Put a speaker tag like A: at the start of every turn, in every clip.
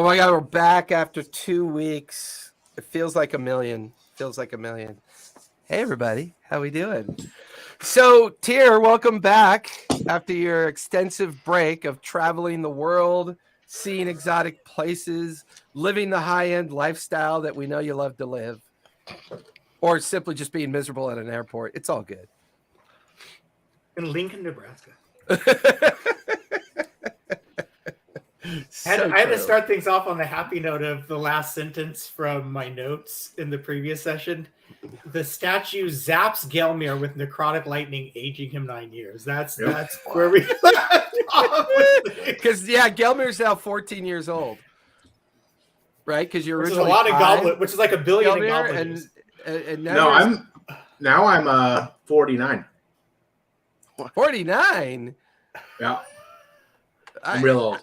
A: my God, we're back after 2 weeks. It feels like a million. Hey, everybody. How we doing? So, Tyr, welcome back after your extensive break of traveling the world, seeing exotic places, living the high-end lifestyle that we know you love to live, or simply just being miserable at an airport. It's all good.
B: In Lincoln, Nebraska.
A: So
B: I had to start things off on the happy note of the last sentence from my notes in the previous session. The statue zaps Gelmir with necrotic lightning, aging him 9 years. That's where we left off.
A: Because Gelmir's now 14 years old, right? Because you're originally
B: a lot of goblin, which is like a billion
A: Gelmir,
B: in goblin.
A: And now
C: I'm 49.
A: 49.
C: Yeah, I'm real old.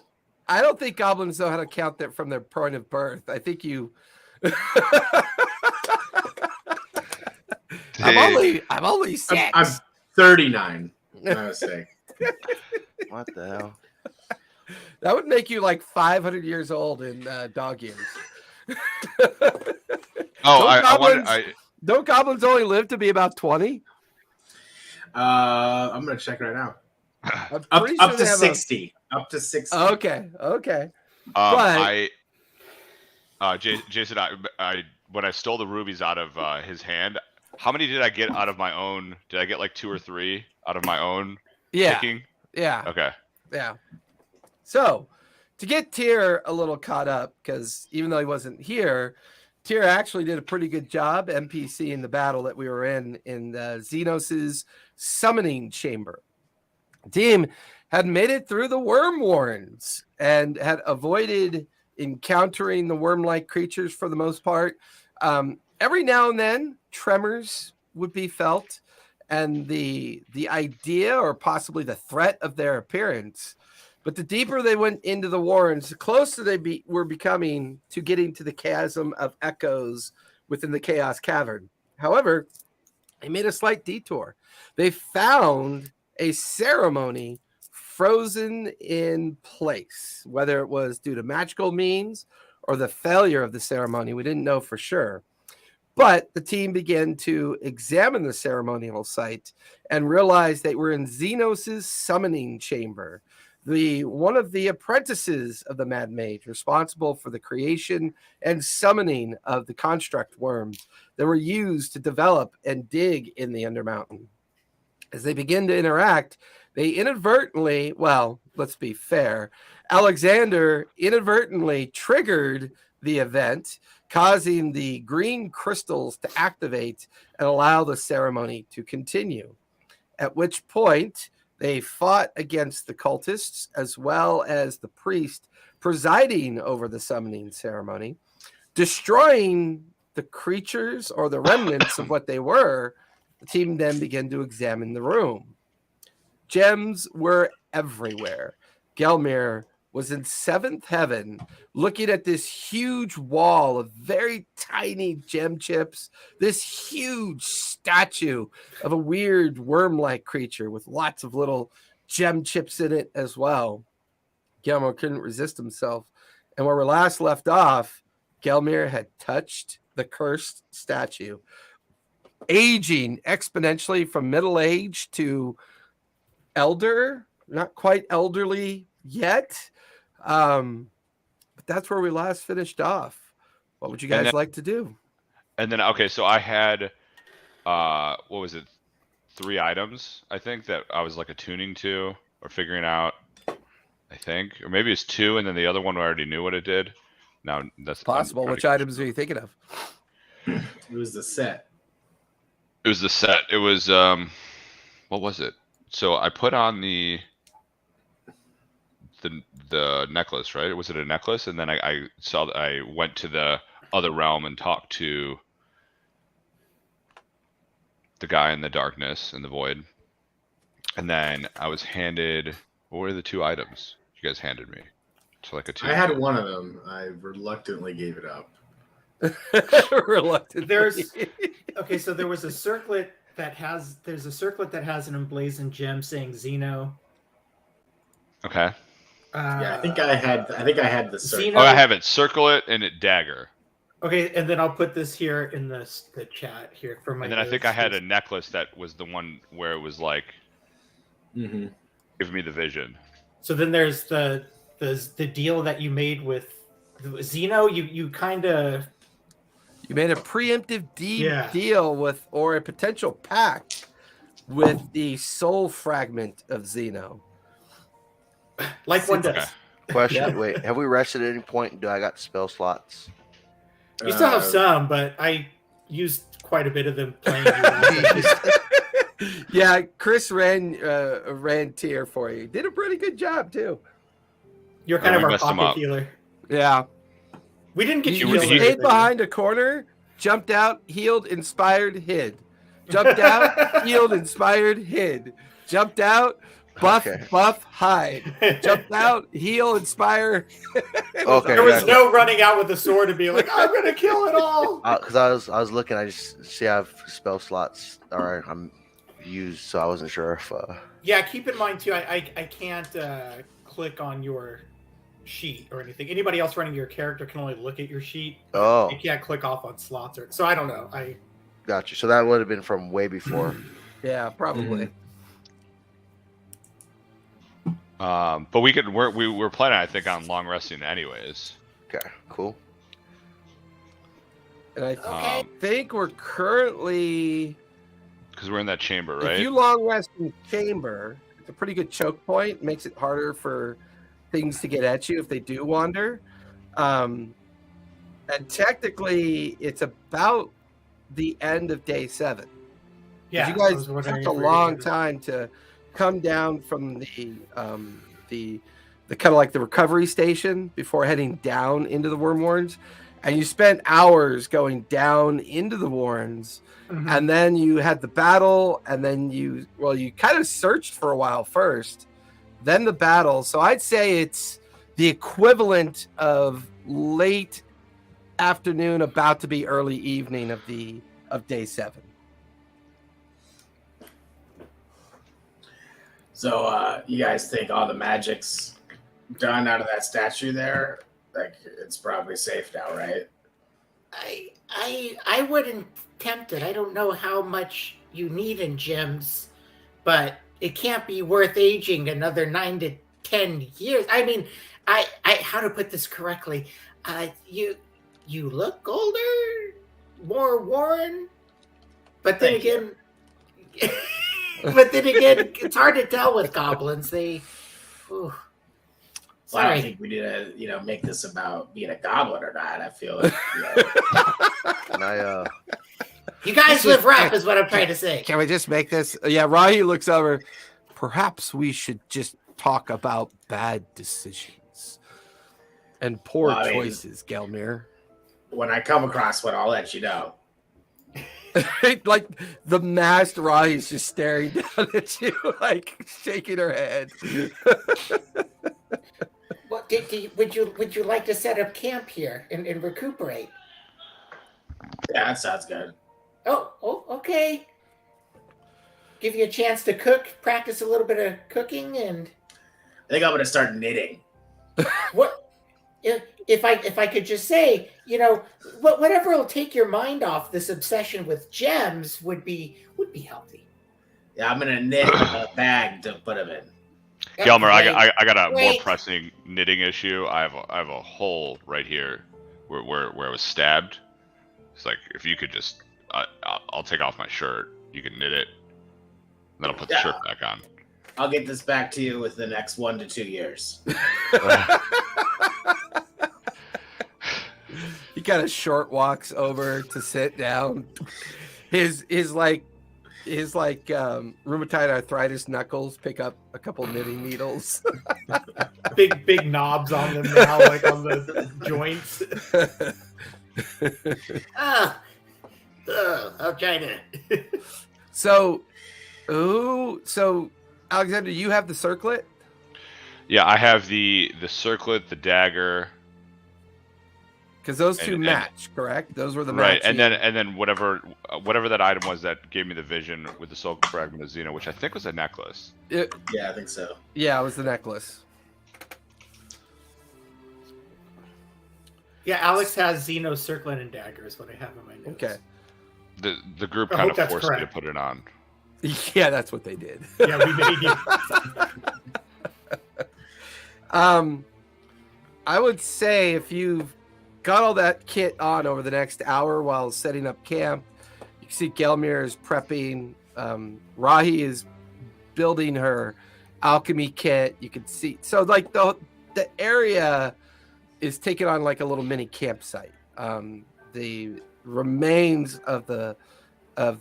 A: I don't think goblins know how to count that from their point of birth. I think you. I'm only 6.
C: I'm 39. My mistake.
D: What the hell?
A: That would make you like 500 years old in dog years. Don't goblins only live to be about 20?
C: I'm gonna check right now. Up to 60. Up to 60.
A: Okay.
E: Jason, I when I stole the rubies out of his hand, how many did I get out of my own? Did I get like 2 or 3 out of my own picking?
A: Yeah.
E: Okay.
A: Yeah. So, to get Tyr a little caught up, because even though he wasn't here, Tyr actually did a pretty good job NPC in the battle that we were in Xenos' summoning chamber. The team had made it through the worm warrens and had avoided encountering the worm-like creatures for the most part. Every now and then, tremors would be felt, and the idea or possibly the threat of their appearance. But the deeper they went into the warrens, the closer they were becoming to getting to the chasm of echoes within the Chaos Cavern. However, they made a slight detour. They found a ceremony frozen in place, whether it was due to magical means or the failure of the ceremony. We didn't know for sure. But the team began to examine the ceremonial site and realized they were in Xenos' summoning chamber, one of the apprentices of the Mad Mage, responsible for the creation and summoning of the construct worms that were used to develop and dig in the Undermountain. As they begin to interact, they inadvertently, well, let's be fair, Alexander inadvertently triggered the event, causing the green crystals to activate and allow the ceremony to continue. At which point, they fought against the cultists as well as the priest presiding over the summoning ceremony, destroying the creatures or the remnants of what they were. The team then began to examine the room. Gems were everywhere. Gelmir was in 7th heaven, looking at this huge wall of very tiny gem chips, this huge statue of a weird worm-like creature with lots of little gem chips in it as well. Gelmir couldn't resist himself. And where we last left off, Gelmir had touched the cursed statue, aging exponentially from middle age to elder, not quite elderly yet. But that's where we last finished off. What would you guys like to do?
E: And then, okay, so I had, what was it? 3 items, I think, that I was like attuning to or figuring out, I think. Or maybe it's 2, and then the other one I already knew what it did. Now, that's
A: possible. Which items are you thinking of?
C: It was the set.
E: It was the set. It was, what was it? So I put on the necklace, right? Was it a necklace? And then I saw that I went to the other realm and talked to the guy in the darkness and the void. And then I was handed, what were the 2 items you guys handed me? So like a 2.
C: I had one of them. I reluctantly gave it up.
B: Okay, so there was a circlet that has an emblazoned gem saying Xeno.
E: Okay.
C: Yeah, I think I had the circle.
B: Zeno-
E: Oh, I have it. Circle it and it dagger.
B: Okay, and then I'll put this here in the chat here for my.
E: And then I think I
B: notes.
E: had a necklace that was the one where it was like,
C: Mm-hmm.
E: give me the vision.
B: So then there's the deal that you made with Zeno. You kind of.
A: You made a preemptive
B: Yeah.
A: deal with, or a potential pact with the soul fragment of Zeno.
B: Like one does.
E: Okay.
D: Question.
A: Yeah.
D: Wait, have we rested at any point? Do I got spell slots?
B: You still have some, but I used quite a bit of them playing.
A: Yeah, Chris ran tier for you. Did a pretty good job too.
B: You're kind
E: Yeah,
B: of
E: we
B: our
E: messed him
B: pocket
E: up.
B: healer.
A: Yeah.
B: We didn't get
A: He
B: you.
E: was-
B: healed
E: he
B: or
A: stayed
B: anything.
A: behind a corner, jumped out, healed, inspired, hid. Jumped out, healed, inspired, hid. Jumped out, buff,
D: Okay.
A: buff, hide. Jumped out, heal, inspire.
D: Okay.
B: There was
D: gotcha.
B: no running out with the sword and being like, "I'm gonna kill it all."
D: Because I was looking, I just see I have spell slots. All right, I'm used, so I wasn't sure if.
B: Yeah, keep in mind too. I can't click on your sheet or anything. Anybody else running your character can only look at your sheet.
D: Oh,
B: You can't click off on slots or so. I don't know.
D: got you. So that would have been from way before.
A: Yeah, probably.
E: But we were planning, I think, on long resting anyways.
D: Okay, cool.
A: And I
B: Okay.
A: think we're currently,
E: Because we're in that chamber,
A: if
E: right?
A: you long rest in chamber, it's a pretty good choke point. Makes it harder for things to get at you if they do wander. And technically, it's about the end of day 7. 'Cause
B: Yeah,
A: you
B: I
A: guys
B: was wondering
A: took
B: if
A: a
B: we were
A: long
B: gonna-
A: time to come down from the kind of like the recovery station before heading down into the worm warrens, and you spent hours going down into the warrens,
B: Mhm.
A: and then you had the battle, and then you kind of searched for a while first, then the battle. So I'd say it's the equivalent of late afternoon, about to be early evening of day 7.
C: So you guys think all the magic's done out of that statue there? Like it's probably safe now, right?
F: I wouldn't tempt it. I don't know how much you need in gems, but it can't be worth aging another 9 to 10 years. I mean, I how to put this correctly? You look older, more worn, but then
C: Thank you.
F: again, but then again, it's hard to tell with goblins. They, ooh.
C: Well, I don't
F: Sorry.
C: think we need to, make this about being a goblin or not. I feel like,
D: And I
F: You guys live rough, is what I'm trying to say.
A: Can we just make this? Yeah, Rahi looks over. Perhaps we should just talk about bad decisions and poor
C: Well, I mean-
A: choices, Gelmir.
C: when I come across one, I'll let you know.
A: Like the masked Rahi's just staring down at you, like shaking her head.
F: What would you like to set up camp here and recuperate?
C: Yeah, that sounds good.
F: Oh, okay. Give you a chance to cook, practice a little bit of cooking, and
C: I think I'm going to start knitting.
F: what? If I could just say, whatever will take your mind off this obsession with gems would be healthy.
C: Yeah, I'm going to knit a bag to put them in.
E: Gelmer,
F: Okay.
E: I got a more
F: Wait.
E: pressing knitting issue. I have a hole right here where I was stabbed. It's like if you could just, I'll take off my shirt. You can knit it. Then I'll put the
C: Yeah.
E: shirt back on.
C: I'll get this back to you within the next 1 to 2 years.
A: He kind of short walks over to sit down. His rheumatoid arthritis knuckles pick up a couple knitting needles.
B: big knobs on them now, like on the joints.
F: I'll try to.
A: So Alexander, you have the circlet?
E: Yeah, I have the circlet, the dagger,
A: Because those two
E: And-
A: match, correct? Those were the
E: right,
A: matching.
E: and then whatever that item was that gave me the vision with the soul fragment of Xeno, which I think was a necklace.
C: Yeah, I think so.
A: Yeah, it was the necklace.
B: Yeah, Alex has Xeno circlet and dagger is what I have in my notes.
A: Okay.
E: The group
B: I
E: kind
B: hope
E: of
B: that's
E: forced me to
B: correct.
E: put it on.
A: Yeah, that's what they did.
B: Yeah, we made you.
A: I would say if you've got all that kit on over the next hour while setting up camp, you can see Gelmir is prepping. Rahi is building her alchemy kit. You can see, so like the area is taking on like a little mini campsite. The remains of the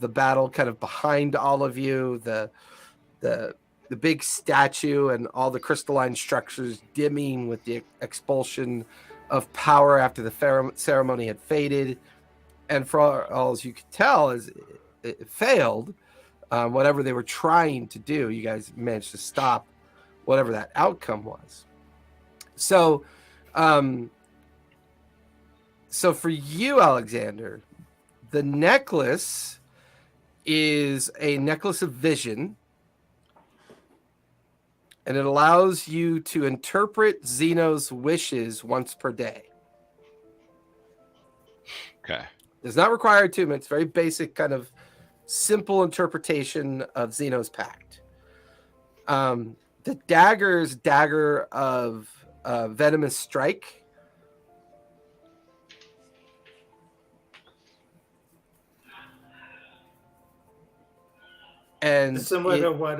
A: battle kind of behind all of you. The big statue and all the crystalline structures dimming with the expulsion of power after the ceremony had faded. And for all as you could tell, as it failed, whatever they were trying to do, you guys managed to stop whatever that outcome was. So, so for you, Alexander, the necklace is a necklace of vision, and it allows you to interpret Xeno's wishes once per day.
E: Okay.
A: Does not require attunement. It's very basic, kind of simple interpretation of Xeno's pact. The dagger is dagger of venomous strike. And
B: Similar to what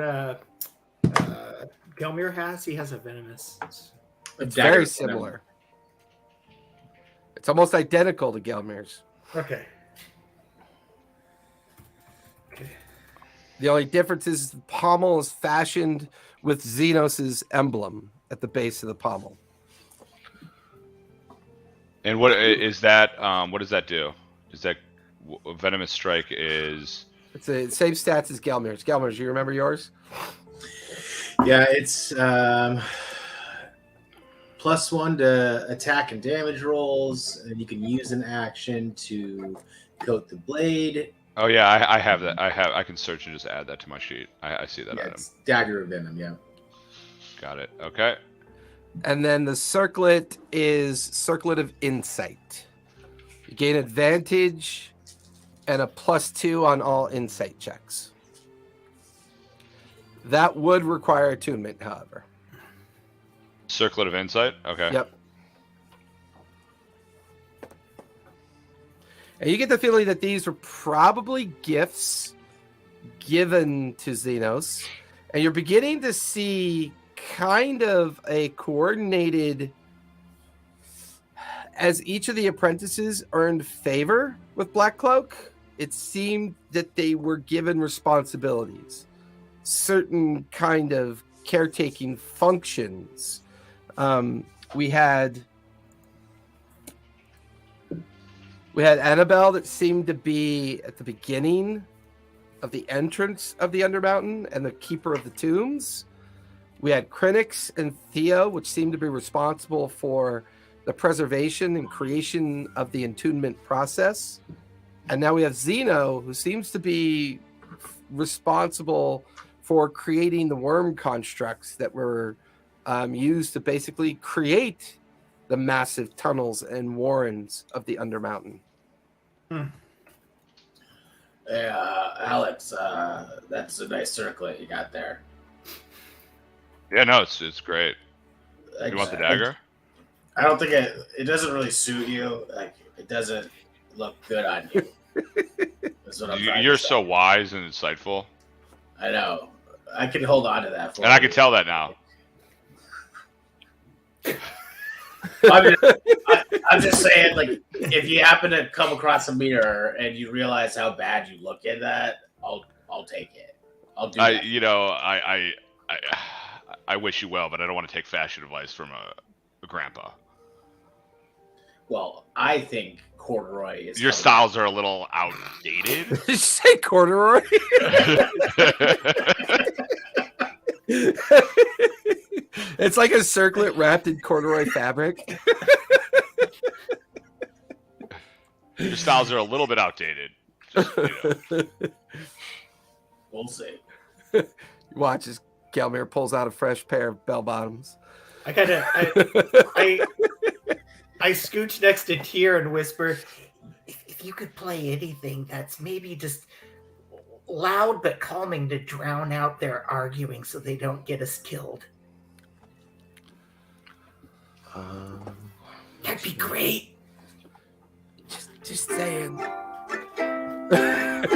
B: Gelmir has. He has a venomous.
A: it's very similar. It's almost identical to Gelmir's.
B: Okay.
A: The only difference is the pommel is fashioned with Xenos' emblem at the base of the pommel.
E: And what is that? What does that do? Is that venomous strike? Is
A: It's the same stats as Gelmir's. Gelmir's, you remember yours?
C: Yeah, it's +1 to attack and damage rolls, and you can use an action to coat the blade.
E: oh yeah, I have that. I can search and just add that to my sheet. I see that
C: Yeah,
E: item.
C: it's dagger of venom. Yeah.
E: Got it. Okay.
A: And then the circlet is circlet of insight. You gain advantage and a +2 on all insight checks. That would require attunement, however.
E: Circlet of insight. Okay.
A: Yep. And you get the feeling that these were probably gifts given to Xenos. And you're beginning to see kind of a coordinated, as each of the apprentices earned favor with Blackcloak, it seemed that they were given responsibilities, certain kind of caretaking functions. We had Annabelle that seemed to be at the beginning of the entrance of the Undermountain and the keeper of the tombs. We had Krenix and Theo, which seemed to be responsible for the preservation and creation of the entombment process. And now we have Xeno, who seems to be responsible for creating the worm constructs that were used to basically create the massive tunnels and warrens of the Undermountain.
C: Hey, Alex, that's a nice circlet you got there.
E: Yeah. No, it's great. You want the dagger?
C: I don't think it doesn't really suit you. Like, it doesn't look good on you. That's what I'm trying
E: You're
C: to say.
E: so wise and insightful,
C: I know. I can hold on to that for
E: and I
C: you.
E: can tell that now.
C: I'm just saying, like, if you happen to come across a mirror and you realize how bad you look in that, I'll take it. I'll do that.
E: I wish you well, but I don't want to take fashion advice from a grandpa.
C: Well, I think corduroy is
E: Your
C: coming.
E: styles are a little outdated.
A: Did you say corduroy? It's like a circlet wrapped in corduroy fabric.
E: Your styles are a little bit outdated. Just,
C: We'll see.
A: Watch as Gelmir pulls out a fresh pair of bell bottoms.
B: I I scooch next to Tyr and whisper,
F: If you could play anything that's maybe just loud but calming to drown out their arguing so they don't get us killed, that'd be great.
A: Just saying.
F: Thank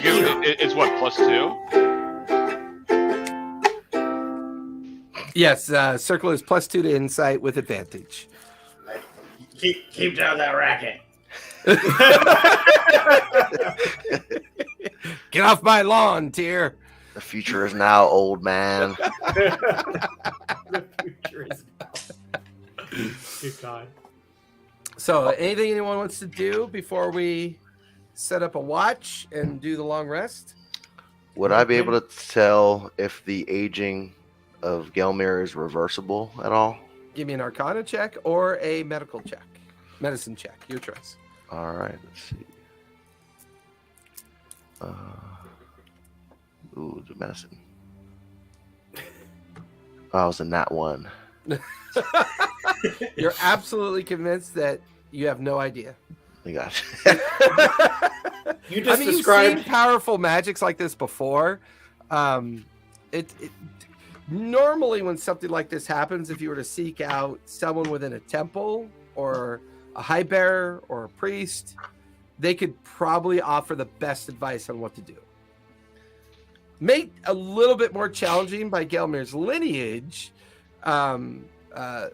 F: you.
E: It's what, +2?
A: Yes, circle is +2 to insight with advantage.
C: Keep down that racket.
A: Get off my lawn, Tyr.
D: The future is now, old man.
B: the future is now. Good God.
A: So, anything anyone wants to do before we set up a watch and do the long rest?
D: Would I be able to tell if the aging of Gelmir is reversible at all?
A: Give me an Arcana check or a medical check. Medicine check, your choice.
D: All right, let's see. Ooh, the medicine. I was in that one.
A: You're absolutely convinced that you have no idea.
D: I got
B: You just
A: You've
B: described
A: seen powerful magics like this before. Normally when something like this happens, if you were to seek out someone within a temple or a high bearer or a priest, they could probably offer the best advice on what to do. Made a little bit more challenging by Gelmir's lineage, been a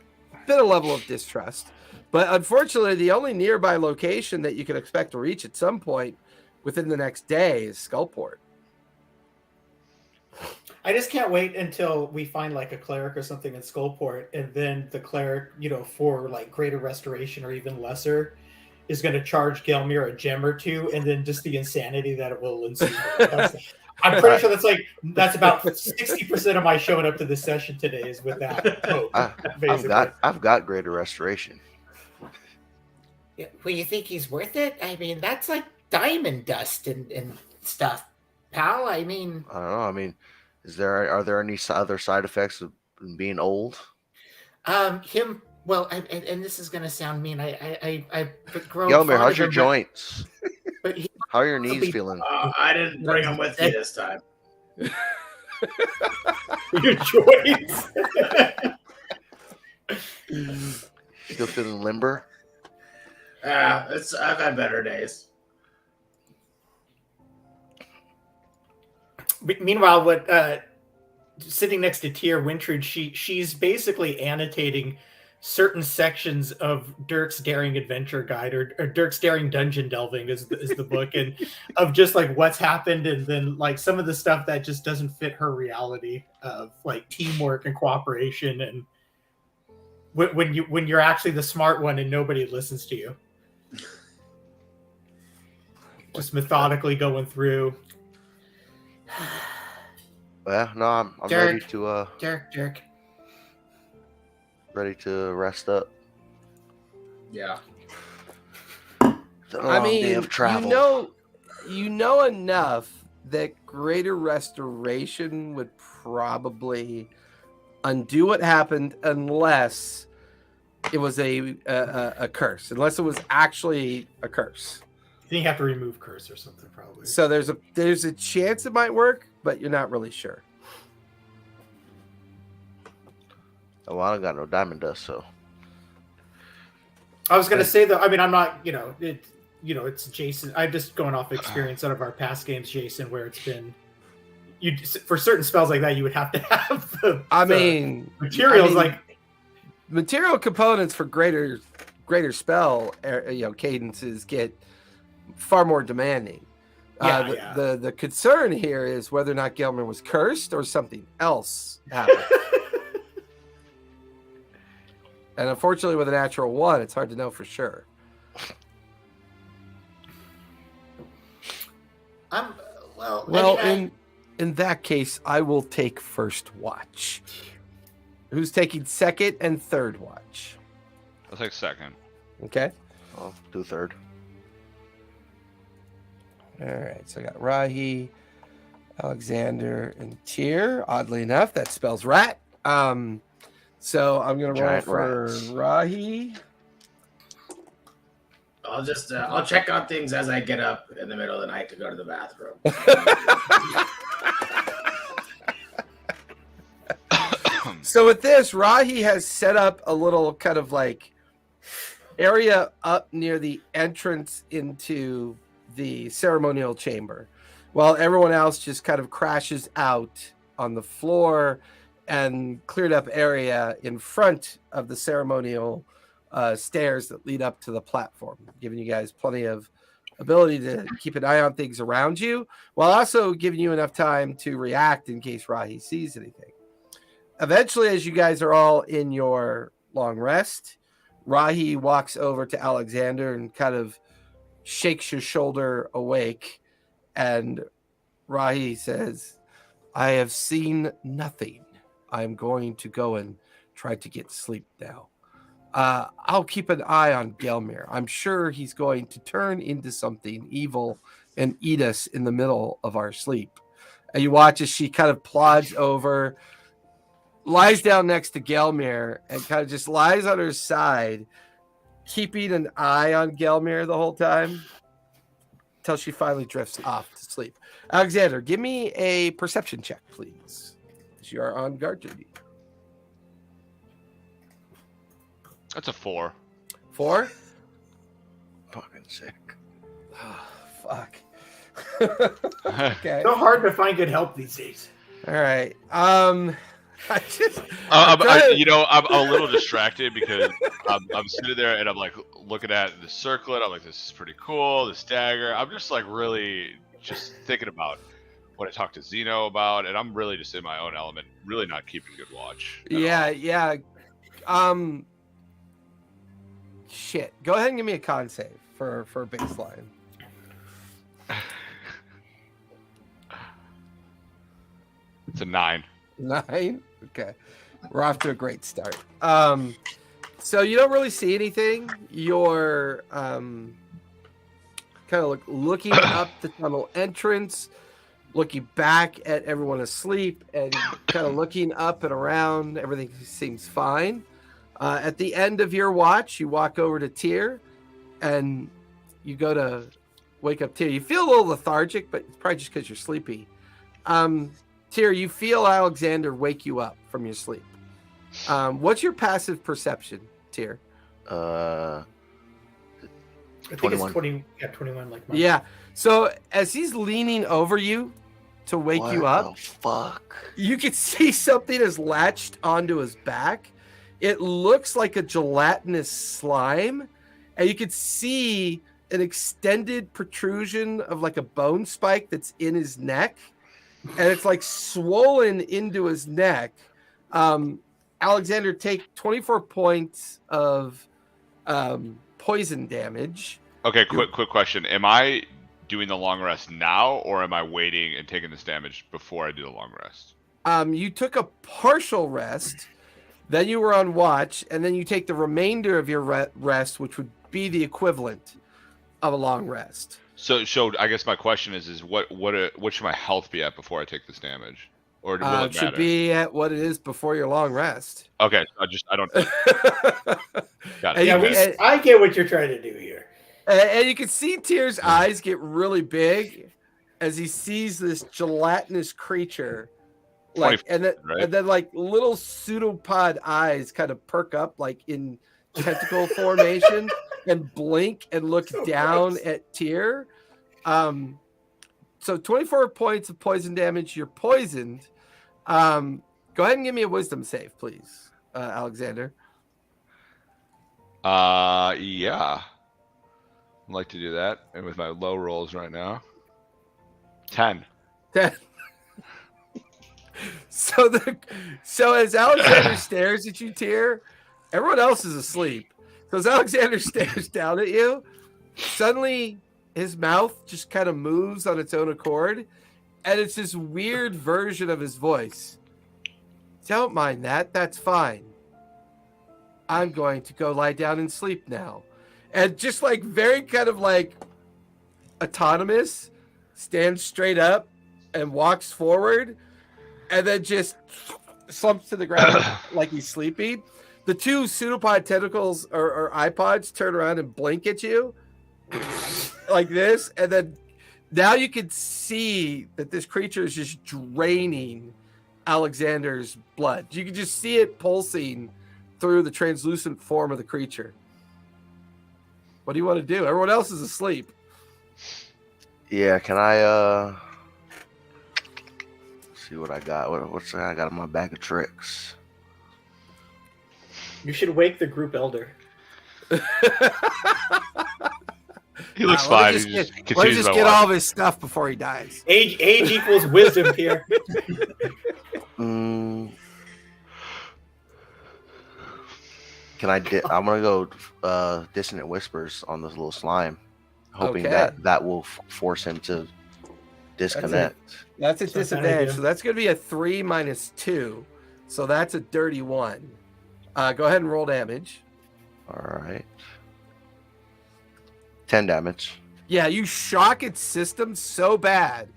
A: level of distrust. But unfortunately, the only nearby location that you can expect to reach at some point within the next day is Skullport.
B: I just can't wait until we find like a cleric or something in Skullport, and then the cleric, for like greater restoration or even lesser, is going to charge Gelmir a gem or two, and then just the insanity that it will ensue. I'm pretty sure that's about 60% of my showing up to this session today is with that hope.
D: I've got greater restoration.
F: Well, you think he's worth it? I mean, that's like diamond dust and stuff, pal. I mean,
D: I don't know. I mean, are there any other side effects of being old?
F: Well, and this is gonna sound mean. I grown.
D: Gelmir, how's your joints?
F: But
D: How are your knees feeling?
C: I didn't bring them with me this time.
B: Your joints.
D: Still feeling limber?
C: I've had better days.
B: Meanwhile, sitting next to Tyr Wintrude, she's basically annotating certain sections of Dirk's Daring Adventure Guide or Dirk's Daring Dungeon Delving is the book, and of just like what's happened, and then like some of the stuff that just doesn't fit her reality of like teamwork and cooperation, and when you're actually the smart one and nobody listens to you, just methodically going through.
D: Well, no, I'm
F: Dirk.
D: ready to
F: Dirk.
D: ready to rest up.
C: Yeah.
D: It's a long day of travel.
A: You know enough that greater restoration would probably undo what happened unless it was a curse, unless it was actually a curse.
B: Then you have to remove curse or something, probably.
A: So there's a chance it might work, but you're not really sure.
D: Oh, well, I don't got no diamond dust, so.
B: I was gonna say though, I mean, I'm not, it's Jason. I'm just going off experience out of our past games, Jason, where it's been for certain spells like that, you would have to have the materials like
A: material components for greater spell cadences get far more demanding. The concern here is whether or not Gelmir was cursed or something else happened. And unfortunately, with a natural 1, it's hard to know for sure. In that case, I will take first watch. Who's taking second and third watch?
E: I'll take second.
A: Okay.
D: I'll do third.
A: All right. So I got Rahi, Alexander, and Tyr. Oddly enough, that spells rat. So I'm gonna roll
D: Giant
A: for
D: rats.
A: Rahi.
C: I'll just I'll check on things as I get up in the middle of the night to go to the bathroom.
A: So with this, Rahi has set up a little kind of like area up near the entrance into the ceremonial chamber, while everyone else just kind of crashes out on the floor and cleared up area in front of the ceremonial stairs that lead up to the platform, giving you guys plenty of ability to keep an eye on things around you, while also giving you enough time to react in case Rahi sees anything. Eventually, as you guys are all in your long rest, Rahi walks over to Alexander and kind of shakes your shoulder awake. And Rahi says, I have seen nothing. I'm going to go and try to get sleep now. I'll keep an eye on Gelmir. I'm sure he's going to turn into something evil and eat us in the middle of our sleep. And you watch as she kind of plods over, lies down next to Gelmir, and kind of just lies on her side, keeping an eye on Gelmir the whole time until she finally drifts off to sleep. Alexander, give me a perception check, please, as you are on guard duty.
E: That's a 4.
A: 4?
D: Fucking sick.
A: Oh, fuck. Okay.
B: So hard to find good help these days.
A: All right. I just,
E: I'm a little distracted because I'm sitting there and I'm like looking at the circlet. I'm like, this is pretty cool. This dagger. I'm just like really just thinking about what I talked to Zeno about, and I'm really just in my own element, really not keeping good watch.
A: yeah. Shit. Go ahead and give me a con save for baseline.
E: It's a 9.
A: 9? Okay. We're off to a great start. So you don't really see anything. You're kind of looking up the tunnel entrance, looking back at everyone asleep, and kind of looking up and around. Everything seems fine. At the end of your watch, you walk over to Tyr, and you go to wake up Tyr. You feel a little lethargic, but it's probably just because you're sleepy. Tyr, you feel Alexander wake you up from your sleep. What's your passive perception, Tyr?
B: I think
D: 21.
B: it's 20. Yeah, 21. Like mine.
A: Yeah. So as he's leaning over you to wake
D: What
A: you up,
D: the fuck?
A: you can see something is latched onto his back. It looks like a gelatinous slime, and you can see an extended protrusion of like a bone spike that's in his neck, and it's like swollen into his neck. Alexander, take 24 points of poison damage.
E: Okay, quick question. Am I doing the long rest now, or am I waiting and taking this damage before I do the long rest?
A: You took a partial rest, then you were on watch, and then you take the remainder of your rest, which would be the equivalent of a long rest.
E: So I guess my question is what should my health be at before I take this damage, or will it
A: Should
E: matter?
A: be at what it is before your long rest.
E: Okay, I don't. Got it.
B: Yeah, I get what you're trying to do here.
A: And you can see Tyr's eyes get really big as he sees this gelatinous creature, like, and then like little pseudopod eyes kind of perk up like in tentacle formation and blink and look down
B: gross.
A: at Tyr. So 24 points of poison damage. You're poisoned. Go ahead and give me a wisdom save, please, Alexander.
E: Yeah. I'd like to do that, and with my low rolls right now, 10.
A: So as Alexander stares at you, Tyr, everyone else is asleep. So as Alexander stares down at you, suddenly his mouth just kind of moves on its own accord, and it's this weird version of his voice. Don't mind that. That's fine. I'm going to go lie down and sleep now. And just like very kind of like autonomous, stands straight up and walks forward, and then just slumps to the ground like he's sleeping. The two pseudopod tentacles or iPods turn around and blink at you like this, and then now you can see that this creature is just draining Alexander's blood. You can just see it pulsing through the translucent form of the creature. What do you want to do? Everyone else is asleep.
D: Yeah, can I see what I got? What's I got in my bag of tricks?
B: You should wake the group elder.
E: He looks
A: Let
E: fine.
A: me
E: He just
A: let me
E: continues
A: just
E: my
A: get
E: walk.
A: all of his stuff before he dies.
B: Age equals wisdom here.
D: Can I? I'm gonna go dissonant whispers on this little slime, hoping
A: Okay.
D: that will force him to disconnect.
A: That's a
B: So that's an
A: disadvantage.
B: idea.
A: So that's going to be a 3 minus 2. So that's a dirty 1. Go ahead and roll damage.
D: All right. 10 damage.
A: Yeah, you shock its system so bad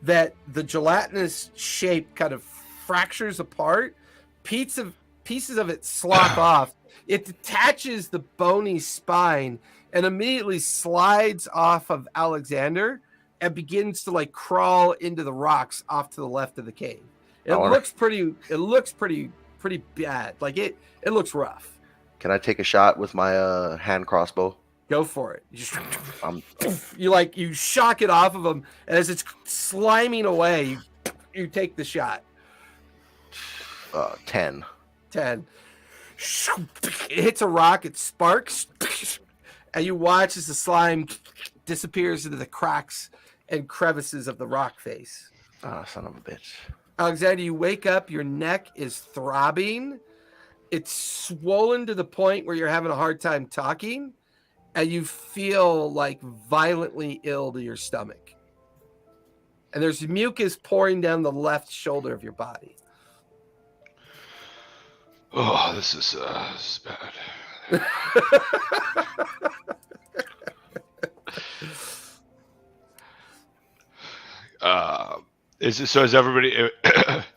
A: that the gelatinous shape kind of fractures apart. Pieces of it slop off. It detaches the bony spine and immediately slides off of Alexander and begins to like crawl into the rocks off to the left of the cave. It looks pretty bad. Like it looks rough.
D: Can I take a shot with my hand crossbow?
A: Go for it. You just
D: I'm
A: you shock it off of him, and as it's sliming away, you take the shot.
D: 10.
A: 10. It hits a rock, it sparks, and you watch as the slime disappears into the cracks and crevices of the rock face.
D: Ah, son of a bitch.
A: Alexander, you wake up, your neck is throbbing. It's swollen to the point where you're having a hard time talking, and you feel like violently ill to your stomach. And there's mucus pouring down the left shoulder of your body.
E: Oh, this is bad. Is everybody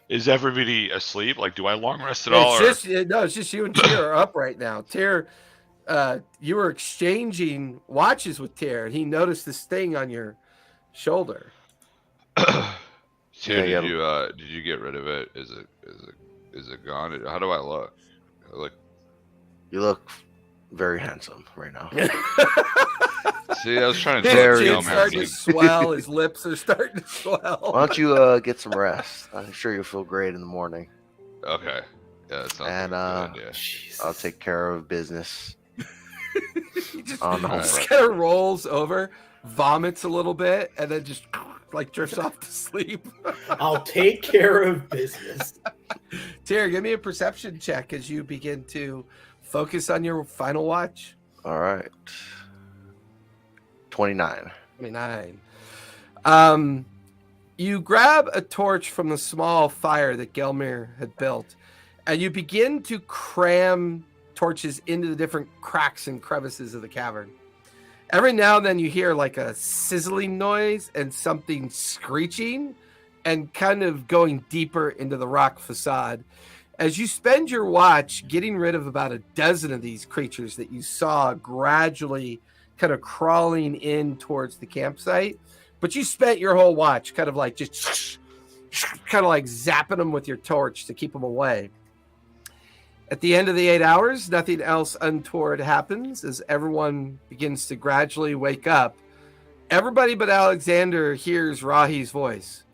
E: is everybody asleep? Like, do I long rest at all?
A: It's just you and Tyr are up right now. Tyr, you were exchanging watches with Tyr, and he noticed this thing on your shoulder.
E: Tyr,
D: Yeah,
E: did you get rid of it? Is it gone? How do I look?
D: You look very handsome right now.
E: See, I was trying to
A: His
E: tell
A: chin's
E: you,
A: starting to
E: man.
A: swell. His lips are starting to swell.
D: Why don't you get some rest? I'm sure you'll feel great in the morning.
E: Okay. Yeah, that sounds
D: And
E: like a good idea.
D: I'll take care of business.
A: He just,
D: On the home
A: just
D: front.
A: kind of rolls over, vomits a little bit, and then just like drifts off to sleep.
B: I'll take care of business.
A: Tyr, give me a perception check as you begin to focus on your final watch.
D: All right. 29.
A: 29. You grab a torch from the small fire that Gelmir had built, and you begin to cram torches into the different cracks and crevices of the cavern. Every now and then you hear like a sizzling noise and something screeching and kind of going deeper into the rock facade. As you spend your watch getting rid of about a dozen of these creatures that you saw gradually kind of crawling in towards the campsite, but you spent your whole watch kind of like just kind of like zapping them with your torch to keep them away. At the end of the 8 hours, nothing else untoward happens as everyone begins to gradually wake up. Everybody but Alexander hears Rahi's voice.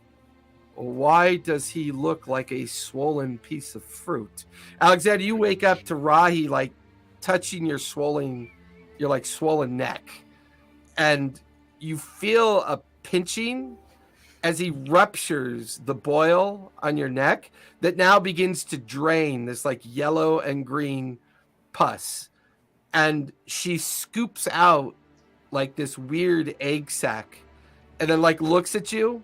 A: Why does he look like a swollen piece of fruit? Alexander, you wake up to Rahi like touching your swollen neck, and you feel a pinching as he ruptures the boil on your neck that now begins to drain this like yellow and green pus. And she scoops out like this weird egg sac and then like looks at you.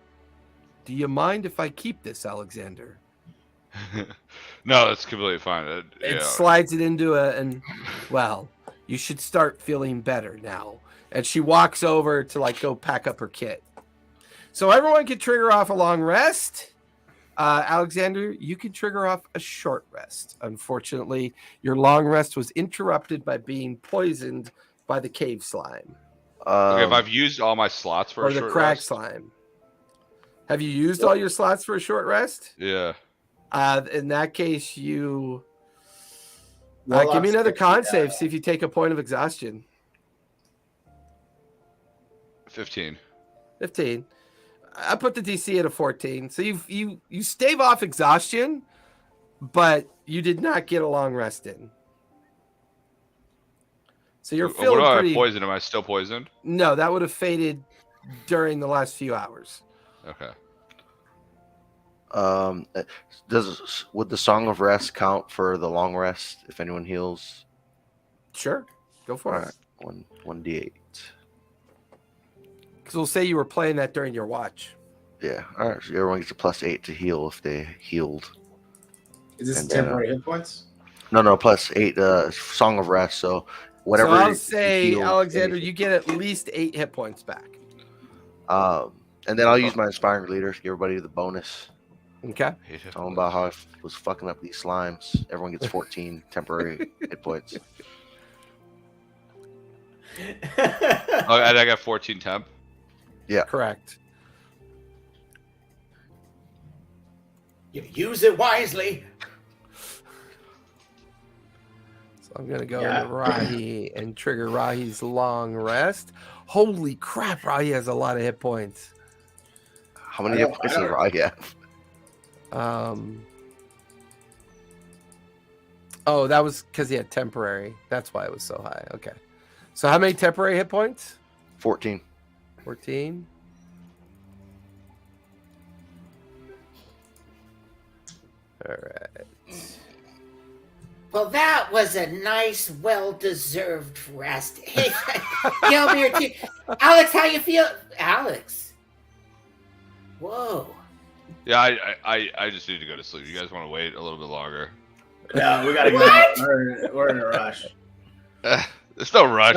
A: Do you mind if I keep this, Alexander?
E: No, that's completely fine.
A: It
E: Yeah.
A: slides it into and well, you should start feeling better now. And she walks over to like go pack up her kit. So everyone can trigger off a long rest. Alexander, you can trigger off a short rest. Unfortunately, your long rest was interrupted by being poisoned by the cave slime
E: Okay, if I've used all my slots for
A: or
E: a
A: the
E: short
A: crack
E: rest.
A: slime. Have you used all your slots for a short rest?
E: Yeah.
A: In that case, you give
C: Warlock's
A: me another
C: 50,
A: con save. See if you take a point of exhaustion.
E: 15.
A: 15. I put the DC at a 14. So you stave off exhaustion, but you did not get a long rest in. So you're
E: What
A: feeling
E: do I
A: pretty.
E: have poisoned? Am I still poisoned?
A: No, that would have faded during the last few hours.
E: Okay.
D: Would the Song of Rest count for the long rest if anyone heals?
A: Sure, go for
D: All
A: it.
D: right, 1d8.
A: Because we'll say you were playing that during your watch.
D: Yeah. All right. So everyone gets a +8 to heal if they healed.
C: Is this
D: And then,
C: temporary hit points?
D: No, +8. Song of Rest. So whatever.
A: So I'll
D: you
A: say,
D: healed,
A: Alexander,
D: anything.
A: you get at least 8 hit points back.
D: And then I'll use my Inspiring Leader to give everybody the bonus.
A: Okay.
D: Tell them about how I was fucking up these slimes. Everyone gets 14 temporary hit points.
E: Oh, and I got 14 temp.
D: Yeah.
A: Correct.
F: You use it wisely.
A: So I'm going to go
C: Yeah.
A: to Rahi and trigger Rahi's long rest. Holy crap, Rahi has a lot of hit points.
D: How many hit points does I get?
A: Oh, that was because he had temporary. That's why it was so high. Okay. So how many temporary hit points?
D: 14.
A: 14. All right.
F: Well, that was a nice, well-deserved rest. Hey, Gelmir, Alex, how you feel? Alex. Whoa.
E: Yeah, I just need to go to sleep. You guys want to wait a little bit longer?
C: No, we gotta
F: What?
C: go. We're in a rush.
E: There's no rush.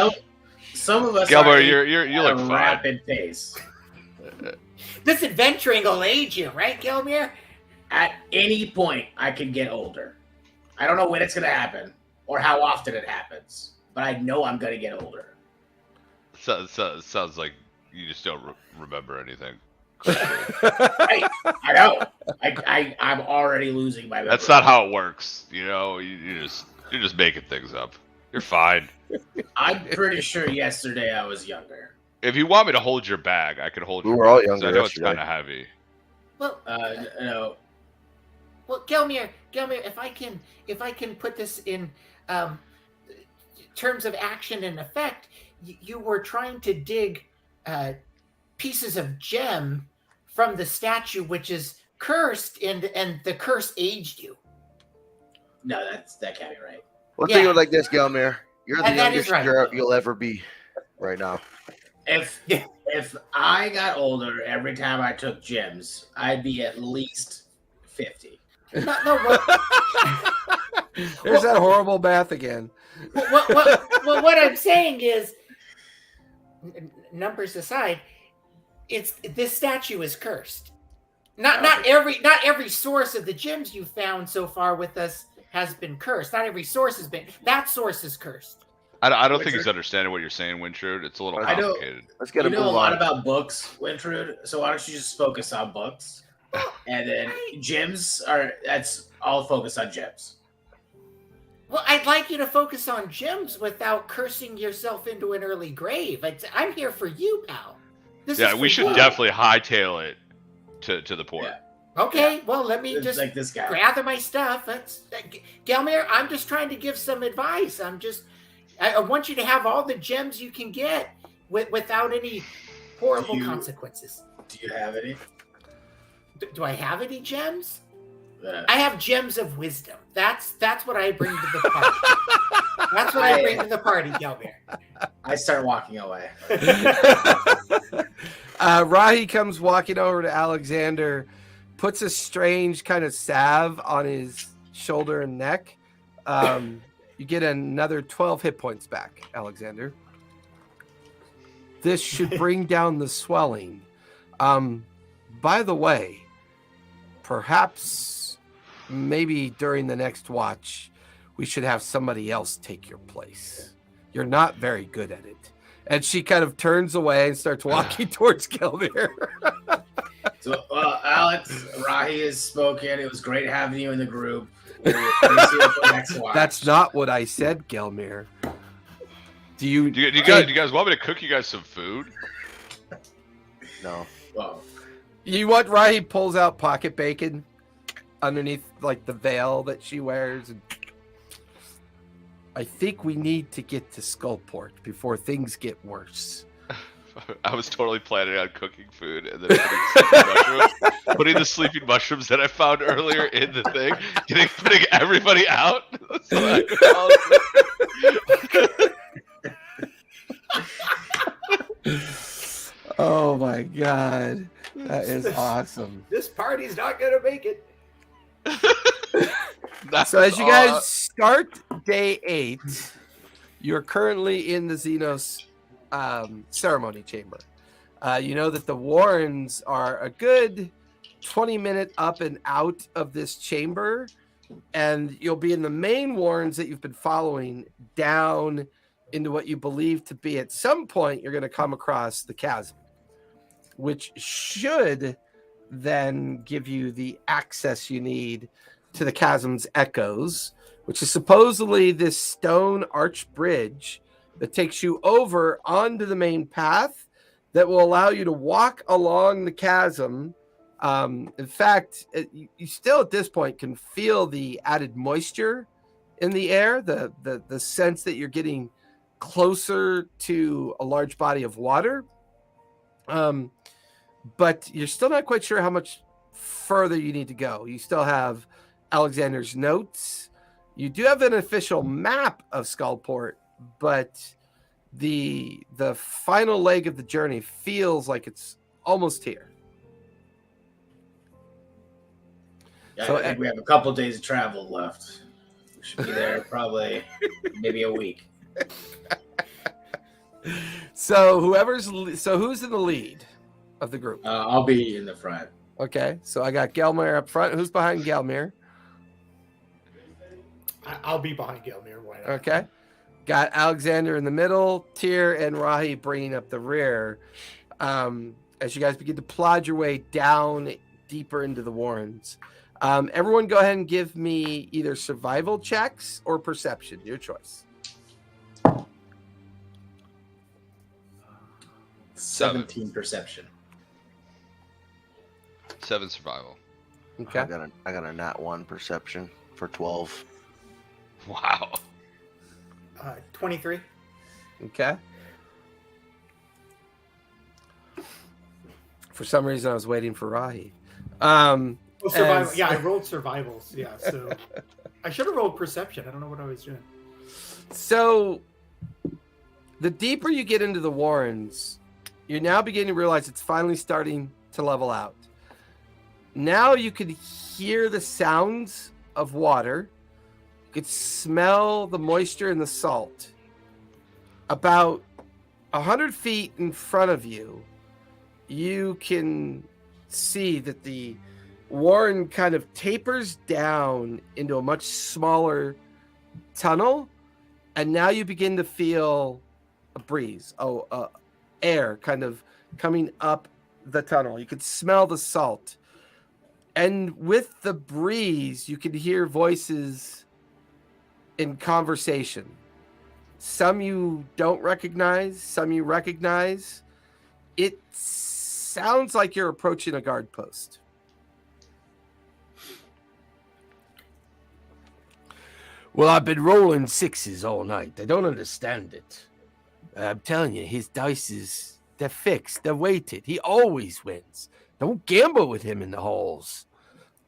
C: Some of us
E: Gilbert,
C: are
E: you
C: at
E: look
C: a
E: fine.
C: rapid pace.
F: This adventuring will age you, right, Gelmir?
C: At any point, I could get older. I don't know when it's gonna happen or how often it happens, but I know I'm gonna get older.
E: Sounds like you just don't remember anything.
C: Right? I know. I'm already losing my memory.
E: That's not how it works. You know, you're just making things up. You're fine.
C: I'm pretty sure yesterday I was younger.
E: If you want me to hold your bag, I can hold
D: We
E: your
D: were all
E: bag, 'cause
D: younger
E: I know it's
D: yesterday.
E: kind of heavy.
F: Well,
C: No.
F: well, Gelmir, if I can put this in terms of action and effect, you were trying to dig pieces of gem from the statue, which is cursed, and the curse aged you.
C: No, that can't be right.
D: Well,
F: Yeah.
D: think of it like this, Gelmir. You're the
F: That is
D: youngest
F: right.
D: you'll ever be right now.
C: If I got older every time I took gyms, I'd be at least 50.
F: No, what,
A: There's that horrible math again.
F: what I'm saying is, numbers aside, this statue is cursed. Not every source of the gems you found so far with us has been cursed. Not every source has been. That source is cursed.
E: I don't think
C: Wintrude?
E: he's understanding what you're saying, Wintrude. It's a little
C: I know.
E: complicated.
D: Let's get
C: You
D: a
C: know a
D: move
C: lot
D: on.
C: about books, Wintrude, so why don't you just focus on books? And then gyms that's all focus on gyms.
F: Well, I'd like you to focus on gems without cursing yourself into an early grave. I'm here for you, pal. This
E: Yeah,
F: is
E: we
F: for
E: should
F: you.
E: definitely hightail it to the port.
C: Yeah.
F: Okay, well, let me
C: It's
F: just
C: like this guy.
F: gather my stuff. Gelmir, I'm just trying to give some advice. I want you to have all the gems you can get without any horrible consequences.
C: Do you have any?
F: Do I have any gems?
C: Uh,
F: I have gems of wisdom. That's what I bring to the party. That's what I bring to the party, Gelmir.
C: I start walking away.
A: Rahi comes walking over to Alexander, puts a strange kind of salve on his shoulder and neck. You get another 12 hit points back, Alexander. This should bring down the swelling. By the way, perhaps maybe during the next watch, we should have somebody else take your place. You're not very good at it. And she kind of turns away and starts walking towards Gelmir.
C: So, Alex, Rahi has spoken. It was great having you in the group. We'll see you for the next watch.
A: That's not what I said, Gelmir. Do you
E: guys want me to cook you guys some food?
D: No.
C: Whoa.
A: You want Rahi pulls out pocket bacon underneath like the veil that she wears, and I think we need to get to Skullport before things get worse.
E: I was totally planning on cooking food and then putting the sleeping mushrooms that I found earlier in the thing, putting everybody out.
A: Oh my god, that is awesome.
B: This party's not gonna make it.
A: So as you guys start day 8, you're currently in the Xenos ceremony chamber. You know that the Warrens are a good 20-minute up and out of this chamber, and you'll be in the main Warrens that you've been following down into what you believe to be, at some point, you're going to come across the chasm, which should then give you the access you need to the chasm's echoes, which is supposedly this stone arch bridge that takes you over onto the main path that will allow you to walk along the chasm. In fact, you still at this point can feel the added moisture in the air, the sense that you're getting closer to a large body of water. But you're still not quite sure how much further you need to go. You still have Alexander's notes. You do have an official map of Skullport, but the final leg of the journey feels like it's almost here.
C: Yeah,
A: So,
C: I think we have a couple days of travel left. We should be there probably maybe a week.
A: So who's in the lead of the group?
C: I'll be in the front.
A: Okay, so I got Gelmir up front. Who's behind Gelmir?
B: I'll be behind Gelmir. Why not?
A: Okay. Got Alexander in the middle, Tyr and Rahi bringing up the rear. As you guys begin to plod your way down deeper into the Warrens. Everyone go ahead and give me either survival checks or perception. Your choice.
C: 17 perception.
E: 7 survival.
A: Okay.
D: I got a nat 1 perception for 12.
E: Wow.
B: 23.
A: Okay. For some reason, I was waiting for Rahi.
B: Survival. Yeah, I rolled survivals. Yeah, so I should have rolled perception. I don't know what I was doing.
A: So, the deeper you get into the Warrens, you're now beginning to realize it's finally starting to level out. Now you could hear the sounds of water. You could smell the moisture and the salt. About 100 feet in front of you, you can see that the Warren kind of tapers down into a much smaller tunnel, and now you begin to feel a breeze, air kind of coming up the tunnel. You could smell the salt, and with the breeze, you could hear voices in conversation. Some you don't recognize, some you recognize. It sounds like you're approaching a guard post. Well, I've been rolling 6s all night. I don't understand it. I'm telling you, his dice they're fixed, they're weighted. He always wins. Don't gamble with him in the halls.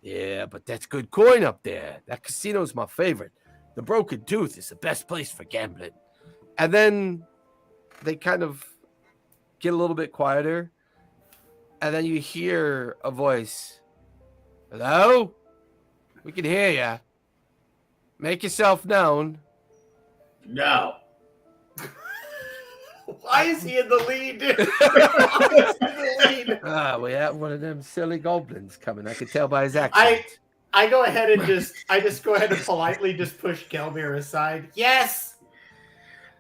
A: Yeah, but that's good coin up there. That casino's my favorite. The Broken Tooth is the best place for gambling. And then they kind of get a little bit quieter. And then you hear a voice. Hello? We can hear you. Make yourself known.
C: No.
B: Why is he in the lead? Why is he in the lead?
A: We have one of them silly goblins coming. I could tell by his accent.
B: I go ahead and go ahead and politely just push Gelmir aside.
F: Yes.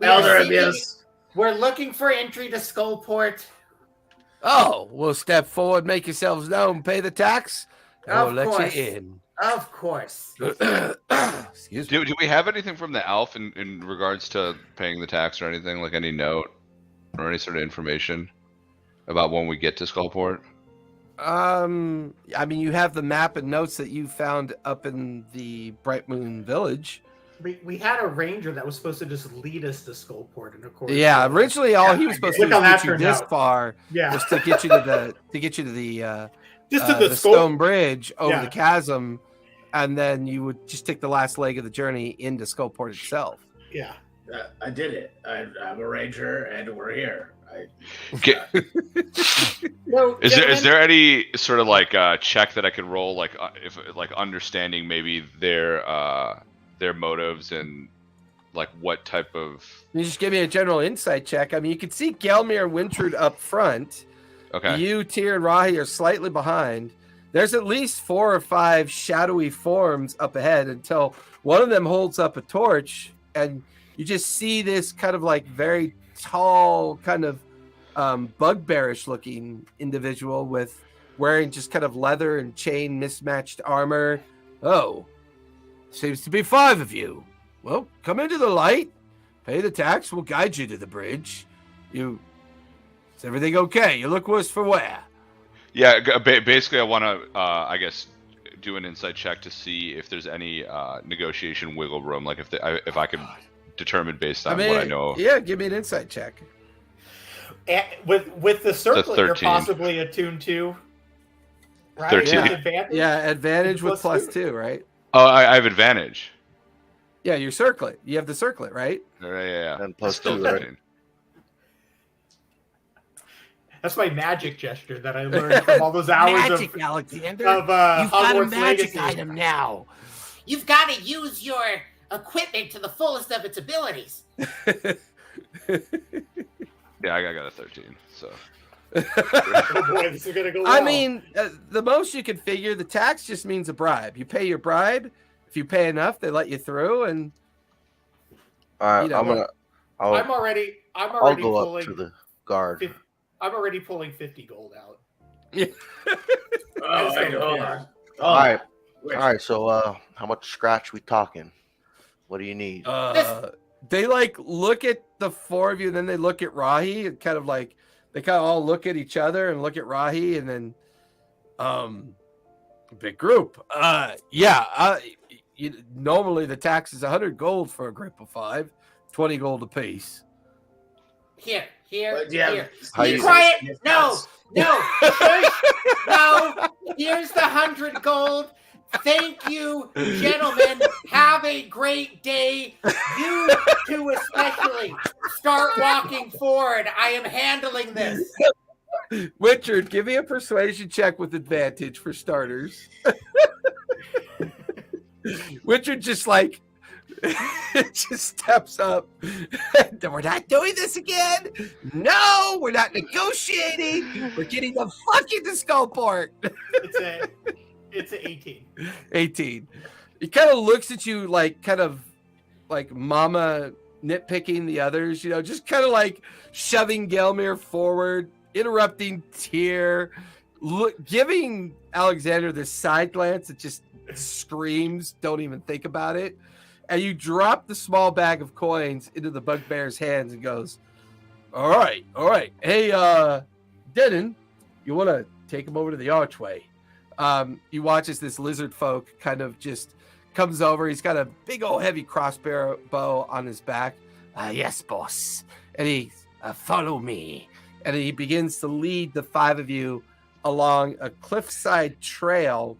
C: Elder abuse.
F: We're looking for entry to Skullport.
A: Oh, we'll step forward, make yourselves known, pay the tax, and
F: Of
A: we'll
F: course.
A: let you in.
F: Of course.
A: Excuse me.
E: Do we have anything from the elf in regards to paying the tax or anything, like any note or any sort of information about when we get to Skullport?
A: I mean, you have the map and notes that you found up in the Bright Moon Village.
B: We had a ranger that was supposed to just lead us to Skullport, and of course,
A: Yeah, originally all he was supposed to
B: Look
A: do
B: how
A: was
B: that
A: get you
B: turned
A: this
B: out.
A: far,
B: yeah,
A: was to get you to the
B: just to the
A: the
B: skull.
A: stone bridge over
B: Yeah.
A: the chasm, and then you would just take the last leg of the journey into Skullport itself.
B: Yeah,
C: I did it. I'm a ranger, and we're here.
F: No,
E: Is there any sort of like check that I could roll, like if like understanding maybe their motives and like what type of?
A: You just give me a general insight check. I mean, you can see Gelmir and Wintrude up front.
E: Okay.
A: You, Tyr, and Rahi are slightly behind. There's at least 4 or 5 shadowy forms up ahead until one of them holds up a torch, and you just see this kind of like very tall, kind of bugbearish looking individual with wearing just kind of leather and chain mismatched armor. Oh, seems to be 5 of you. Well, come into the light, pay the tax, we'll guide you to the bridge. Is everything okay? You look worse for wear.
E: Yeah, basically, I want to, I guess, do an insight check to see if there's any negotiation wiggle room, like if I could determine based on what I know.
A: Yeah, give me an insight check.
B: and with the circle, you're
E: 13.
B: possibly attuned to. Right?
E: 13.
B: With advantage?
A: Yeah, advantage with
B: Plus
A: plus 2, right?
E: Oh, I have advantage.
A: Yeah, you circlet. You have the circlet, right?
E: Yeah.
D: And plus
E: Still
D: 2, right?
E: 13.
B: That's my magic gesture that I learned from all those hours
A: Magic, Alexander.
B: of
A: You've got a
B: Hogwarts
A: magic
B: Legacy.
A: item now.
F: You've got to use your equipment to the fullest of its abilities.
E: Yeah, I got a 13. So
B: Oh boy, this is gonna go well.
A: I mean, the most you can figure, the tax just means a bribe. You pay your bribe. If you pay enough, they let you through. And
D: All right,
A: You know,
B: I'm already
D: I'll go up
B: pulling.
D: to the guard.
B: I'm already pulling 50 gold out.
C: Oh, wait, hold on. Oh,
D: All right,
C: wait.
D: all right. So, how much scratch we talking? What do you need?
A: they like look at the 4 of you, and then they look at Rahi, and kind of like they kind of all look at each other and look at Rahi, and then big group. Normally the tax is 100 gold for a group of 5, 20 gold apiece.
F: Here.
C: But, yeah,
F: Here.
D: How
F: Be
D: you-
F: quiet. No. Shush. No. Here's the 100 gold. Thank you, gentlemen. Have a great day. You two especially. Start walking forward. I am handling this.
A: Richard, give me a persuasion check with advantage for starters. Richard just like just steps up. We're not doing this again. No, we're not negotiating. We're getting the fuck into Skullport.
B: It's a 18.
A: 18. He kind of looks at you like kind of like mama nitpicking the others, just kind of like shoving Gelmir forward, interrupting Tyr, giving Alexander this side glance that just screams, don't even think about it. And you drop the small bag of coins into the bugbear's hands and goes, all right. Hey, Denon, you want to take him over to the archway? You watch as this lizard folk kind of just comes over. He's got a big old heavy crossbow on his back. Yes, boss. And he, follow me. And he begins to lead the 5 of you along a cliffside trail.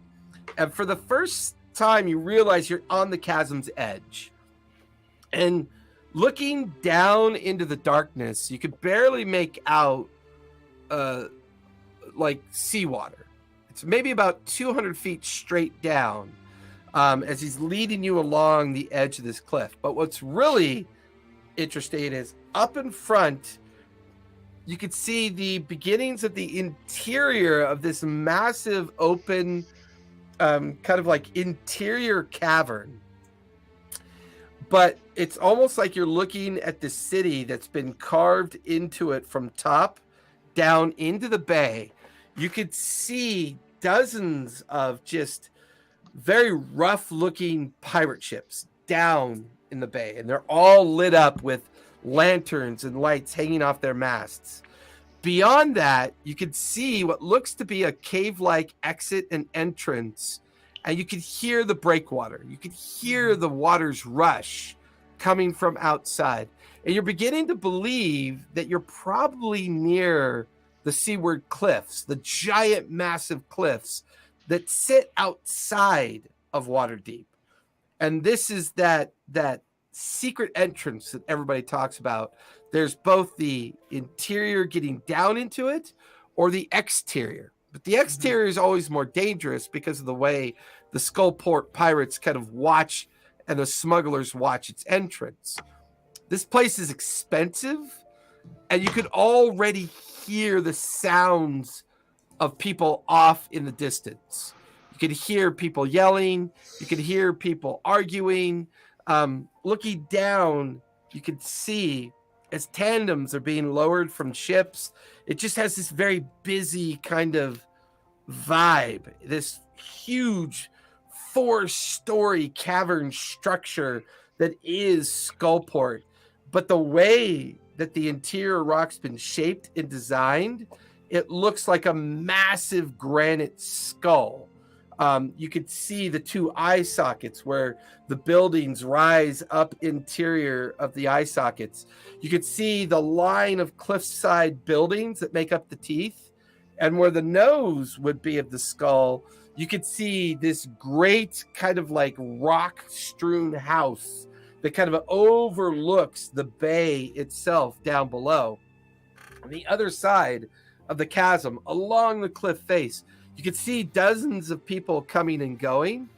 A: And for the first time, you realize you're on the chasm's edge. And looking down into the darkness, you could barely make out like seawater. It's maybe about 200 feet straight down as he's leading you along the edge of this cliff. But what's really interesting is up in front, you could see the beginnings of the interior of this massive open kind of like interior cavern. But it's almost like you're looking at the city that's been carved into it from top down into the bay. You could see dozens of just very rough looking pirate ships down in the bay, and they're all lit up with lanterns and lights hanging off their masts. Beyond that, you could see what looks to be a cave-like exit and entrance, and you could hear the breakwater. You could hear the water's rush coming from outside, and you're beginning to believe that you're probably near the seaward cliffs, the giant, massive cliffs that sit outside of Waterdeep. And this is that secret entrance that everybody talks about. There's both the interior getting down into it or the exterior. But the exterior is always more dangerous because of the way the Skullport pirates kind of watch and the smugglers watch its entrance. This place is expensive, and you could already hear the sounds of people off in the distance. You could hear people yelling. You could hear people arguing. Looking down, you could see as tandems are being lowered from ships. It just has this very busy kind of vibe. This huge 4-story cavern structure that is Skullport. But the way that the interior rock's been shaped and designed, it looks like a massive granite skull. You could see the 2 eye sockets where the buildings rise up interior of the eye sockets. You could see the line of cliffside buildings that make up the teeth, and where the nose would be of the skull, you could see this great kind of like rock-strewn house that kind of overlooks the bay itself down below. On the other side of the chasm, along the cliff face, you could see dozens of people coming and going.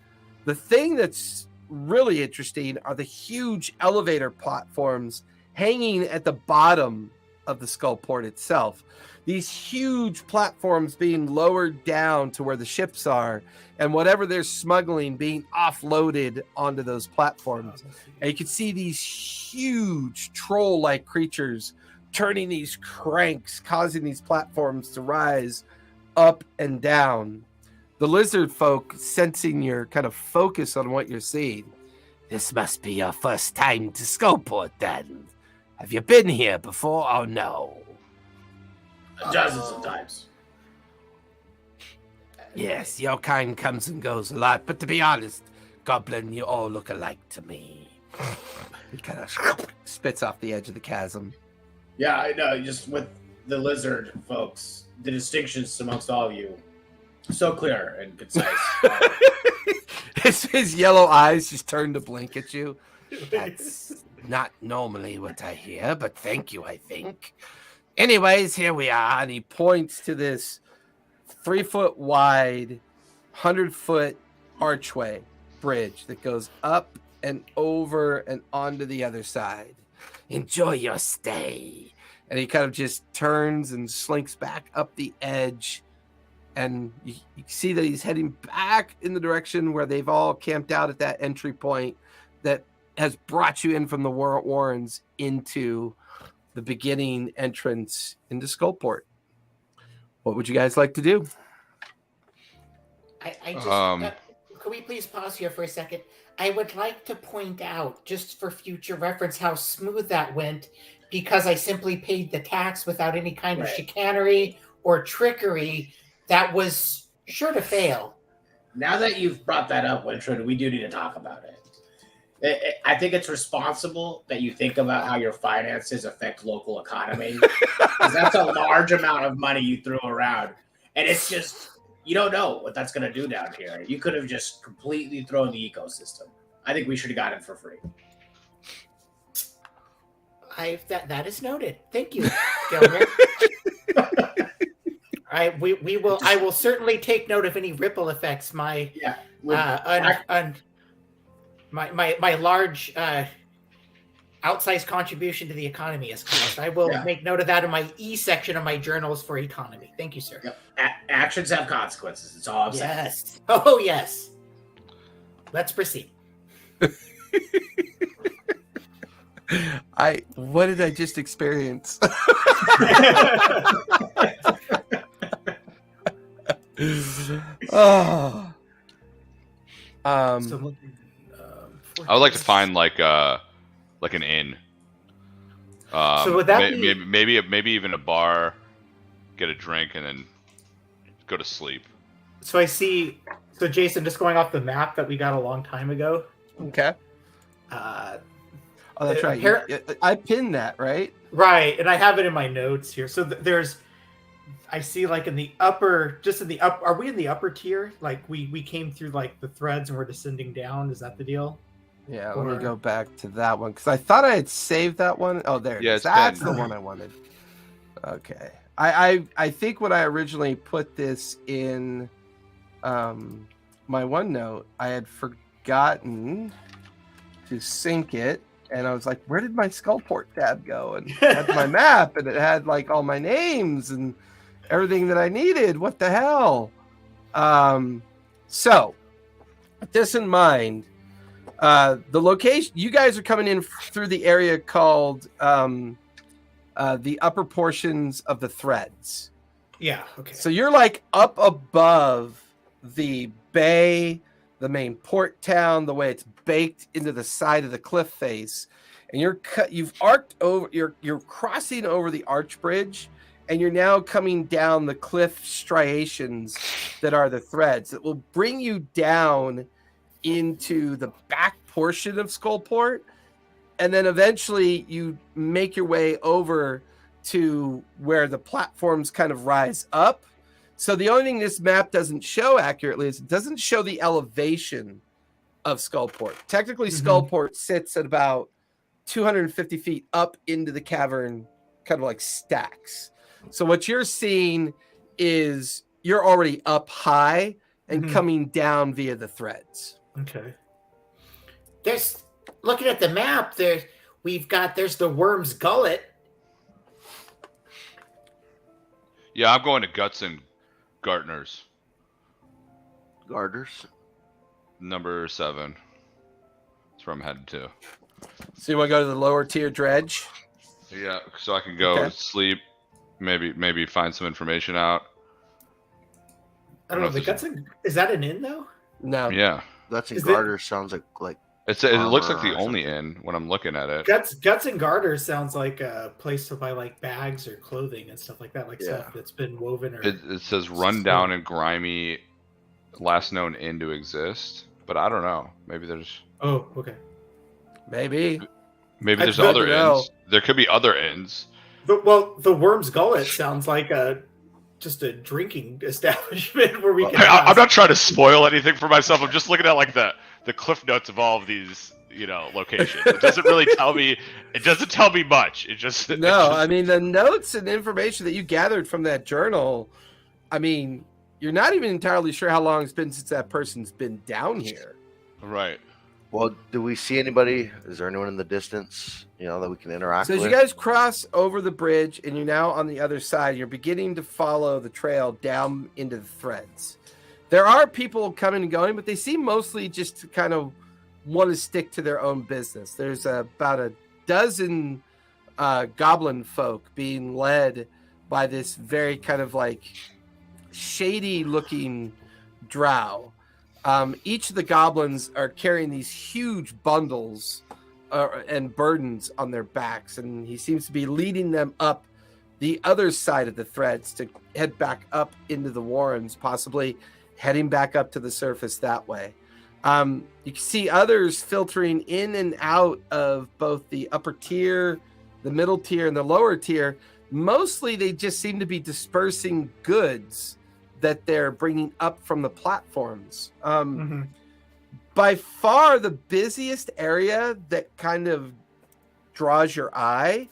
A: The thing that's really interesting are the huge elevator platforms hanging at the bottom of the Skullport itself. These huge platforms being lowered down to where the ships are, and whatever they're smuggling being offloaded onto those platforms. And you can see these huge troll-like creatures turning these cranks, causing these platforms to rise up and down. The lizard folk, sensing your kind of focus on what you're seeing. This must be your first time to Skullport, then. Have you been here before or no?
C: Dozens of times.
A: Yes, your kind comes and goes a lot, but to be honest, Goblin, you all look alike to me. He kind of spits off the edge of the chasm.
C: Yeah, I know. Just with the lizard folks, the distinctions amongst all of you, so clear and concise.
A: His yellow eyes just turn to blink at you. That's not normally what I hear, but thank you, I think. Anyways, here we are, and he points to this 3-foot wide, 100-foot archway bridge that goes up and over and onto the other side. Enjoy your stay. And he kind of just turns and slinks back up the edge, and you see that he's heading back in the direction where they've all camped out at that entry point that has brought you in from the Warrens into the beginning entrance into Skullport. What would you guys like to do?
F: I just can we please pause here for a second? I would like to point out, just for future reference, how smooth that went, because I simply paid the tax without any kind of chicanery or trickery that was sure to fail.
C: Now that you've brought that up, Winfred, we do need to talk about it. I think it's responsible that you think about how your finances affect local economy, because that's a large amount of money you threw around, and it's just, you don't know what that's going to do down here. You could have just completely thrown the ecosystem. I think we should have got it for free.
F: That is noted. Thank you, Gilbert. I will certainly take note of any ripple effects my large outsized contribution to the economy has caused. I will make note of that in my E section of my journals for economy. Thank you, sir.
C: Yep. Actions have consequences. It's all I'm saying.
F: Yes. Oh, yes. Let's proceed.
A: What did I just experience? Oh.
B: So looking,
E: I would like to find like an inn.
B: So would that be-
E: maybe even a bar, get a drink, and then go to sleep.
B: So I see. So Jason, just going off the map that we got a long time ago.
A: Okay.
B: Uh,
A: Oh, that's right. I pinned that, right?
B: Right, and I have it in my notes here. So there's, I see like in the upper, just in the up. Are we in the upper tier? Like we came through like the threads and we're descending down. Is that the deal?
A: Yeah. Let me go back to that one because I thought I had saved that one. Oh, there it is. That's the one I wanted. Okay. I think when I originally put this in my OneNote, I had forgotten to sync it. And I was like, where did my Skullport tab go? And it had my map, and it had like all my names and everything that I needed. What the hell? So, with this in mind, the location, you guys are coming in through the area called the upper portions of the threads.
B: Yeah, okay.
A: So you're like up above the bay, the main port town, the way it's baked into the side of the cliff face, and you've arced over, you're crossing over the arch bridge, and you're now coming down the cliff striations that are the threads that will bring you down into the back portion of Skullport, and then eventually you make your way over to where the platforms kind of rise up. So the only thing this map doesn't show accurately is it doesn't show the elevation of Skullport. Technically, Skullport sits at about 250 feet up into the cavern, kind of like stacks. So what you're seeing is you're already up high and coming down via the threads.
B: Okay.
F: There's, looking at the map, there's the Worm's Gullet.
E: Yeah, I'm going to Guts and Gartner's.
D: Garters.
E: Number 7. That's where I'm headed to.
A: So you want to go to the lower tier dredge?
E: Yeah, so I can go sleep, maybe find some information out.
B: I don't know. Is that an inn though?
A: No.
E: Yeah.
D: Guts and Garters sounds like
E: it looks like the only inn when I'm looking at it.
B: Guts and Garters sounds like a place to buy like bags or clothing and stuff like that, like stuff that's been woven. Or
E: it says run down and grimy, last known inn to exist, but I don't know. Maybe there's.
B: Oh, okay.
A: Maybe
E: there's other inns. There could be other inns.
B: The Worm's Gullet sounds like just a drinking establishment where we can.
E: I'm not trying to spoil anything for myself. I'm just looking at like the cliff notes of all of these, locations. It doesn't really tell me. It doesn't tell me much. It just
A: I mean, the notes and information that you gathered from that journal. I mean, you're not even entirely sure how long it's been since that person's been down here.
E: Right.
D: Well, do we see anybody? Is there anyone in the distance, that we can interact with?
A: So as you guys cross over the bridge and you're now on the other side, you're beginning to follow the trail down into the threads. There are people coming and going, but they seem mostly just to kind of want to stick to their own business. There's about a dozen goblin folk being led by this very kind of like shady looking drow. Each of the goblins are carrying these huge bundles and burdens on their backs, and he seems to be leading them up the other side of the threads to head back up into the warrens, possibly heading back up to the surface that way. You can see others filtering in and out of both the upper tier, the middle tier, and the lower tier. Mostly they just seem to be dispersing goods that they're bringing up from the platforms. By far the busiest area that kind of draws your eye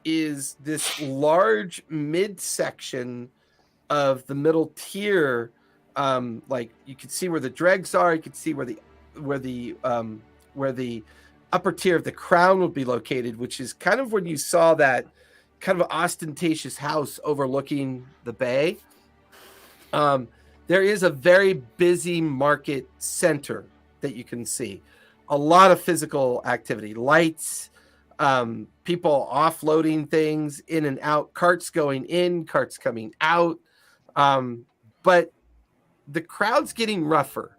A: is this large midsection of the middle tier. Like you can see where the dregs are, you can see where the upper tier of the crown would be located, which is kind of when you saw that kind of ostentatious house overlooking the bay. There is a very busy market center that you can see. A lot of physical activity, lights, people offloading things in and out, carts going in, carts coming out. But the crowd's getting rougher.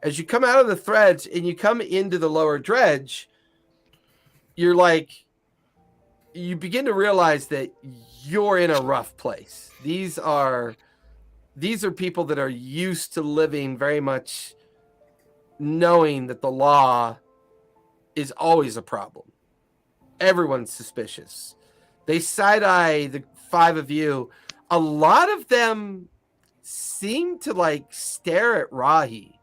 A: As you come out of the threads and you come into the lower dredge, you're like, you begin to realize that you're in a rough place. These are people that are used to living very much knowing that the law is always a problem. Everyone's suspicious. They side-eye the 5 of you. A lot of them seem to like stare at Rahi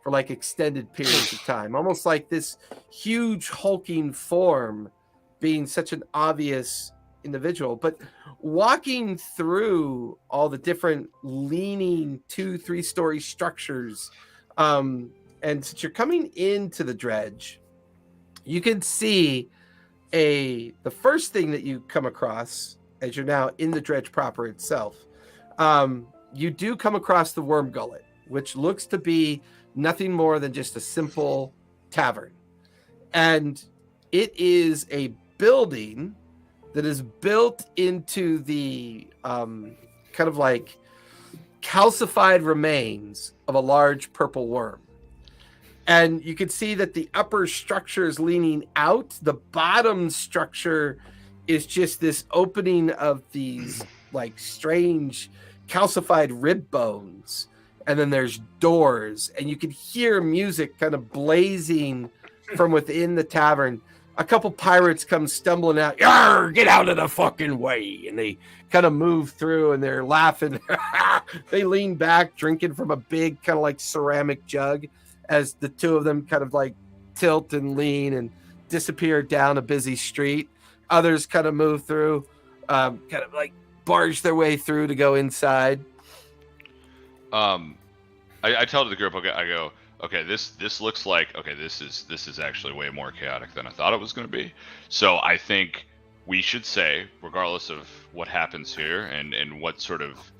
A: for like extended periods of time, almost like this huge hulking form being such an obvious individual. But walking through all the different leaning 2-3 story structures, and since you're coming into the dredge, you can see the first thing that you come across as you're now in the dredge proper itself. You do come across the Worm Gullet, which looks to be nothing more than just a simple tavern. And it is a building that is built into the kind of like calcified remains of a large purple worm. And you can see that the upper structure is leaning out. The bottom structure is just this opening of these like strange calcified rib bones. And then there's doors, and you can hear music kind of blazing from within the tavern. A couple pirates come stumbling out. Yarr, get out of the fucking way. And they kind of move through, and they're laughing. They lean back, drinking from a big kind of like ceramic jug as the two of them kind of like tilt and lean and disappear down a busy street. Others kind of move through, kind of like barge their way through to go inside.
E: I tell the group, I go, okay, this looks like, okay, this is actually way more chaotic than I thought it was going to be. So I think we should say, regardless of what happens here and what sort of,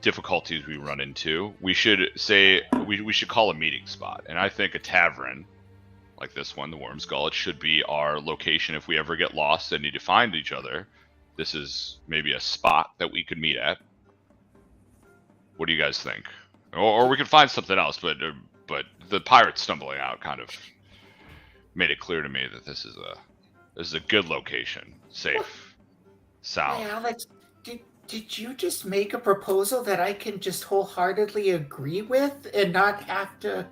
E: difficulties we run into, we should say we should call a meeting spot. And I think a tavern like this one, the Worm's Gullet, should be our location if we ever get lost and need to find each other. This is maybe a spot that we could meet at. What do you guys think? Or we could find something else, but the pirates stumbling out kind of made it clear to me that this is a good location, safe, sound.
F: Hey, Alex, did you just make a proposal that I can just wholeheartedly agree with and not have to?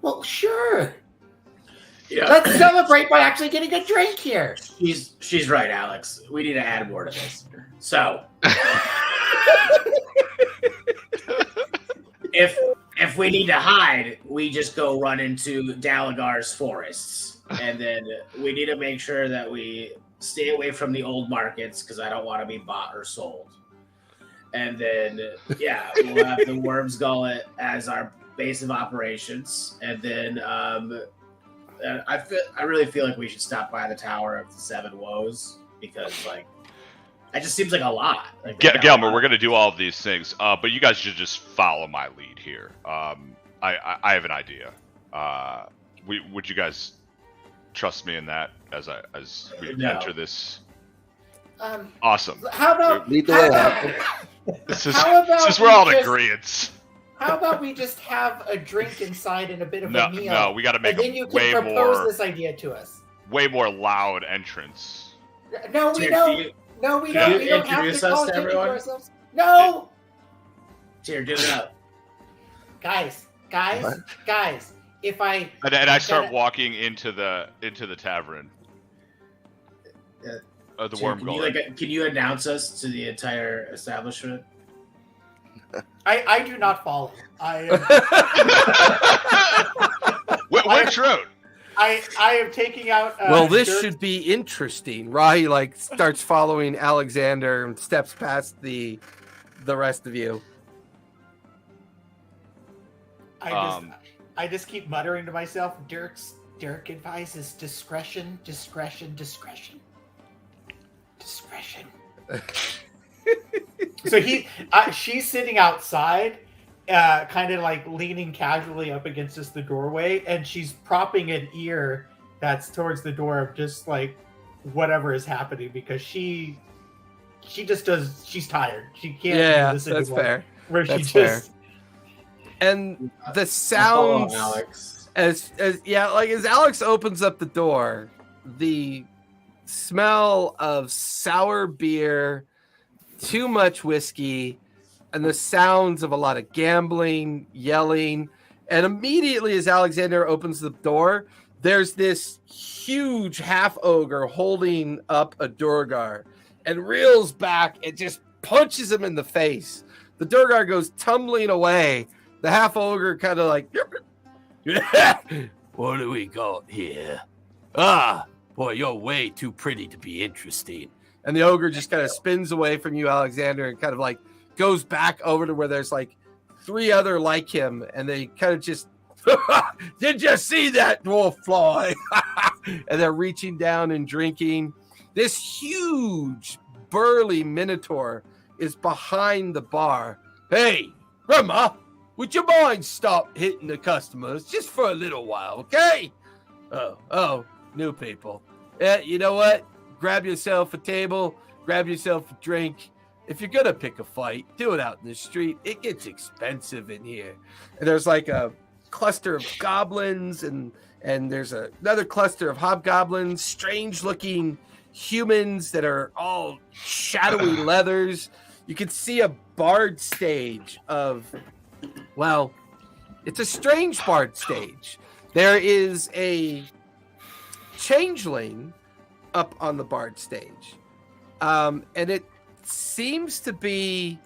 F: Well, sure.
C: Yeah.
F: Let's celebrate by actually getting a drink here.
C: She's right, Alex. We need to add more to this. So, if we need to hide, we just go run into Dalagar's forests, and then we need to make sure that we stay away from the old markets because I don't want to be bought or sold. And then, yeah, we'll have the Worm's Gullet as our base of operations, and then I really feel like we should stop by the Tower of the Seven Woes because, like, it just seems like a lot. Like,
E: Gelmer, we're gonna do all of these things, but you guys should just follow my lead here. I have an idea. Would you guys trust me in that as we enter this? Awesome.
F: How about
D: Lead the way.
E: This is we're all in agreement.
F: How about we just have a drink inside and a bit of a meal?
E: No, we got to make
F: and then you
E: a way
F: can propose
E: more
F: this idea to us.
E: way more loud entrance.
F: No, we
C: Tyr,
F: don't. No, we don't. We don't have to
C: introduce us
F: call
C: to
F: attention
C: everyone?
F: to ourselves. No,
C: Tyr, do it up.
F: guys.
D: What?
F: If I
E: And I start walking into the tavern. The
C: Tyr,
E: Worm Gullet.
C: can you announce us to the entire establishment?
F: I do not follow.
E: Which road?
F: I am taking out.
A: Well, this
F: dirt.
A: should be interesting. Rahi like starts following Alexander and steps past the rest of you.
F: I
B: I just keep muttering to myself, Dirk advises discretion. So she's sitting outside, kind of like leaning casually up against just the doorway, and she's propping an ear that's towards the door of just like whatever is happening, because she's tired. She can't do this anymore.
A: That's fair.
B: Where
A: That's
B: she just
A: fair. And the
C: Follow
A: sounds
C: Alex.
A: as Alex opens up the door, the smell of sour beer, too much whiskey, and the sounds of a lot of gambling, yelling, and immediately as Alexander opens the door, there's this huge half ogre holding up a Durgar and reels back and just punches him in the face. The Durgar goes tumbling away. The half ogre kind of like, what do we got here? Ah, boy, you're way too pretty to be interesting. And the ogre just kind of spins away from you, Alexander, and kind of like goes back over to where there's like 3 other like him, and they kind of just, did you see that dwarf fly? And they're reaching down and drinking. This huge, burly minotaur is behind the bar. Hey, Grandma, would you mind stop hitting the customers just for a little while, okay? Oh, new people. You know what? Grab yourself a table, grab yourself a drink. If you're going to pick a fight, do it out in the street. It gets expensive in here. And there's like a cluster of goblins, and there's another cluster of hobgoblins, strange-looking humans that are all shadowy leathers. You can see a bard stage of, well, it's a strange bard stage. There is a changeling up on the bard stage. And it seems to be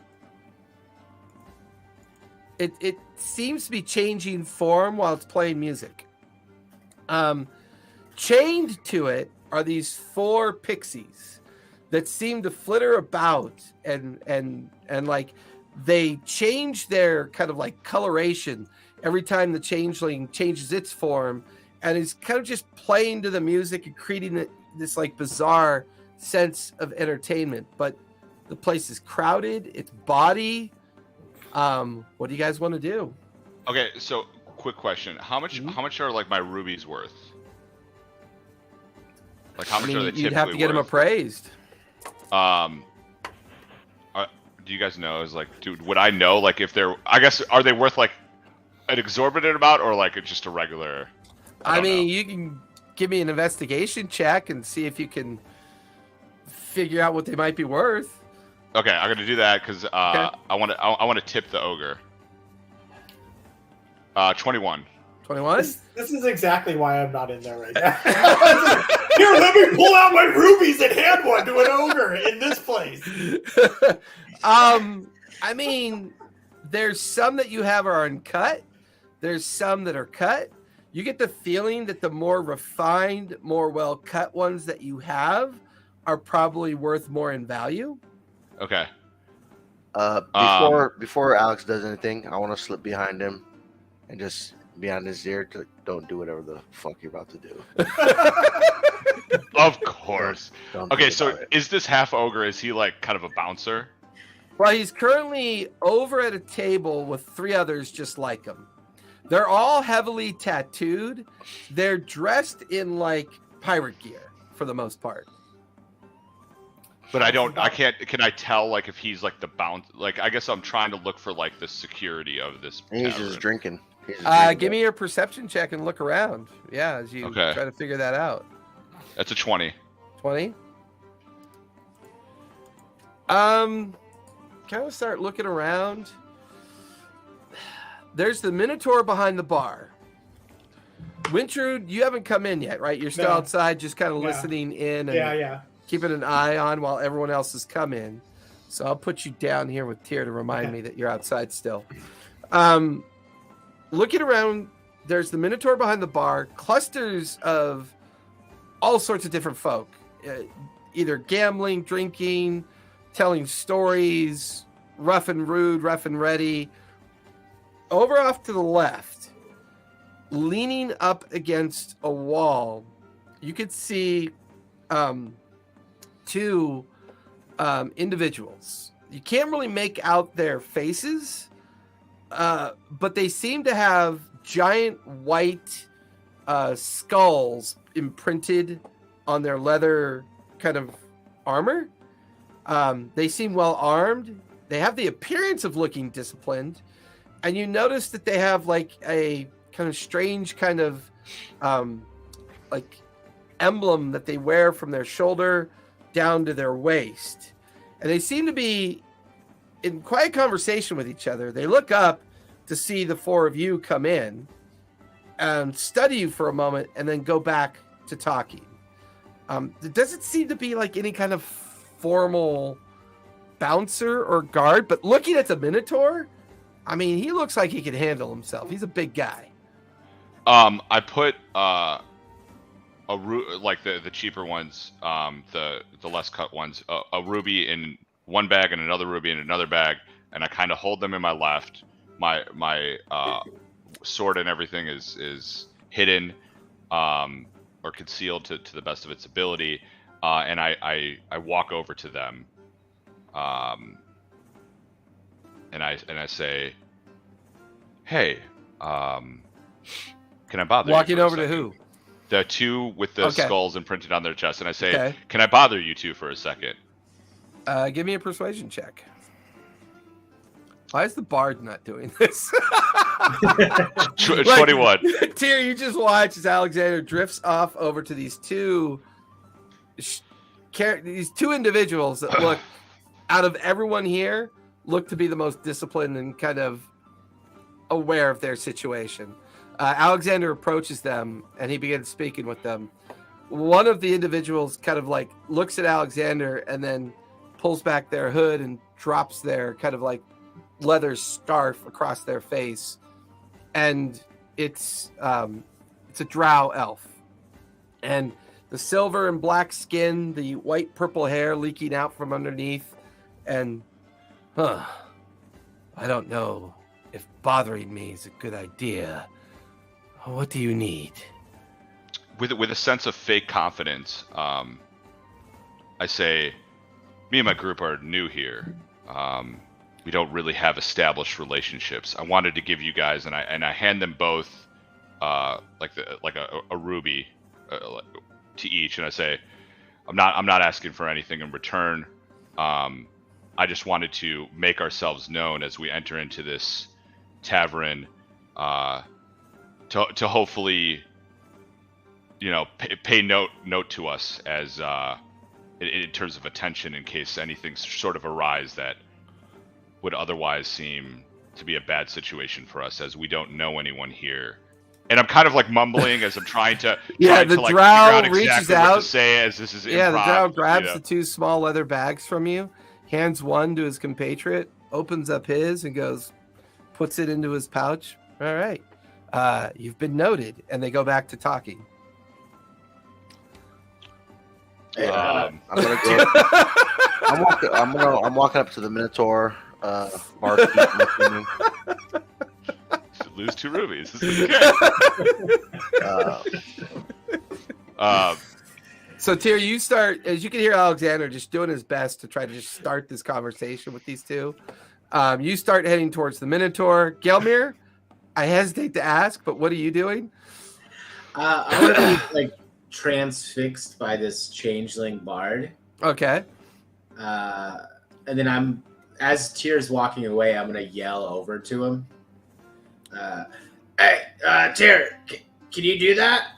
A: it seems to be changing form while it's playing music. Chained to it are these 4 pixies that seem to flitter about and like they change their kind of like coloration every time the changeling changes its form, and it's kind of just playing to the music and creating this like bizarre sense of entertainment. But the place is crowded, it's bawdy. What do you guys want to do?
E: Okay, so quick question: how much are like my rubies worth? Like how much are they typically
A: you'd have to get them
E: worth?
A: appraised.
E: Do you guys know? Would I know? Like, if they're, I guess, are they worth like an exorbitant amount, or like just a regular?
A: I mean, you can give me an investigation check and see if you can figure out what they might be worth.
E: Okay, I'm gonna do that because
A: Okay.
E: I want to tip the ogre. 21.
A: 21?
B: This is exactly why I'm not in there right now. Here, let me pull out my rubies and hand one to an ogre in this place.
A: I mean, there's some that you have are uncut. There's some that are cut. You get the feeling that the more refined, more well-cut ones that you have are probably worth more in value.
E: Okay.
D: Before Alex does anything, I want to slip behind him and just be on his ear to don't do whatever the fuck you're about to do.
E: Of course.
D: Don't
E: Okay,
D: think
E: so
D: about it.
E: is this half ogre? Is he like kind of a bouncer?
A: Well, he's currently over at a table with 3 others just like him. They're all heavily tattooed. They're dressed in like pirate gear for the most part.
E: But can I tell like if he's like the bounce? Like, I guess I'm trying to look for like the security of this.
D: He's
E: tavern.
D: just drinking.
A: Give me your perception check and look around. Yeah, as you
E: Okay.
A: try to figure that out.
E: That's a 20.
A: 20. Kind of start looking around. There's the Minotaur behind the bar. Wintrude, you haven't come in yet, right? You're still
B: No.
A: outside, just kind of
B: Yeah.
A: listening in and
B: Yeah.
A: keeping an eye on while everyone else has come in. So I'll put you down here with Tyr to remind me that you're outside still. Looking around, there's the Minotaur behind the bar, clusters of all sorts of different folk, either gambling, drinking, telling stories, rough and rude, rough and ready. Over off to the left, leaning up against a wall, you could see two individuals. You can't really make out their faces, but they seem to have giant white skulls imprinted on their leather kind of armor. They seem well armed. They have the appearance of looking disciplined, and you notice that they have like a kind of strange kind of like emblem that they wear from their shoulder down to their waist. And they seem to be in quiet conversation with each other. They look up to see the four of you come in and study you for a moment and then go back to talking. There doesn't seem to be like any kind of formal bouncer or guard, but looking at the Minotaur, I mean, he looks like he can handle himself. He's a big guy.
E: I put like the cheaper ones, the less cut ones, a ruby in one bag and another ruby in another bag, and I kind of hold them in my left. My sword and everything is hidden or concealed to the best of its ability, and I walk over to them, and I say, "Hey, can I bother you?"
A: Walking over to who?
E: The two with the skulls imprinted on their chest, and I say,
A: Okay.
E: "Can I bother you two for a second?"
A: Give me a persuasion check. Why is the bard not doing this?
E: 21.
A: Tyr, you just watch as Alexander drifts off over to these two individuals that look, out of everyone here, look to be the most disciplined and kind of aware of their situation. Alexander approaches them and he begins speaking with them. One of the individuals kind of like looks at Alexander and then pulls back their hood and drops their kind of like leather scarf across their face, and it's a drow elf, and the silver and black skin, the white purple hair leaking out from underneath, and I don't know if bothering me is a good idea. What do you need?
E: With a sense of fake confidence, I say, me and my group are new here. We don't really have established relationships. I wanted to give you guys, and I hand them both like a ruby to each, and I say, I'm not asking for anything in return. I just wanted to make ourselves known as we enter into this tavern, to hopefully, pay note to us as in terms of attention, in case anything sort of arise that would otherwise seem to be a bad situation for us, as we don't know anyone here. And I'm kind of like mumbling as I'm trying to
A: the
E: like,
A: drow
E: figure out
A: reaches
E: exactly
A: out
E: what to say, as this is
A: the
E: improv,
A: drow grabs the two small leather bags from you, hands one to his compatriot, opens up his and puts it into his pouch. All right, you've been noted, and they go back to talking.
D: I'm gonna go. I'm walking up to the Minotaur. Barkeep.
E: Lose 2 rubies. This is good.
A: So Tyr, you start, as you can hear Alexander just doing his best to try to just start this conversation with these two. You start heading towards the Minotaur. Gelmir, I hesitate to ask, but what are you doing?
C: I'm gonna be like transfixed by this changeling bard.
A: Okay.
C: And then as Tyr's walking away, I'm gonna yell over to him. Hey, Tyr, can you do that?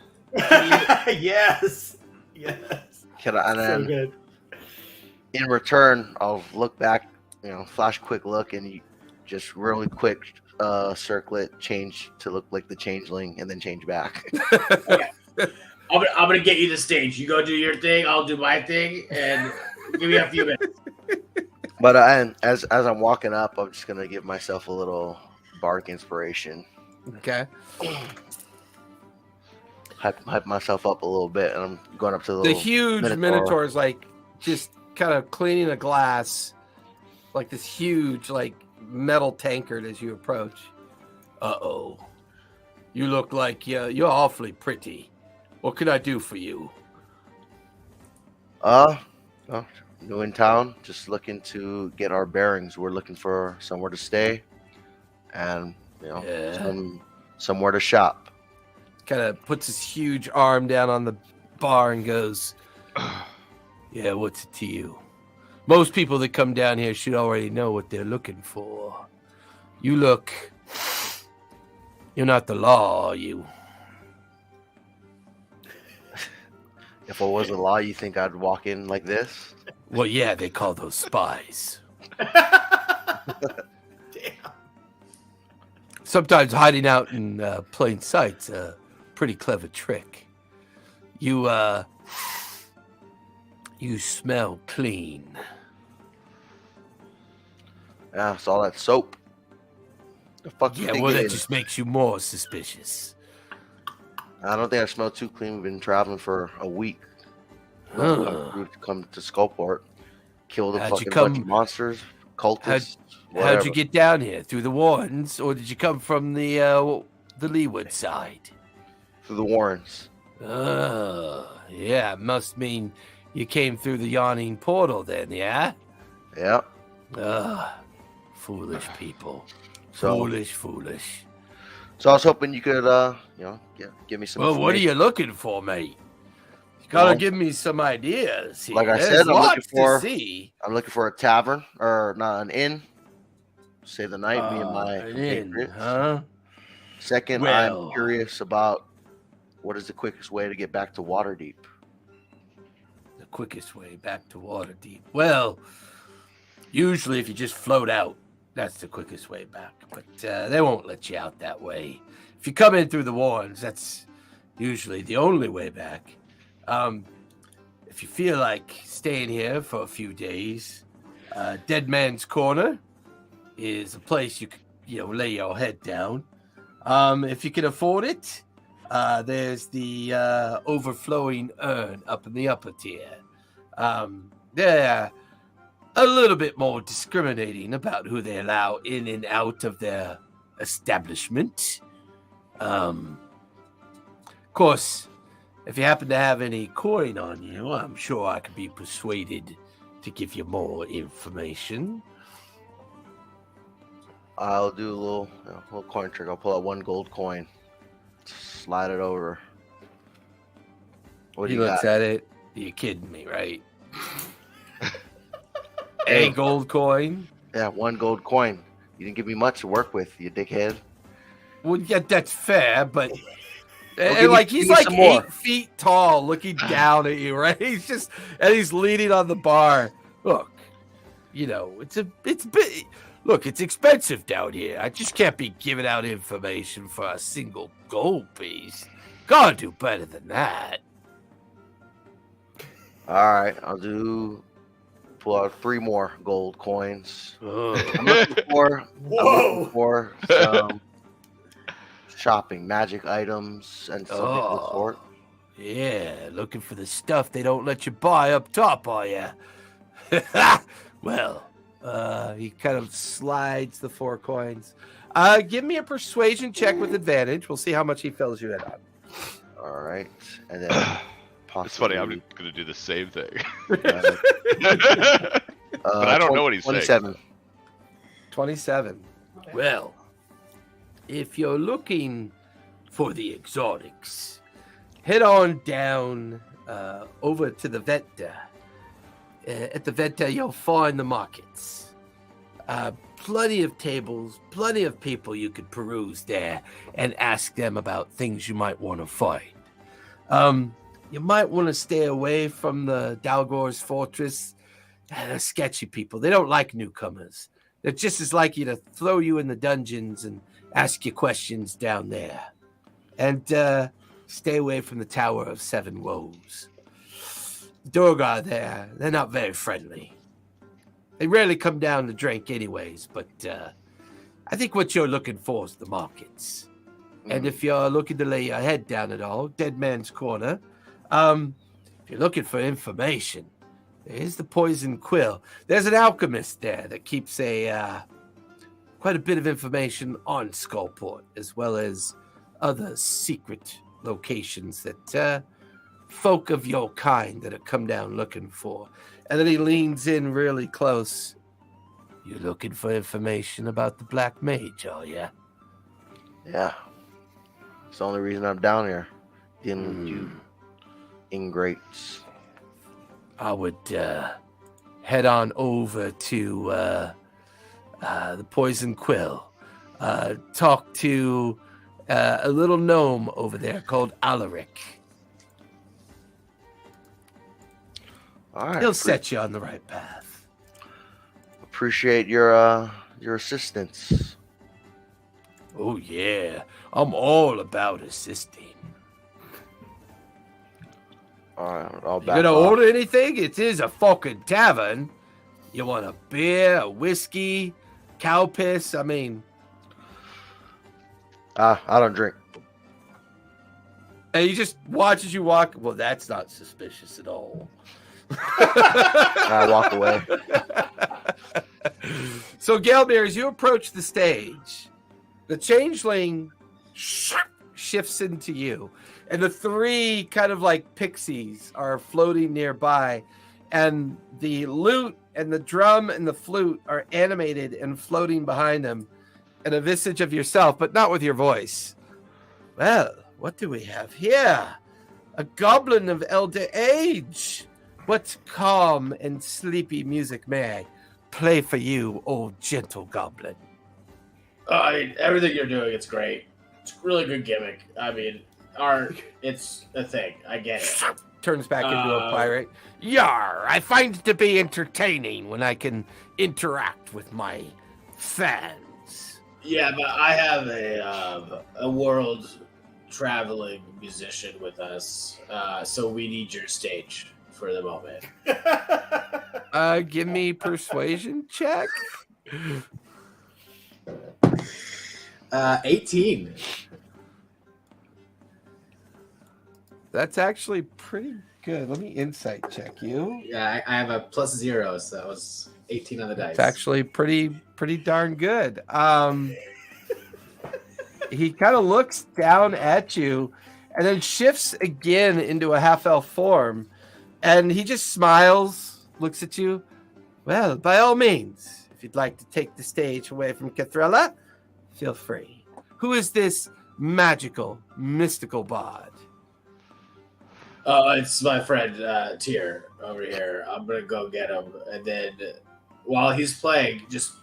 B: Yes.
D: Can I, and then
B: So good.
D: in return, I'll look back, flash a quick look, and you just really quick circlet, change to look like the changeling, and then change back.
C: I'm gonna get you the stage. You go do your thing, I'll do my thing, and give me a few minutes.
D: But and as I'm walking up, I'm just gonna give myself a little bark inspiration.
A: Okay.
D: Hype myself up a little bit, and I'm going up to the
A: The
D: little
A: huge Minotaur is like just kind of cleaning a glass, like this huge like metal tankard as you approach. You look like you're awfully pretty. What can I do for you?
D: Oh, new in town, just looking to get our bearings. We're looking for somewhere to stay, and
A: Yeah.
D: somewhere to shop.
A: Kind of puts his huge arm down on the bar and goes, "Yeah, what's it to you? Most people that come down here should already know what they're looking for. You're not the law, are you?"
D: If I was a law, you think I'd walk in like this?
A: Well, yeah, they call those spies.
B: Damn.
A: Sometimes hiding out in plain sight's a pretty clever trick. You smell clean.
D: Yeah, it's all that soap. The fuck you
A: Yeah,
D: think
A: well,
D: it
A: that
D: is?
A: just makes you more suspicious.
D: I don't think I smell too clean. We've been traveling for a week.
A: Huh.
D: Come to Skullport, kill the
A: How'd you
D: fucking
A: come-
D: bunch of monsters, cultists.
A: How'd
D: whatever.
A: you get down here? Through the Wardens, or did you come from the leeward side?
D: Through the Warrens?
A: Yeah, must mean you came through the Yawning Portal then, yeah?
D: Yeah.
A: Foolish people.
D: So,
A: Foolish.
D: so I was hoping you could, give me some.
A: Well, what are
D: information.
A: you looking for, mate? You gotta
D: Well,
A: give me some ideas here.
D: like I
A: There's
D: said, I'm looking
A: lots
D: for-
A: to see.
D: I'm looking for a tavern or not an inn. Stay the night. Me and my
A: An inn,
D: compatriots.
A: huh?
D: Second,
A: Well-
D: I'm curious about what is the quickest way to get back to Waterdeep.
A: The quickest way back to Waterdeep. Well, usually if you just float out, that's the quickest way back. But they won't let you out that way. If you come in through the Warrens, that's usually the only way back. If you feel like staying here for a few days, Dead Man's Corner is a place you could, lay your head down. If you can afford it, there's the overflowing urn up in the upper tier. They're a little bit more discriminating about who they allow in and out of their establishment. Of course, if you happen to have any coin on you, I'm sure I could be persuaded to give you more information.
D: I'll do a little coin trick. I'll pull out one gold coin, slide it over. What do
A: He
D: you
A: looks
D: got?
A: at it. You're kidding me, right? A gold coin?
D: Yeah, one gold coin. You didn't give me much to work with, you dickhead.
A: Well, yeah, that's fair, but
D: give me-
A: he's
D: give me
A: like
D: some more.
A: 8 feet tall, looking down at you, right? He's leaning on the bar. Look, it's bit. Look, it's expensive down here. I just can't be giving out information for a single gold piece. Gotta do better than that.
D: All right, pull out 3 more gold coins.
A: Ugh.
D: I'm looking for
B: Whoa.
D: some shopping magic items and something of the
A: Oh.
D: sort.
A: Yeah, looking for the stuff they don't let you buy up top, are you? Well, he kind of slides the 4 coins. Give me a persuasion check with advantage. We'll see how much he fills you in on.
D: All right, and then
E: It's funny. I'm
D: possibly,
E: gonna do the same thing,
D: uh,
E: but I don't know what he's
D: 27.
A: 27. Well, if you're looking for the exotics, head on down over to the Venta. At the Venta, you'll find the markets. Plenty of tables, plenty of people you could peruse there and ask them about things you might want to find. You might want to stay away from the Dalgor's fortress. They're sketchy people. They don't like newcomers. They're just as likely to throw you in the dungeons and ask you questions down there. And stay away from the Tower of Seven Woes. Durgar there, they're not very friendly. They rarely come down to drink anyways, but I think what you're looking for is the markets. And if you're looking to lay your head down at all, Dead Man's Corner, if you're looking for information, there's the Poison Quill. There's an alchemist there that keeps quite a bit of information on Skullport, as well as other secret locations that folk of your kind that have come down looking for. And then he leans in really close. You looking for information about the Black Mage, are ya?
D: Yeah. It's the only reason I'm down here. Dealing with you ingrates.
A: I would head on over to the Poison Quill. Talk to a little gnome over there called Alaric.
D: All right.
A: He'll set you on the right path.
D: Appreciate your assistance.
A: Oh, yeah. I'm all about assisting.
D: All right, I'll
A: You
D: back
A: gonna
D: off.
A: order anything? It is a fucking tavern. You want a beer, a whiskey, cow piss? I mean,
D: I don't drink.
A: and you just watch as you walk. Well, that's not suspicious at all.
D: I walk away.
A: So, Gelmir, as you approach the stage, the changeling shifts into you, and the three kind of like pixies are floating nearby, and the lute and the drum and the flute are animated and floating behind them, and a visage of yourself, but not with your voice. Well, what do we have here? A goblin of elder age. What calm and sleepy music may I play for you, old gentle goblin?
C: I mean, everything you're doing, it's great. It's a really good gimmick. I mean, it's a thing. I get it.
A: Turns back into a pirate. Yar, I find it to be entertaining when I can interact with my fans.
C: Yeah, but I have a world traveling musician with us, so we need your stage for the moment.
A: Give me persuasion check.
C: 18.
A: That's actually pretty good. Let me insight check you.
C: Yeah, I have a +0, so that was 18 on the dice.
A: It's actually pretty darn good. He kind of looks down at you and then shifts again into a half-elf form, and he just smiles, looks at you. Well, by all means, if you'd like to take the stage away from Cathrella, feel free. Who is this magical, mystical bard?
C: It's my friend Tyr over here. I'm gonna go get him, and then while he's playing, just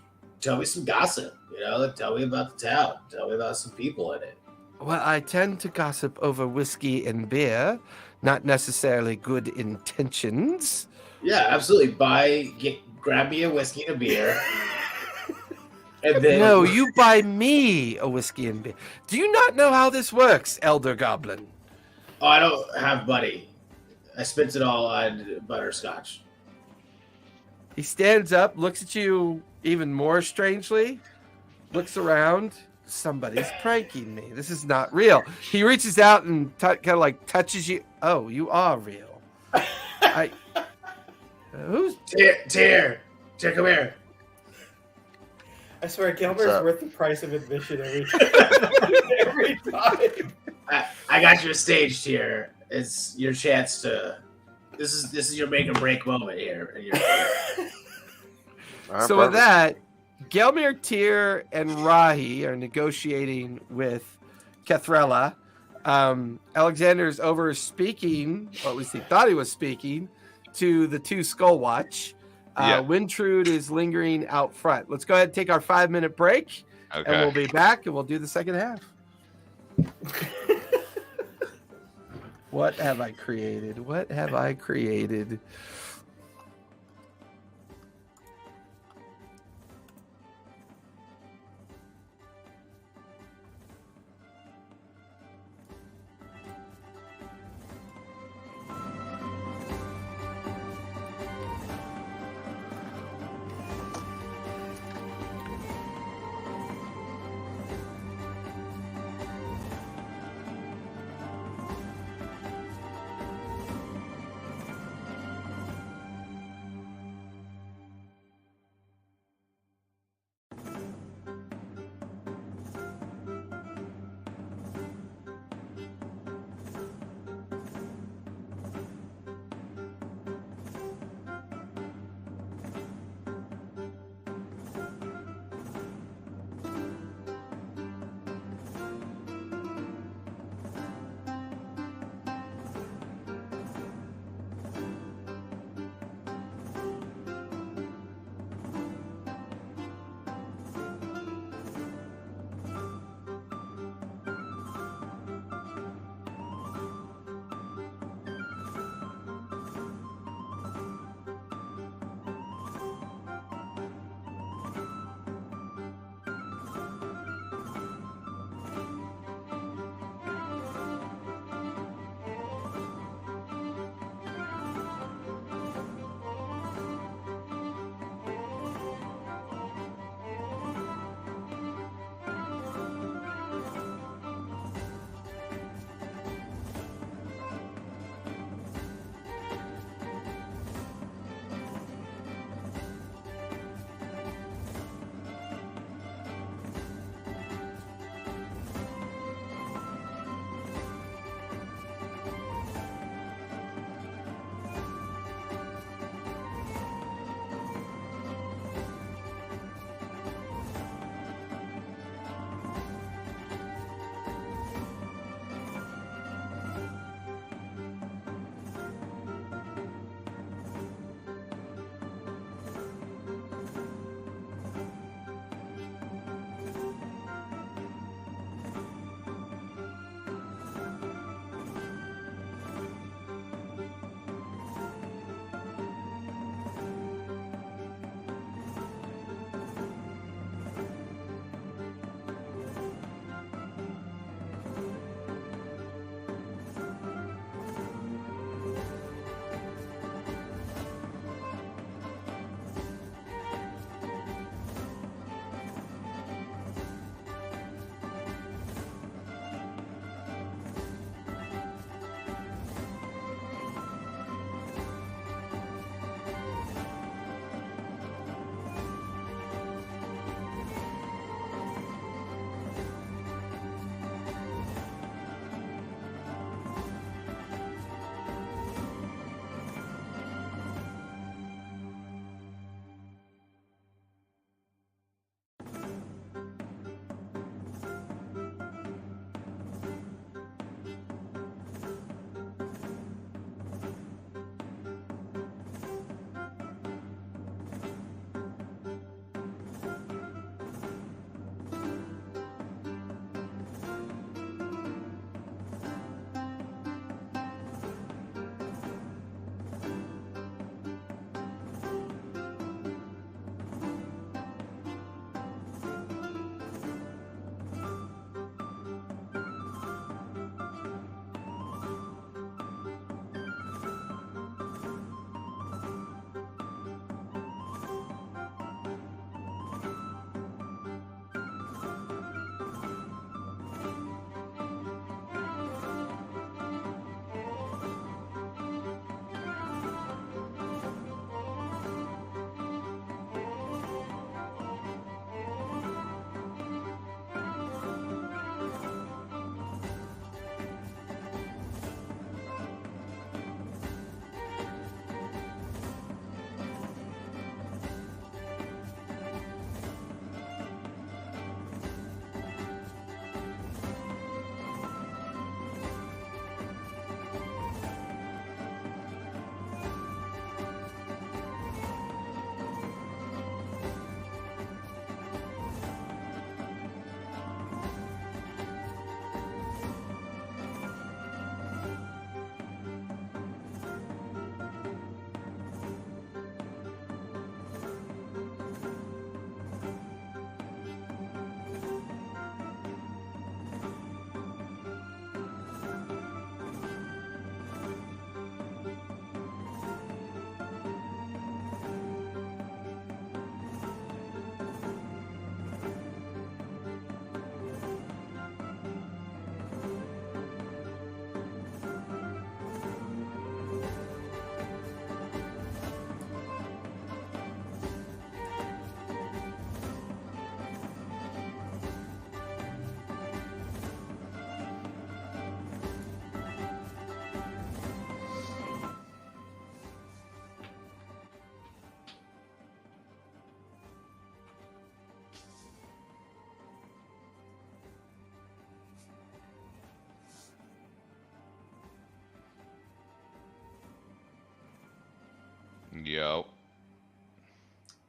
C: tell me some gossip. Like, tell me about the town. Tell me about some people in it.
A: Well, I tend to gossip over whiskey and beer, not necessarily good intentions.
C: Yeah, absolutely. Grab me a whiskey and a beer, and then
A: No, you buy me a whiskey and beer. Do you not know how this works, Elder Goblin?
C: Oh, I don't have money. I spent it all on butterscotch.
A: He stands up, looks at you even more strangely, looks around. Somebody's pranking me. This is not real. He reaches out and kind of like touches you. Oh, you are real. Who's
C: Tyr, come here.
B: I swear, Gilbert's
D: What's up?
B: worth the price of admission every time.
C: I got you a stage, Tyr. It's your chance to. This is your make or break moment here.
D: All right,
A: So with
D: perfect.
A: that, Gelmir, Tyr, and Rahi are negotiating with Cathrella. Alexander's over speaking, or at least he thought he was speaking, to the two Skullwatch.
E: Yeah.
A: Wintrude is lingering out front. Let's go ahead and take our 5-minute break, and we'll
E: Okay.
A: be back, and we'll do the second half. What have I created? What have I created?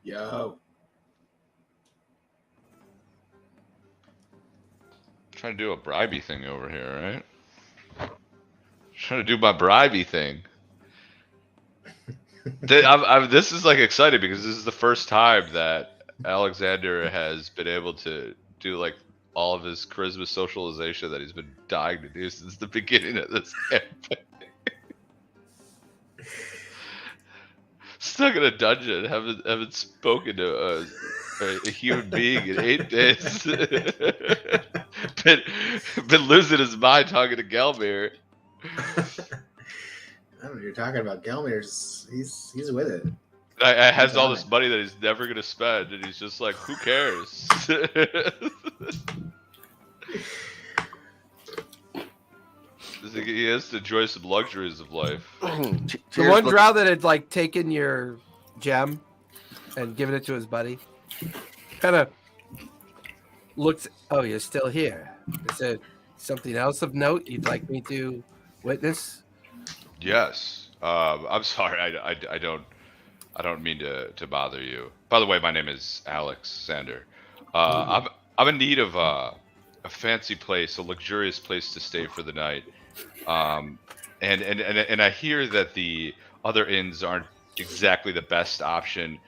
C: Yo.
E: Trying to do a bribey thing over here, right? Trying to do my bribey thing. This is like exciting because this is the first time that Alexander has been able to do like all of his charisma socialization that he's been dying to do since the beginning of this campaign. Stuck in a dungeon, haven't spoken to a human being in 8 days. been losing his mind talking to Gelmir.
C: I don't know what you're talking about. Gelmir's he's with it.
E: Has
C: He's
E: all
C: on
E: this
C: it.
E: money that he's never gonna spend, and he's just like, who cares? He has to enjoy some luxuries of life.
A: The one drow that had like taken your gem and given it to his buddy kind of looks. Oh, you're still here. Is there something else of note you'd like me to witness?
E: Yes. I'm sorry. I don't mean to bother you. By the way, my name is Alexander. I'm in need of a fancy place, a luxurious place to stay for the night. And I hear that the other inns aren't exactly the best option.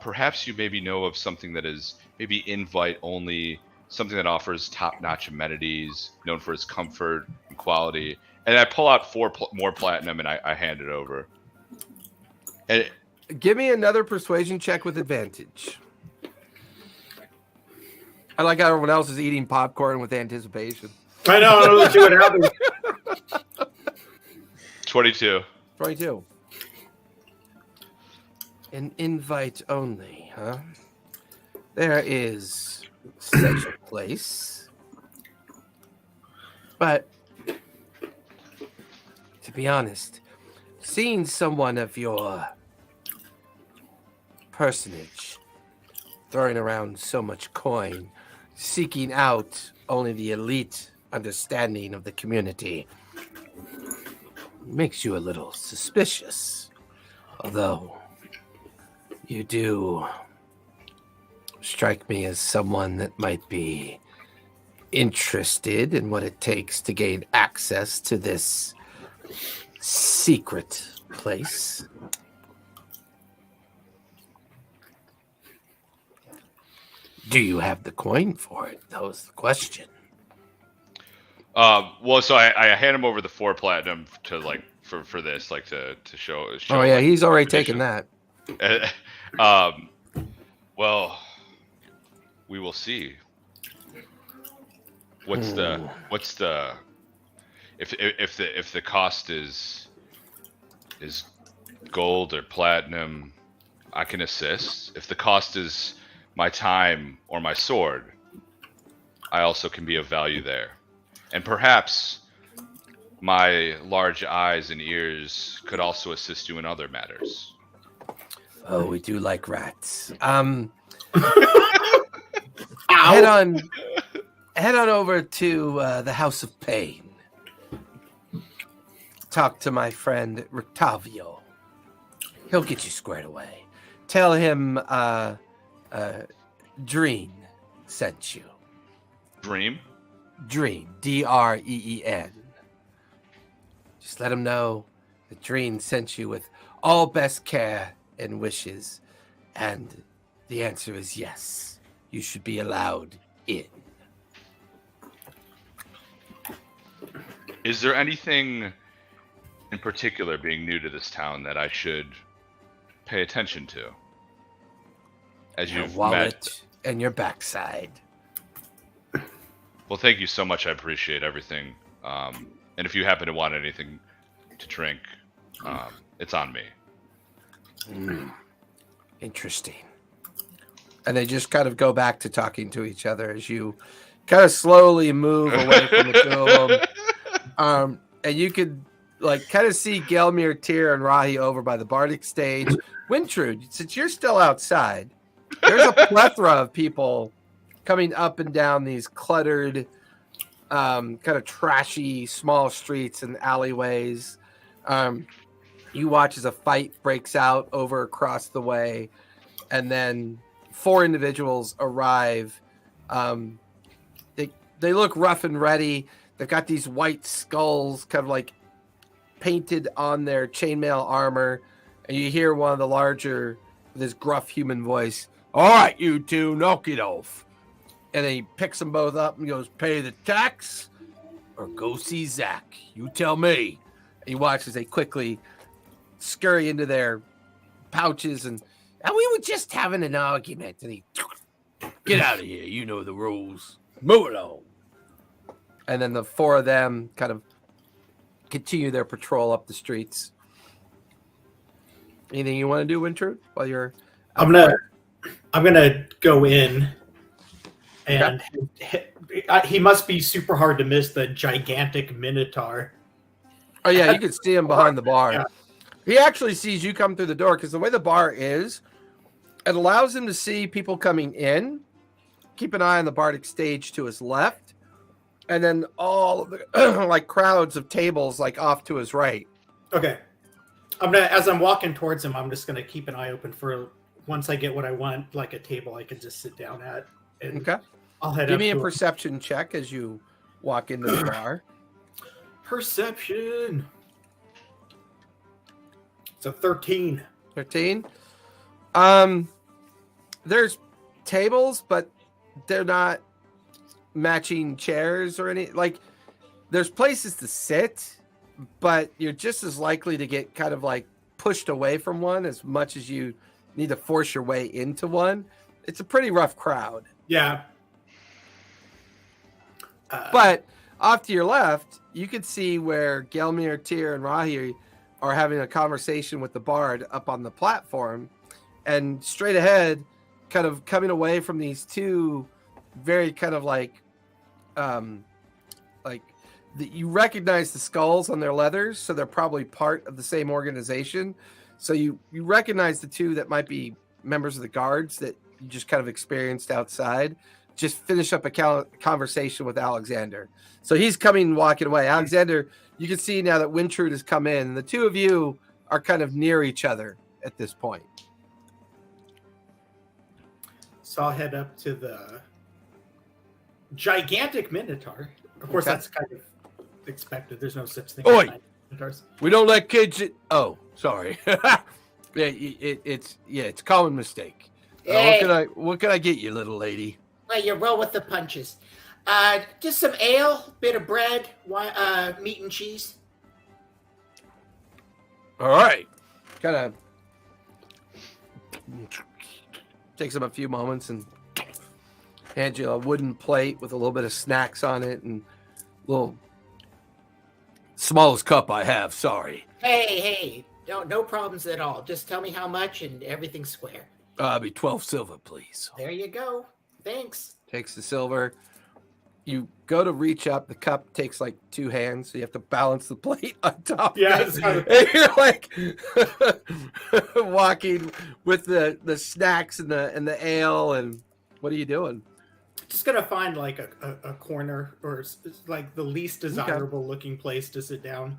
E: Perhaps you maybe know of something that is maybe invite only, something that offers top-notch amenities, known for its comfort and quality. And I pull out more platinum and I hand it over. And
A: Give me another persuasion check with advantage. I like how everyone else is eating popcorn with anticipation.
B: I know. Let's see what happens.
E: 22.
A: 22. An invite only, huh? There is such a place. But to be honest, seeing someone of your personage throwing around so much coin, seeking out only the elite understanding of the community, makes you a little suspicious. Although you do strike me as someone that might be interested in what it takes to gain access to this secret place. Do you have the coin for it? That was the question.
E: Well, so I hand him over the 4 platinum to like for this, like to show.
A: Oh yeah,
E: like,
A: he's already taken that.
E: Well, we will see. What's the if the cost is gold or platinum, I can assist. If the cost is my time or my sword, I also can be of value there. And perhaps my large eyes and ears could also assist you in other matters.
A: Oh, we do like rats. Head on over to the House of Pain. Talk to my friend Rictavio. He'll get you squared away. Tell him Dreen sent you.
E: Dream?
A: Dreen, Dreen. Just let him know that Dreen sent you with all best care and wishes, and the answer is yes. You should be allowed in.
E: Is there anything in particular, being new to this town, that I should pay attention to? As
A: Your
E: you've
A: wallet
E: met.
A: and your backside.
E: Well, thank you so much. I appreciate everything. And if you happen to want anything to drink, it's on me.
A: Interesting. And they just kind of go back to talking to each other as you kind of slowly move away from the two of them. And you could like kind of see Gelmir, Tyr, and Rahi over by the Bardic stage. Wintrude, since you're still outside, there's a plethora of people coming up and down these cluttered, kind of trashy small streets and alleyways. You watch as a fight breaks out over across the way and then 4 individuals arrive. They look rough and ready. They've got these white skulls kind of like painted on their chainmail armor, and you hear one of the larger, with his gruff human voice, "All right, you two, knock it off." And then he picks them both up and goes, "Pay the tax or go see Zach. You tell me." And you watch as they quickly scurry into their pouches and we were just having an argument. And he, "Get out of here. You know the rules. Move along." And then the 4 of them kind of continue their patrol up the streets. Anything you want to do, Wintrude, while you're
B: I'm gonna go in, and he must be super hard to miss, the gigantic minotaur.
A: Oh yeah, you can see him behind the bar.
B: Yeah.
A: He actually sees you come through the door because the way the bar is, it allows him to see people coming in. Keep an eye on the bardic stage to his left, and then all of the like crowds of tables like off to his right.
B: Okay. As I'm walking towards him, I'm just gonna keep an eye open for, once I get what I want, like a table I can just sit down at. And
A: Okay.
B: I'll head
A: Give
B: up
A: me a
B: to him.
A: perception check as you walk into the bar.
B: Perception. It's a 13.
A: 13. There's tables, but they're not matching chairs or any, like, there's places to sit, but you're just as likely to get kind of like pushed away from one as much as you need to force your way into one. It's a pretty rough crowd.
B: Yeah.
A: But off to your left, you can see where Gelmir, Tyr, and Rahi are having a conversation with the bard up on the platform. And straight ahead, kind of coming away from these 2 very kind of you recognize the skulls on their leathers, so they're probably part of the same organization. So you recognize the 2 that might be members of the guards that you just kind of experienced outside. Just finish up a conversation with Alexander. So he's coming, walking away. Alexander, you can see now that Wintrude has come in, and the 2 of you are kind of near each other at this point.
B: So I'll head up to the gigantic minotaur. Of course,
A: Okay.
B: that's kind of expected. There's no such thing
A: Oi!
B: as giant minotaurs.
A: We don't let kids. Oh, sorry. It's a common mistake.
F: Hey.
A: What can I get you, little lady?
F: Well, you roll with the punches. Just some ale, bit of bread, meat and cheese.
A: All right. Kind of takes him a few moments and hands you a wooden plate with a little bit of snacks on it and little smallest cup I have. Sorry.
F: Hey, no problems at all. Just tell me how much and everything's square.
A: Be 12 silver, please.
F: There you go. Thanks.
A: Takes the silver. You go to reach up. The cup takes like 2 hands, so you have to balance the plate on top.
B: Yeah,
A: of
B: it's
A: it.
B: kind of-
A: And you're like walking with the snacks and the ale. And what are you doing?
B: Just gonna find like a corner or like the least desirable looking place to sit down.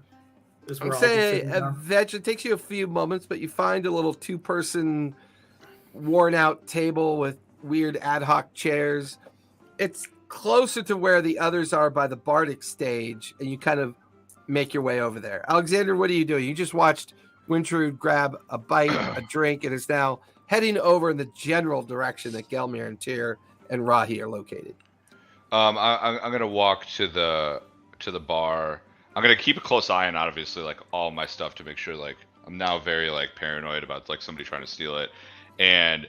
B: Is
A: I'm
B: where I'll be
A: saying
B: sitting down.
A: eventually it takes you a few moments, but you find a little 2-person worn out table with weird ad hoc chairs. It's closer to where the others are by the bardic stage, and you kind of make your way over there. Alexander, what are you doing? You just watched Wintrude grab a bite, a drink, and is now heading over in the general direction that Gelmir and Tyr and Rahi are located.
E: I'm gonna walk to the bar. I'm gonna keep a close eye on obviously like all my stuff to make sure like I'm now very like paranoid about like somebody trying to steal it, and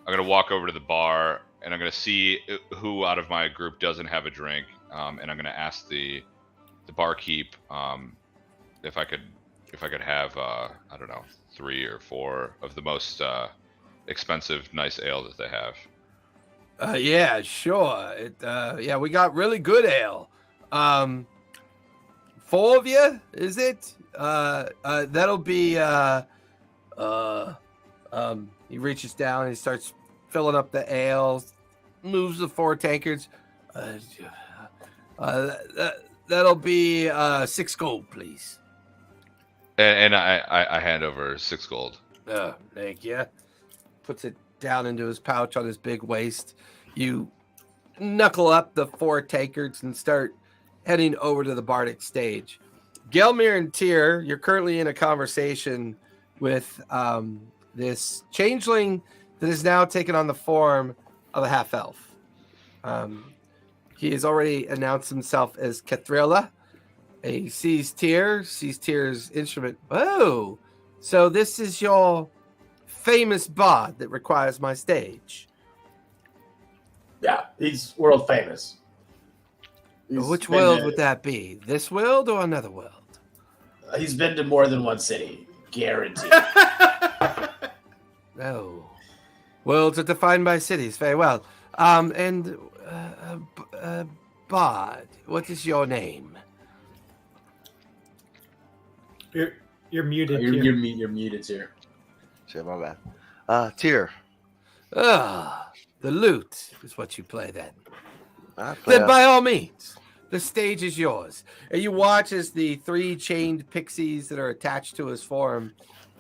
E: I'm gonna walk over to the bar and I'm gonna see who out of my group doesn't have a drink, and I'm gonna ask the barkeep if I could have I don't know 3 or 4 of the most expensive nice ale that they have.
A: Yeah, sure. Yeah, we got really good ale. 4 of you, is it? That'll be. He reaches down and he starts filling up the ale, moves the 4 tankards. That'll be 6 gold, please.
E: And I hand over 6 gold.
A: Thank you. Puts it down into his pouch on his big waist. You knuckle up the 4 tankards and start heading over to the bardic stage. Gelmir and Tyr, you're currently in a conversation with this changeling that has now taken on the form of a half-elf. He has already announced himself as Kathrilla. He sees Tyr's instrument. Oh, so this is your famous bard that requires my stage.
C: Yeah, he's world famous.
A: Which world would that be? This world or another world?
C: He's been to more than one city, guaranteed.
A: Oh. Worlds are defined by cities. Very well. Bard, what is your name?
B: You're muted.
C: You're muted here.
D: Shit, my bad. Tyr.
A: Ah, the lute is what you play then.
D: I play
A: Then by all means, the stage is yours. And you watch as the 3 chained pixies that are attached to his form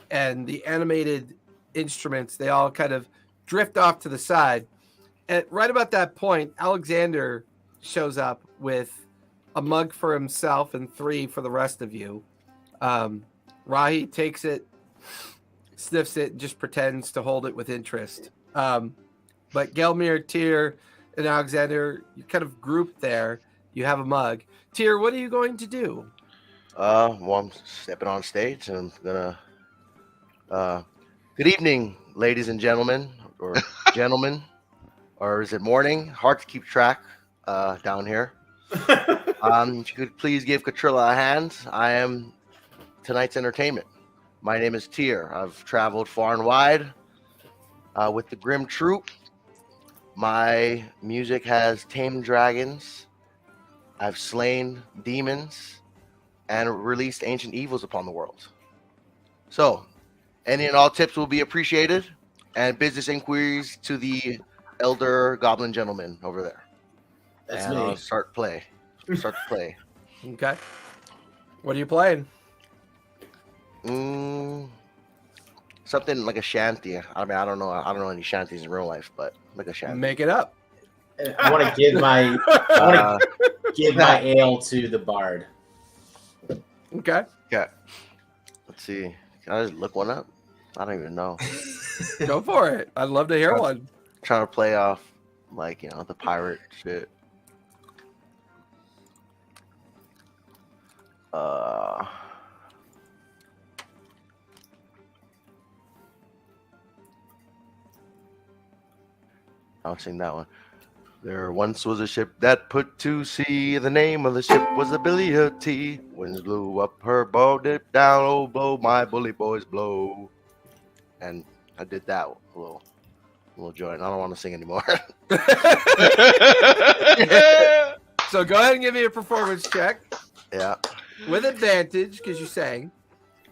A: and the animated instruments, they all kind of drift off to the side. And right about that point, Alexander shows up with a mug for himself and 3 for the rest of you. Rahi takes it, sniffs it, and just pretends to hold it with interest. But Gelmir, Tyr, and Alexander, you kind of grouped there. You have a mug. Tyr, what are you going to do?
D: Well, I'm stepping on stage and I'm gonna. Good evening, ladies and gentlemen, or gentlemen, or is it morning? Hard to keep track down here. If you could please give Katrilla a hand. I am tonight's entertainment. My name is Tyr. I've traveled far and wide with the Grim Troop. My music has tamed dragons. I've slain demons and released ancient evils upon the world. So, any and all tips will be appreciated, and business inquiries to the elder goblin gentleman over there.
C: That's
D: and
C: me.
D: I'll start to play.
A: Okay. What are you playing?
D: Something like a shanty. I mean, I don't know any shanties in real life, but like a shanty.
A: Make it up.
C: I want to give my give my ale to the bard.
A: Okay.
D: Okay. Let's see. Can I just look one up? I don't even know.
A: Go for it. I'd love to hear one.
D: Trying to play off, like, the pirate shit. I don't sing that one. There once was a ship that put to sea. The name of the ship was the Billy of Tea. Winds blew up her bow, dipped down, oh blow, my bully boys blow. And I did that a little joint. I don't want to sing anymore.
A: So go ahead and give me a performance check
D: Yeah.
A: with advantage because you sang.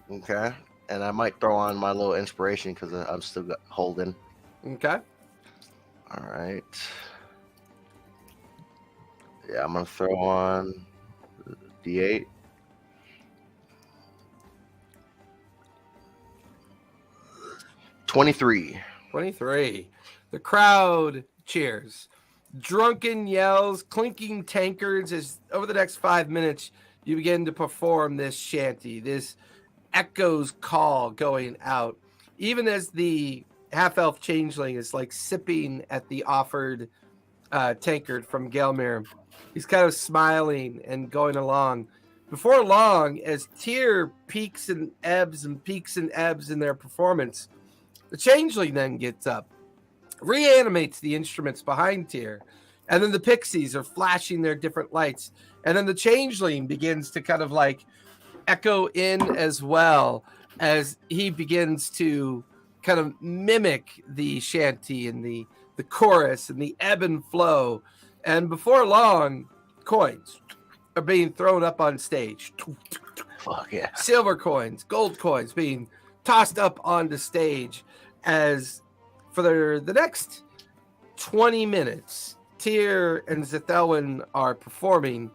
D: Okay. And I might throw on my little inspiration because I'm still holding.
A: Okay.
D: All right. Yeah, I'm gonna throw on D8. $23.
A: 23. The crowd cheers. Drunken yells, clinking tankards as over the next 5 minutes you begin to perform this shanty, this echoes call going out. Even as the half-elf changeling is like sipping at the offered tankard from Gelmir, he's kind of smiling and going along. Before long, as Tyr peaks and ebbs in their performance, the changeling then gets up, reanimates the instruments behind Tyr, and then the pixies are flashing their different lights, and then the changeling begins to kind of like echo in as well as he begins to kind of mimic the shanty and the chorus and the ebb and flow. And before long, coins are being thrown up on stage.
D: Fuck yeah.
A: Silver coins, gold coins being tossed up onto stage as for the next 20 minutes, Tyr and Zethelwyn are performing,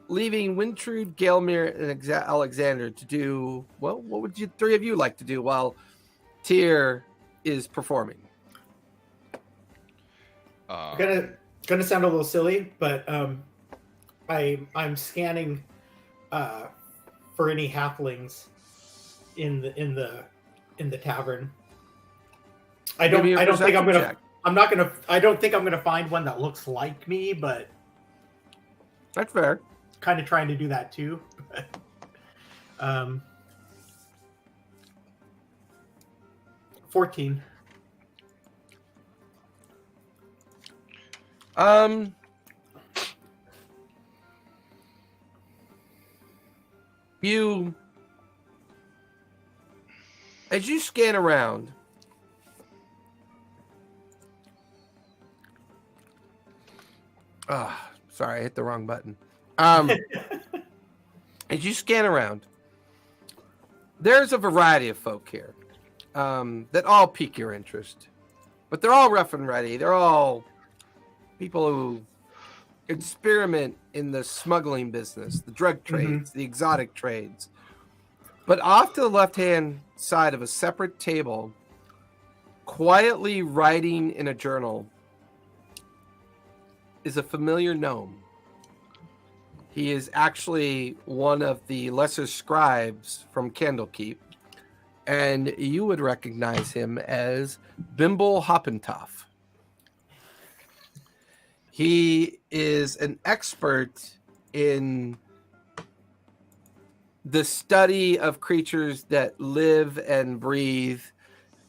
A: leaving Wintrude, Gelmir, and Alexander to do, well, what would you 3 of you like to do while Tyr is performing?
B: Gonna sound a little silly, but I'm scanning for any halflings in the tavern. I don't think I'm gonna
A: check.
B: I don't think I'm gonna find one that looks like me, but
A: That's fair.
B: kind of trying to do that too. 14.
A: As you scan around, sorry, I hit the wrong button. As you scan around, there's a variety of folk here that all pique your interest, but they're all rough and ready. They're all people who experiment in the smuggling business, the drug trades, the exotic trades. But off to the left-hand side of a separate table, quietly writing in a journal, is a familiar gnome. He is actually one of the lesser scribes from Candlekeep, and you would recognize him as Bimble Hoppentoff. He is an expert in the study of creatures that live and breathe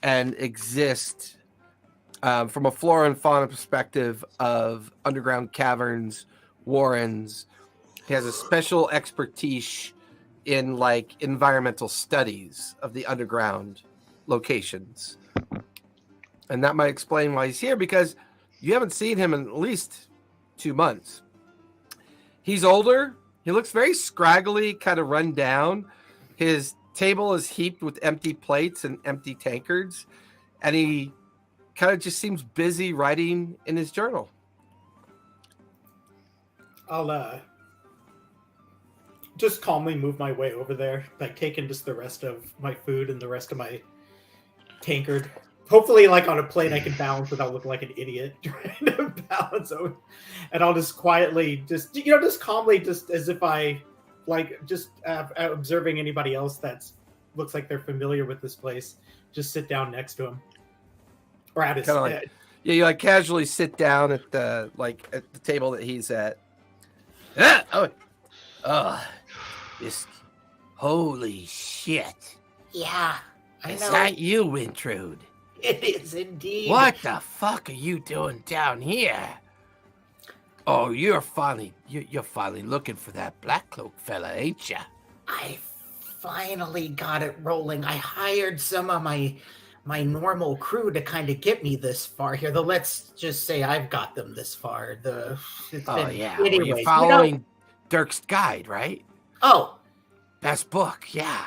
A: and exist from a flora and fauna perspective of underground caverns, warrens. He has a special expertise in like environmental studies of the underground locations. And that might explain why he's here, because you haven't seen him in at least 2 months. He's older. He looks very scraggly, kind of run down. His table is heaped with empty plates and empty tankards. And he kind of just seems busy writing in his journal.
B: I'll just calmly move my way over there, like taking just the rest of my food and the rest of my tankard. Hopefully, like on a plate, I can balance without looking like an idiot trying to balance over. And I'll just quietly, just calmly, just as if I, like, just observing anybody else that's looks like they're familiar with this place, just sit down next to him. Or at his
A: Kinda like-
B: head.
A: Yeah, you like casually sit down at the table that he's at. This holy shit!
F: Yeah, I
A: Is
F: know.
A: that you, Intrude?
F: It is indeed.
A: What the fuck are you doing down here? Oh, you're finally looking for that Blackcloak fella, ain't ya?
F: I finally got it rolling. I hired some of my normal crew to kind of get me this far here. Though let's just say I've got them this far. Were
A: you following Dirk's guide, right?
F: Oh,
A: Best book, yeah.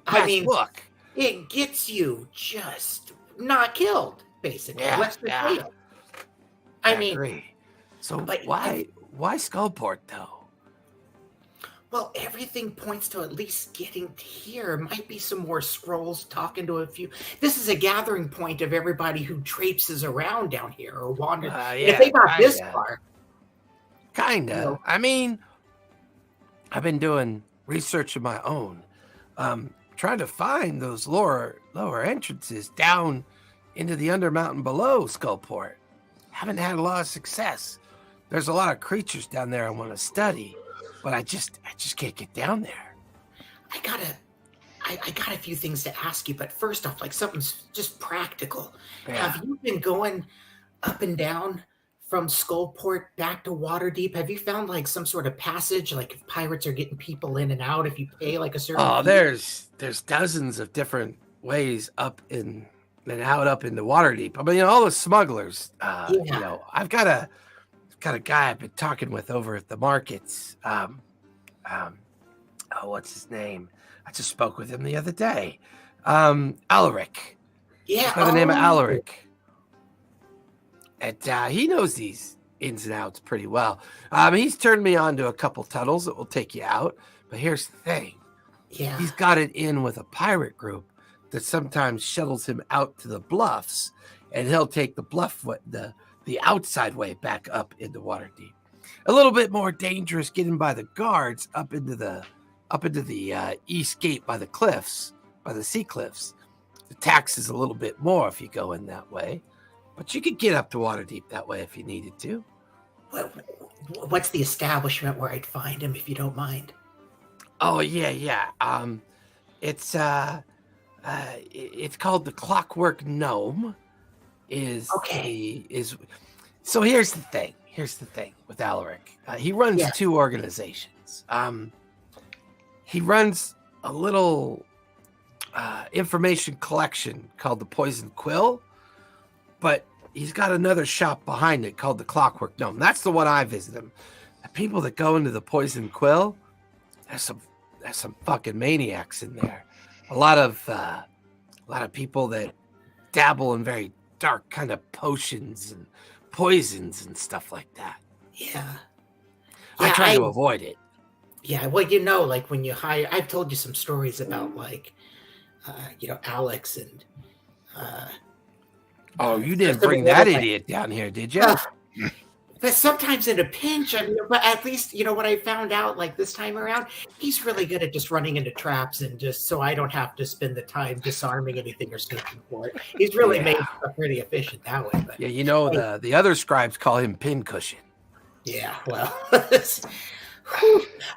F: I
A: Best
F: mean,
A: book.
F: it gets you just not killed, basically.
A: Yeah,
F: Let's just
A: yeah.
F: say it. I mean,
A: agree. So
F: but-
A: why Skullport though?
F: well, everything points to at least getting here. Might be some more scrolls talking to a few. This is a gathering point of everybody who traipses around down here or wanders. If they got this far,
A: Kinda.
F: You know.
A: I mean, I've been doing research of my own, trying to find those lower entrances down into the Undermountain below Skullport. Haven't had a lot of success. There's a lot of creatures down there I want to study, but I just can't get down there.
F: I got a few things to ask you. But first off, like something's just practical.
A: Yeah.
F: Have you been going up and down from Skullport back to Waterdeep? Have you found like some sort of passage, like if pirates are getting people in and out, if you pay like a certain
A: Oh,
F: fee?
A: there's dozens of different ways up in and out up into Waterdeep. I mean, all the smugglers.
F: Yeah.
A: I've got a guy I've been talking with over at the markets. What's his name? I just spoke with him the other day. Alaric.
F: Yeah,
A: By the name of Alaric. And he knows these ins and outs pretty well. He's turned me on to a couple tunnels that will take you out. But here's the thing.
F: Yeah.
A: He's got it in with a pirate group that sometimes shuttles him out to the bluffs, and he'll take the the outside way back up into Waterdeep. A little bit more dangerous getting by the guards up into the east gate by the cliffs, by the sea cliffs. The tax is a little bit more if you go in that way, but you could get up to Waterdeep that way if you needed to.
F: What's the establishment where I'd find him, if you don't mind?
A: Oh yeah. It's called the Clockwork Gnome. So here's the thing. With Alaric. He runs two organizations. He runs a little information collection called the Poison Quill, but he's got another shop behind it called the Clockwork Gnome. That's the one I visit him. The people that go into the Poison Quill, there's some fucking maniacs in there. A lot of people that dabble in very dark kind of potions and poisons and stuff like that.
F: Yeah.
A: I try to avoid it.
F: Yeah, well, like when you hire, I've told you some stories about like, Alex and.
A: You didn't bring that idiot down here, did you?
F: But sometimes in a pinch, but at least, what I found out like this time around, he's really good at just running into traps and just so I don't have to spend the time disarming anything or searching for it. He's really made pretty efficient that way. But,
A: the other scribes call him Pincushion.
F: Yeah, well,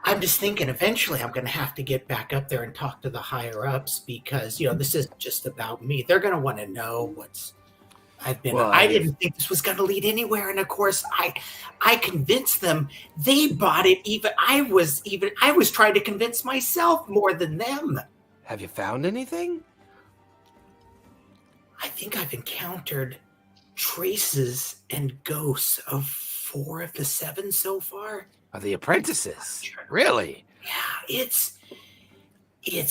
F: I'm just thinking eventually I'm going to have to get back up there and talk to the higher ups because, this isn't just about me. They're going to want to know what's I've been. I didn't think this was going to lead anywhere, and of course, I convinced them. They bought it. I was trying to convince myself more than them.
A: Have you found anything?
F: I think I've encountered traces and ghosts of 4 of the 7 so far.
A: Of the apprentices, really?
F: Yeah, it's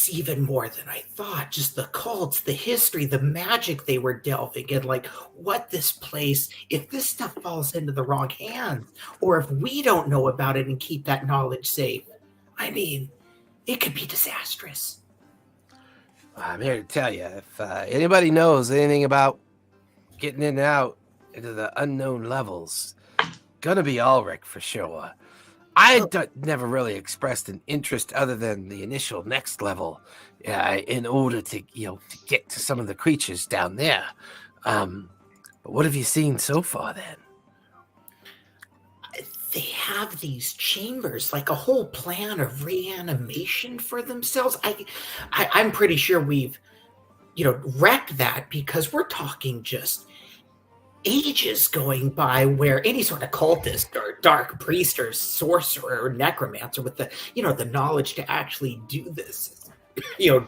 F: even more than I thought. Just the cults, the history, the magic they were delving in, like what this place, if this stuff falls into the wrong hands, or if we don't know about it and keep that knowledge safe, it could be disastrous.
A: I'm here to tell you, if anybody knows anything about getting in and out into the unknown levels, gonna be Ulrich for sure. I never really expressed an interest other than the initial next level in order to, to get to some of the creatures down there. But what have you seen so far then?
F: They have these chambers, like a whole plan of reanimation for themselves. I'm pretty sure we've, wrecked that because we're talking just ages going by where any sort of cultist or dark priest or sorcerer or necromancer with the the knowledge to actually do this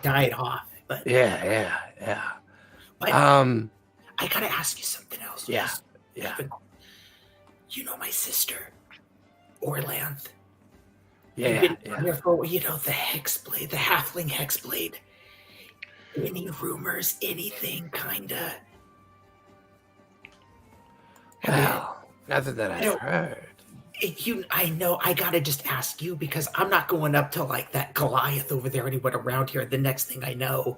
F: died off. But
A: yeah
F: but I gotta ask you something else.
A: Yeah
F: my sister Orlanth.
A: Yeah.
F: The hexblade, the halfling hexblade. Any rumors, anything kinda?
A: Well, nothing that I've heard.
F: I know I gotta just ask you because I'm not going up to like that Goliath over there anywhere around here. The next thing I know,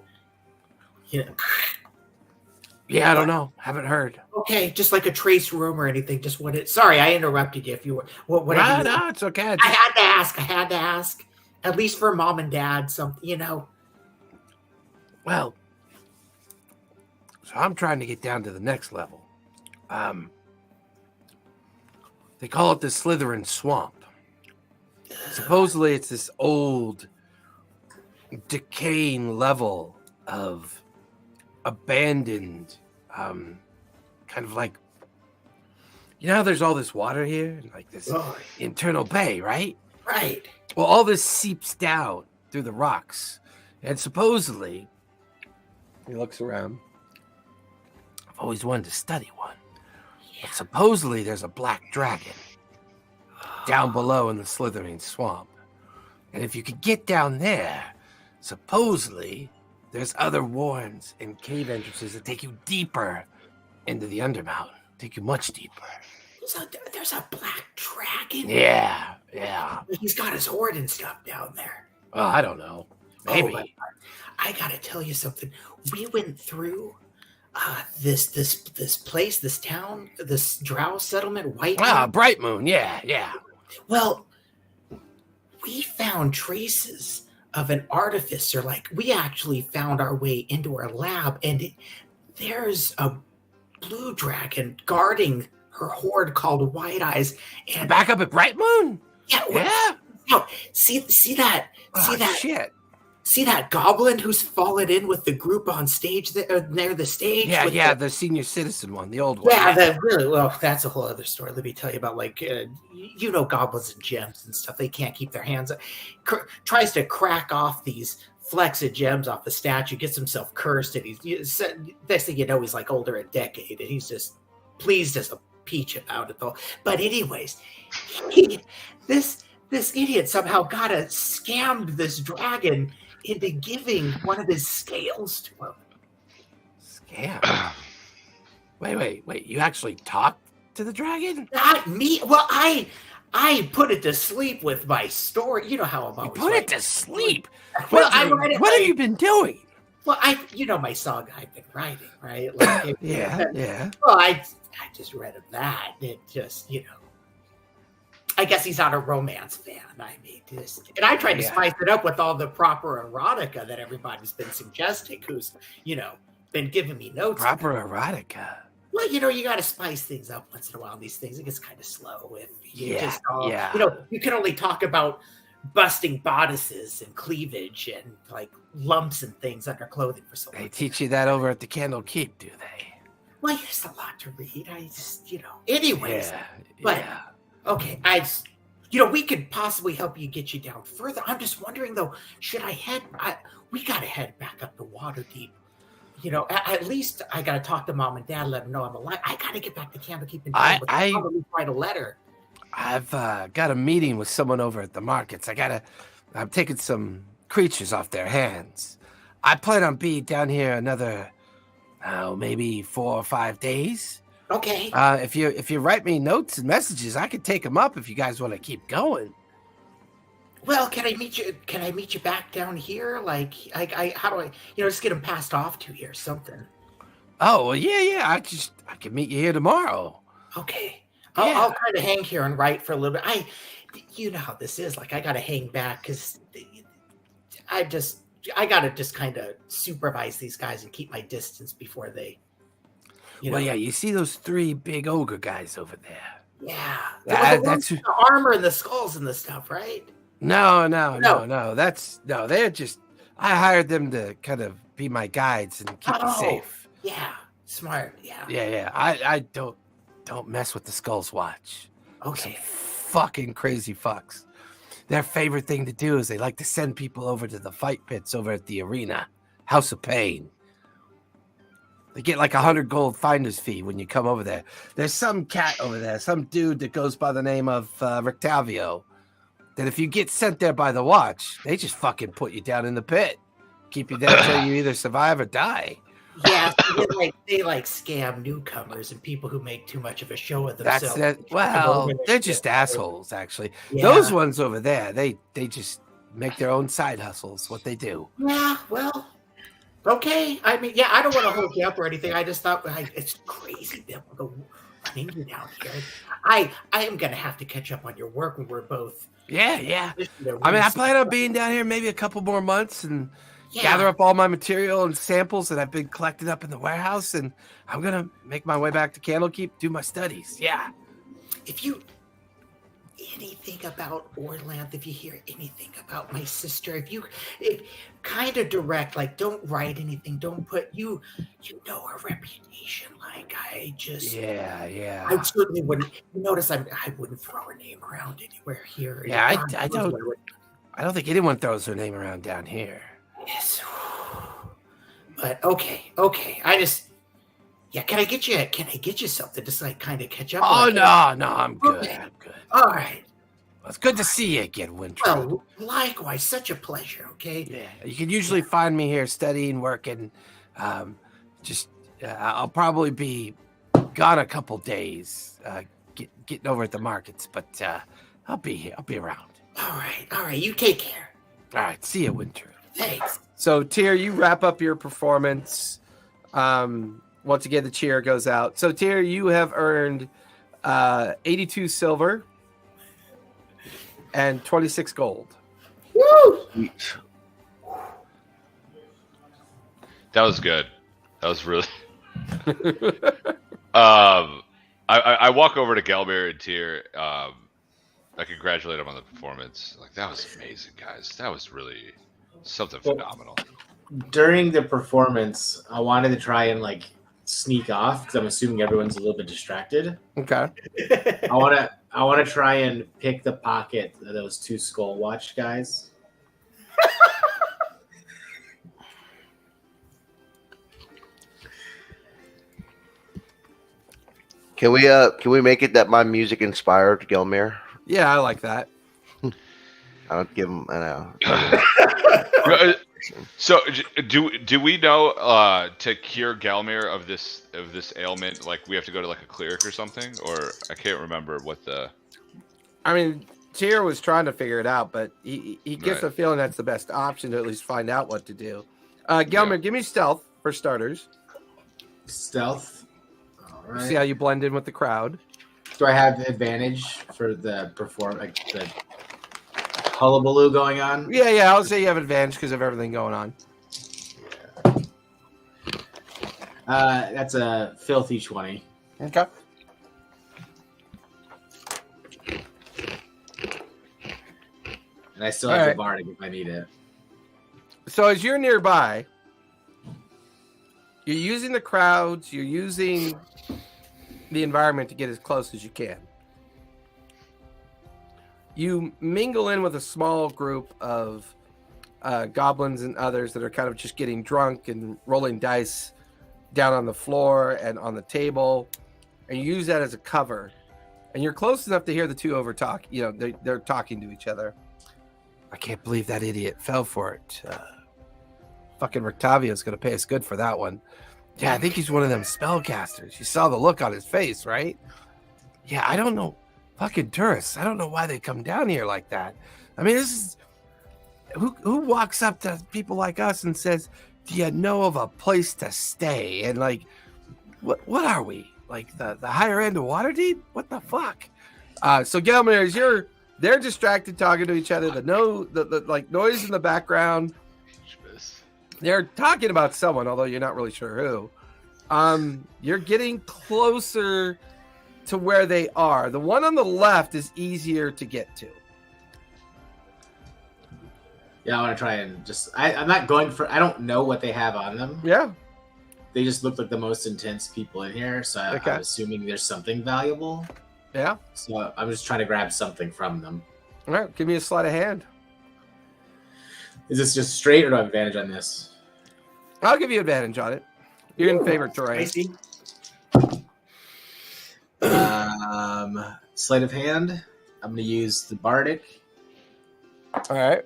A: Yeah, I don't know. Haven't heard.
F: Okay, just like a trace room or anything. Just what it. Sorry, I interrupted you. If you were what?
A: No, it's okay.
F: I had to ask. At least for mom and dad, something.
A: Well, so I'm trying to get down to the next level. They call it the Slytherin Swamp. Supposedly, it's this old, decaying level of abandoned, kind of like, how there's all this water here, and like this internal bay, right?
F: Right.
A: Well, all this seeps down through the rocks, and supposedly, he looks around. I've always wanted to study one. But supposedly there's a black dragon down below in the Slytherin Swamp. And if you could get down there, supposedly there's other warrens and cave entrances that take you deeper into the Undermountain. Take you much deeper.
F: There's a black dragon?
A: Yeah.
F: He's got his hoard and stuff down there.
A: Well, I don't know. Maybe.
F: I gotta tell you something. We went through This place, this town, this drow settlement, White.
A: Bright Moon. Yeah.
F: Well, we found traces of an artificer. Like, we actually found our way into her lab, and there's a blue dragon guarding her hoard called White Eyes. And
A: Back up at Bright Moon.
F: yeah. No, see that? See that?
A: Shit.
F: See that goblin who's fallen in with the group on stage near the stage?
A: Yeah, the senior citizen one, the old one.
F: Yeah, that's a whole other story. Let me tell you about, like, goblins and gems and stuff. They can't keep their hands up. Tries to crack off these flecks of gems off the statue, gets himself cursed, and next thing you know, he's like older a decade, and he's just pleased as a peach about it, though. But anyways, this idiot somehow scammed this dragon into giving one of his scales to him.
A: Scam. Wait. You actually talked to the dragon?
F: Not me. Well, I put it to sleep with my story. You know how I'm always
A: Put it to sleep.
F: Well,
A: what have you been doing?
F: Well, my song I've been writing, right? Like,
A: Yeah.
F: Well, I just read of that. It just, I guess he's not a romance fan. I mean, and I tried to spice it up with all the proper erotica that everybody's been suggesting, who's, been giving me notes.
A: Proper erotica.
F: Well, you got to spice things up once in a while. These things, it gets kind of slow. If you you can only talk about busting bodices and cleavage and like lumps and things under clothing for so long.
A: They teach you that over at the Candle Keep, do they?
F: Well, there's a lot to read. I just, anyways.
A: Yeah.
F: Okay, we could possibly help you get you down further. I'm just wondering, though, should we got to head back up to Waterdeep. At least I got to talk to Mom and Dad, let them know I'm alive. I got to get back to Candlekeep and probably write a letter.
A: I've got a meeting with someone over at the markets. I'm taking some creatures off their hands. I plan on being down here another, maybe 4 or 5 days.
F: Okay.
A: If you write me notes and messages, I could take them up if you guys want to keep going.
F: Well, can I meet you? Can I meet you back down here? Like, how do I, just get them passed off to you or something?
A: Oh, well, yeah. I can meet you here tomorrow.
F: Okay. I'll kind of hang here and write for a little bit. You know how this is. Like, I got to hang back because I got to just kind of supervise these guys and keep my distance before they.
A: You see those 3 big ogre guys over there?
F: Yeah.
A: That's
F: the armor and the skulls and the stuff, right?
A: No. They're just. I hired them to kind of be my guides and keep you safe.
F: Yeah, smart. Yeah.
A: Yeah. I don't mess with the Skulls Watch.
F: Okay.
A: Some fucking crazy fucks. Their favorite thing to do is they like to send people over to the fight pits over at the arena, House of Pain. They get like 100 gold finder's fee when you come over there. There's some cat over there, some dude that goes by the name of Rictavio, that if you get sent there by the watch, they just fucking put you down in the pit. Keep you there until you either survive or die.
F: Yeah, they scam newcomers and people who make too much of a show of themselves.
A: Well, they're just assholes, actually.
F: Yeah.
A: Those ones over there, they just make their own side hustles, what they do.
F: Yeah, well, okay. I mean, I don't want to hold you up or anything. I just thought it's crazy to be able to run into you down here. I am going to have to catch up on your work when we're both.
A: Yeah. I plan on being down here maybe a couple more months and gather up all my material and samples that I've been collecting up in the warehouse, and I'm going to make my way back to Candlekeep, do my studies. Yeah.
F: If you anything about Orlanth, if you hear anything about my sister, if kind of direct, like, don't write anything, don't put you know her reputation. Like, I just I certainly wouldn't notice. I wouldn't throw her name around anywhere here.
A: Yeah, I don't think anyone throws her name around down here.
F: Yes, but okay. I just can I get you something to like kind of catch up?
A: Oh, no, I'm good.
F: Okay.
A: I'm good.
F: All right.
A: Well, it's good to see you again, Wintrud.
F: Well, likewise, such a pleasure. Okay.
A: Yeah, you can usually find me here studying, working. I'll probably be gone a couple days, getting over at the markets, but I'll be here. I'll be around.
F: All right. You take care.
A: All right. See you, Wintrud.
F: Thanks.
A: So, Tyr, you wrap up your performance. once again, the cheer goes out. So, Tyr, you have earned 82 silver and 26 gold.
F: Woo!
D: Sweet.
E: That was good. That was really. I walk over to Gelmir and Tyr. I congratulate him on the performance. Like, that was amazing, guys. That was really something phenomenal.
C: During the performance, I wanted to try and like sneak off because I'm assuming everyone's a little bit distracted.
A: Okay.
C: I want to try and pick the pocket of those two skull watch guys.
D: Can we make it that my music inspired Gelmir?
A: Yeah, I like that.
D: I don't give him. I know.
E: So do we know to cure Gelmir of this ailment? Like, we have to go to like a cleric or something, or I can't remember what the.
A: I mean, Tyr was trying to figure it out, but he gets
E: Right.
A: a feeling that's the best option to at least find out what to do. Gelmir, give me stealth for starters.
C: Stealth. All right.
A: See how you blend in with the crowd.
C: Do I have advantage for the the hullabaloo going on?
A: Yeah, I would say you have advantage because of everything going on.
C: That's a filthy 20.
A: Okay.
C: And I still
A: All
C: have
A: right.
C: the bardic if I need it.
A: So as you're nearby, you're using the crowds, you're using the environment to get as close as you can. You mingle in with a small group of goblins and others that are kind of just getting drunk and rolling dice down on the floor and on the table, and you use that as a cover. And you're close enough to hear the two over talk. You know, they're talking to each other. I can't believe that idiot fell for it. Fucking Rictavio's going to pay us good for that one. Yeah, I think he's one of them spellcasters. You saw the look on his face, right? Yeah, I don't know. Fucking tourists. I don't know why they come down here like that. I mean, this is... Who walks up to people like us and says, do you know of a place to stay? And like, what are we? Like the higher end of Waterdeep? What the fuck? So Gelmir, as they're distracted talking to each other. The like noise in the background. They're talking about someone, although you're not really sure who. You're getting closer to where they are. The one on the left is easier to get to.
C: Yeah, I want to try and just... I'm not going for... I don't know what they have on them.
A: Yeah.
C: They just look like the most intense people in here, so
A: Okay.
C: I'm assuming there's something valuable.
A: Yeah.
C: So I'm just trying to grab something from them.
A: All right. Give me a sleight of hand.
C: Is this just straight, or do I have advantage on this?
A: I'll give you advantage on it. You're in favorite terrain.
B: Spicy.
C: Sleight of hand. I'm going to use the bardic.
A: All right.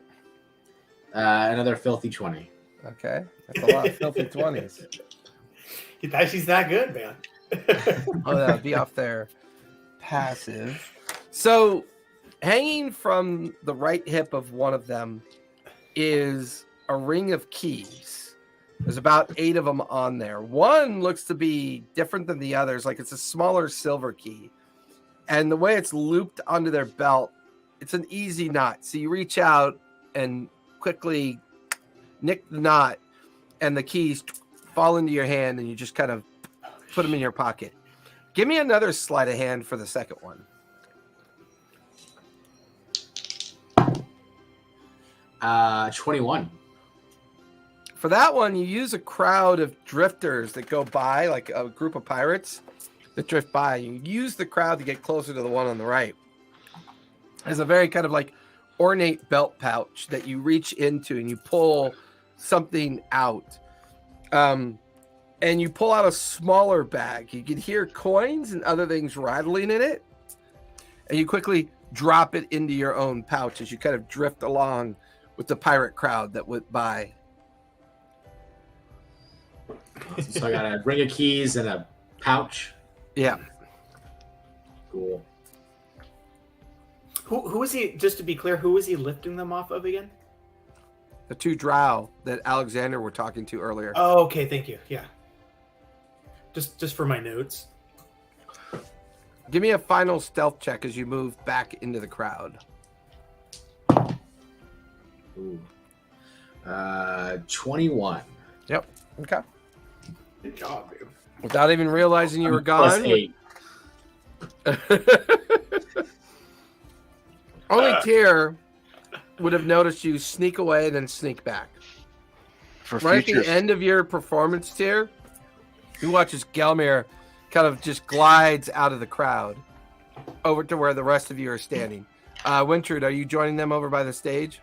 C: Another filthy 20.
A: Okay. That's a lot of filthy 20s.
B: She's that good, man.
A: Oh, that'll be off their passive. So, hanging from the right hip of one of them is a ring of keys. There's about 8 of them on there. One looks to be different than the others, like it's a smaller silver key. And the way it's looped onto their belt, it's an easy knot. So you reach out and quickly nick the knot, and the keys fall into your hand, and you just kind of put them in your pocket. Give me another sleight of hand for the second one.
C: 21.
A: For that one, you use a crowd of drifters that go by, like a group of pirates that drift by. You use the crowd to get closer to the one on the right. There's a very kind of like ornate belt pouch that you reach into, and you pull something out. And you pull out a smaller bag. You can hear coins and other things rattling in it. And you quickly drop it into your own pouch as you kind of drift along with the pirate crowd that went by.
C: So I got a ring of keys and a pouch.
A: Yeah.
C: Cool.
B: Who is he? Just to be clear, who is he lifting them off of again?
A: The 2 drow that Alexander were talking to earlier.
B: Oh, okay. Thank you. Yeah. Just for my notes.
A: Give me a final stealth check as you move back into the crowd.
C: Ooh. 21.
A: Yep. Okay.
B: Good job, dude.
A: Without even realizing you were
C: Plus
A: gone.
C: 8.
A: Only Tyr would have noticed you sneak away and then sneak back.
D: For
A: Right at
D: future,
A: the end of your performance, Tyr, you watch as Gelmir kind of just glides out of the crowd over to where the rest of you are standing. Wintrude, are you joining them over by the stage?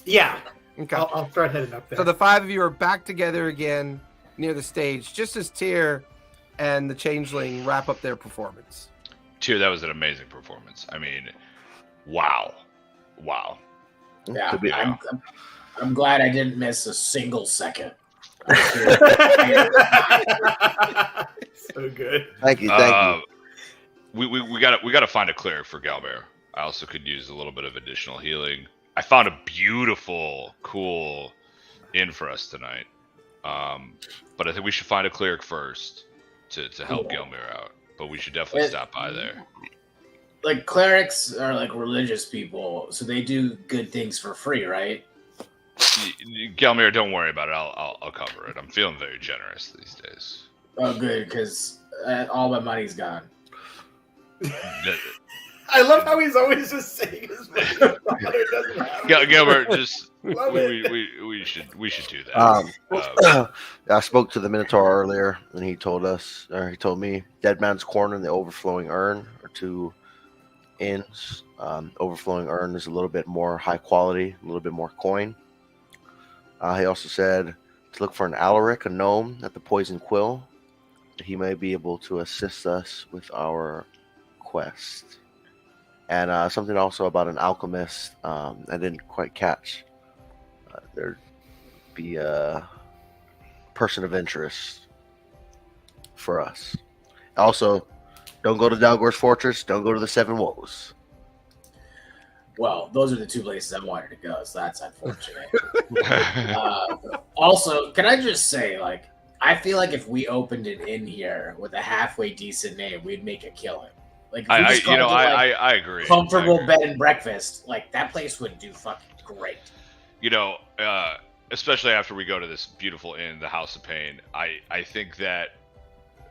B: Yeah.
A: Okay.
B: I'll start heading up there.
A: So the five of you are back together again near the stage, just as Tyr and the Changeling wrap up their performance.
E: Tyr, that was an amazing performance. I mean, wow.
C: Yeah,
D: to be-
C: I'm glad I didn't miss a single second.
B: So good.
D: thank you.
E: We gotta find a cleric for Galbear. I also could use a little bit of additional healing. I found a beautiful, cool inn for us tonight. But I think we should find a cleric first to help Gelmir out. But we should definitely stop by there.
C: Like clerics are like religious people, so they do good things for free, right?
E: Gelmir, don't worry about it. I'll cover it. I'm feeling very generous these days.
C: Oh, good, because all my money's gone.
B: I love how he's always just saying his father doesn't have it.
E: Gilbert, just
B: Love it.
E: we should do that.
D: I spoke to the Minotaur earlier, and he told me Dead Man's Corner and the Overflowing Urn are two inns. Overflowing Urn is a little bit more high quality, a little bit more coin. He also said to look for an Alaric, a gnome, at the Poison Quill. He may be able to assist us with our quest. And something also about an alchemist I didn't quite catch. There'd be a person of interest for us. Also, don't go to Dalgor's Fortress. Don't go to the Seven Woes.
C: Well, those are the two places I wanted to go, so that's unfortunate. Also, can I just say, like, I feel like if we opened an inn here with a halfway decent name, we'd make a killing. Like, if we just called it, like,
E: I agree.
C: comfortable
E: I agree.
C: bed and breakfast, like that place would do fucking great.
E: You know, especially after we go to this beautiful inn, the House of Pain, I think that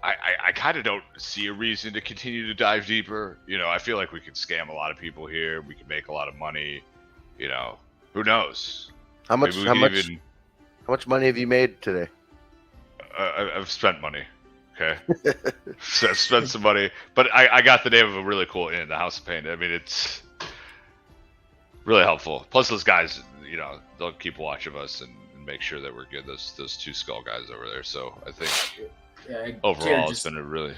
E: I kind of don't see a reason to continue to dive deeper. You know, I feel like we could scam a lot of people here. We could make a lot of money. You know, who knows?
D: How much money have you made today?
E: I've spent money. Okay, so I've spent some money, but I got the name of a really cool inn, the House of Pain. I mean, it's really helpful. Plus, those guys, you know, they'll keep watch of us and make sure that we're good. Those two skull guys over there. So I think overall, it's been a really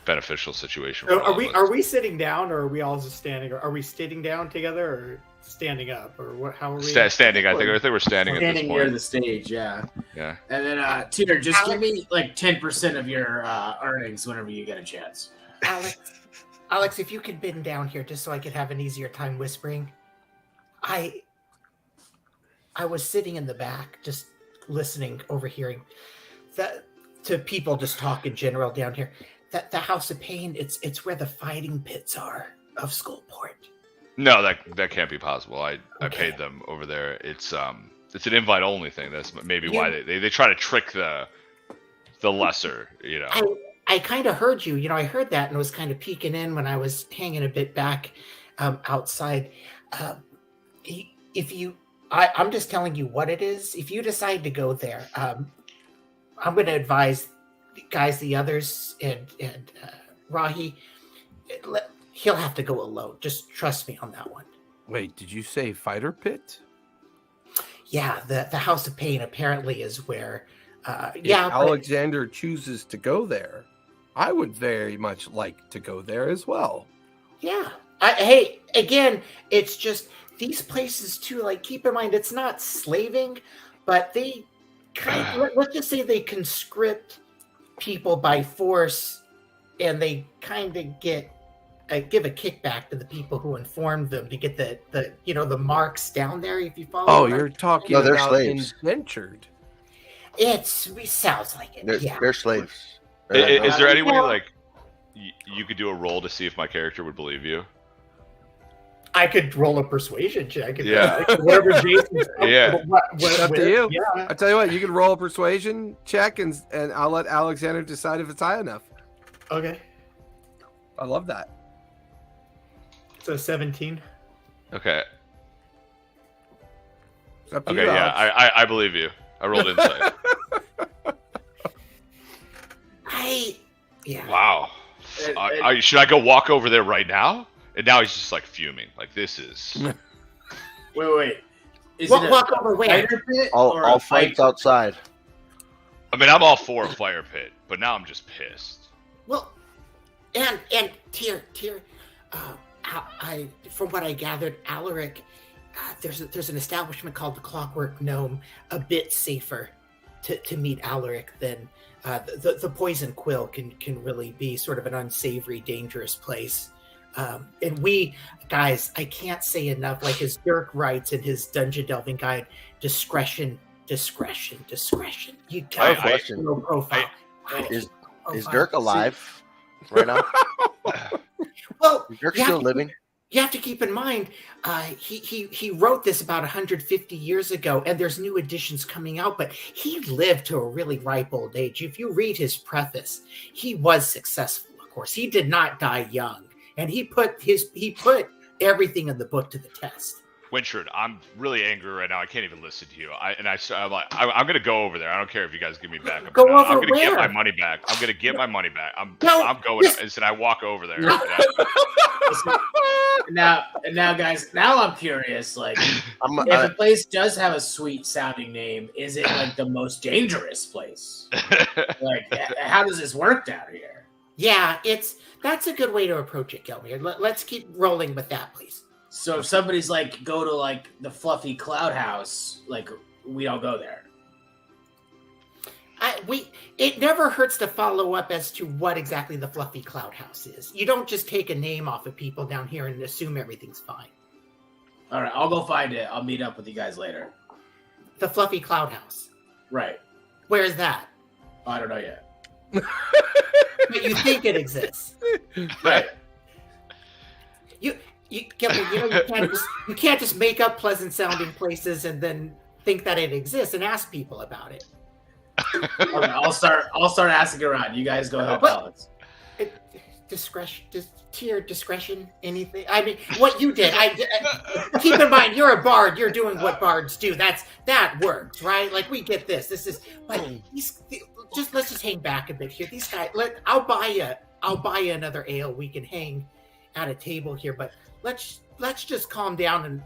E: beneficial situation. For
B: Are we sitting down, or are we all just standing? Or are we sitting down together, or standing up, or what? How are we?
E: Standing. I think we're standing at this
C: Standing
E: point.
C: near the stage, yeah.
E: Yeah.
C: And then, Tudor, just give me like 10% of your earnings whenever you get a chance.
F: Alex, if you could bend down here just so I could have an easier time whispering. I was sitting in the back, just listening, overhearing that to people just talk in general down here. That the House of Pain, it's where the fighting pits are of Skullport.
E: No, that can't be possible. I paid them over there. It's an invite only thing. That's maybe why they try to trick the lesser. You know.
F: I kind of heard you. You know, I heard that and was kind of peeking in when I was hanging a bit back outside. I'm just telling you what it is. If you decide to go there, I'm going to advise the others, and Rahi, he'll have to go alone. Just trust me on that one.
A: Wait, did you say fighter pit?
F: Yeah, the House of Pain apparently is where.
A: If Alexander chooses to go there, I would very much like to go there as well.
F: Yeah. Hey, again, it's just these places too. Like, keep in mind, it's not slaving, but they let's just say they conscript people by force, and they kind of give a kickback to the people who informed them to get the marks down there. If you follow.
A: Oh, you're talking about
D: slaves.
A: indentured.
F: It sounds like it. Yeah.
D: They're slaves.
E: Is there any way
F: Well-
E: like you could do a roll to see if my character would believe you?
B: I could roll a persuasion check.
E: Yeah.
B: Whatever Jason's
E: Yeah.
A: It's up to you.
B: Yeah.
A: I tell you what, you can roll a persuasion check, and I'll let Alexander decide if it's high enough.
B: Okay.
A: I love that.
B: So 17.
E: Okay.
A: It's up to
E: Okay.
A: you,
E: Yeah,
A: Alex.
E: I believe you. I rolled insight.
F: Yeah.
E: Wow. Should I go walk over there right now? And now he's just like fuming. Like this is.
C: Wait. Is
F: Walk,
C: it a
F: walk over where?
C: fighter pit or
D: All
C: a fight?
D: fights outside.
E: I mean, I'm all for a fire pit, but now I'm just pissed.
F: Well, and Tyr, I from what I gathered, Alaric, there's an establishment called the Clockwork Gnome, a bit safer to meet Alaric than the Poison Quill can really be sort of an unsavory, dangerous place. And we, guys, I can't say enough, like as Dirk writes in his Dungeon Delving Guide, discretion. You
D: I have
F: got
D: a question.
F: no profile.
D: Is Dirk alive right now?
F: Well,
D: Is Dirk
F: you have
D: still
F: to
D: living?
F: You have to keep in mind, he wrote this about 150 years ago, and there's new editions coming out, but he lived to a really ripe old age. If you read his preface, he was successful, of course. He did not die young, and he put everything in the book to the test.
E: Winchard, I'm really angry right now. I can't even listen to you. I'm like, I'm gonna go over there. I don't care if you guys give me back.
F: Go
E: I'm
F: over
E: gonna get
F: where?
E: my money back. I'm gonna get my money back. I'm
F: No,
E: going. And I walk over there.
C: Now, guys. Now I'm curious. Like, if a place does have a sweet sounding name, is it like the most dangerous place? Like, how does this work down here?
F: Yeah, that's a good way to approach it, Ghelfi. Let's keep rolling with that, please.
C: So if somebody's like, go to like the Fluffy Cloud House, like we don't go there.
F: It never hurts to follow up as to what exactly the Fluffy Cloud House is. You don't just take a name off of people down here and assume everything's fine.
C: All right, I'll go find it. I'll meet up with you guys later.
F: The Fluffy Cloud House.
C: Right.
F: Where is that?
C: I don't know yet.
F: But you think it exists.
C: Right.
F: Ghelfi, you can't just make up pleasant sounding places and then think that it exists and ask people about it.
C: Okay, I'll start asking around. You guys go help
F: But-
C: Alex.
F: Discretion, anything. I mean, what you did. Keep in mind, you're a bard. You're doing what bards do. That works, right? Like we get this. This is. But let's just hang back a bit here. These guys. I'll buy you another ale. We can hang at a table here, but let's just calm down. And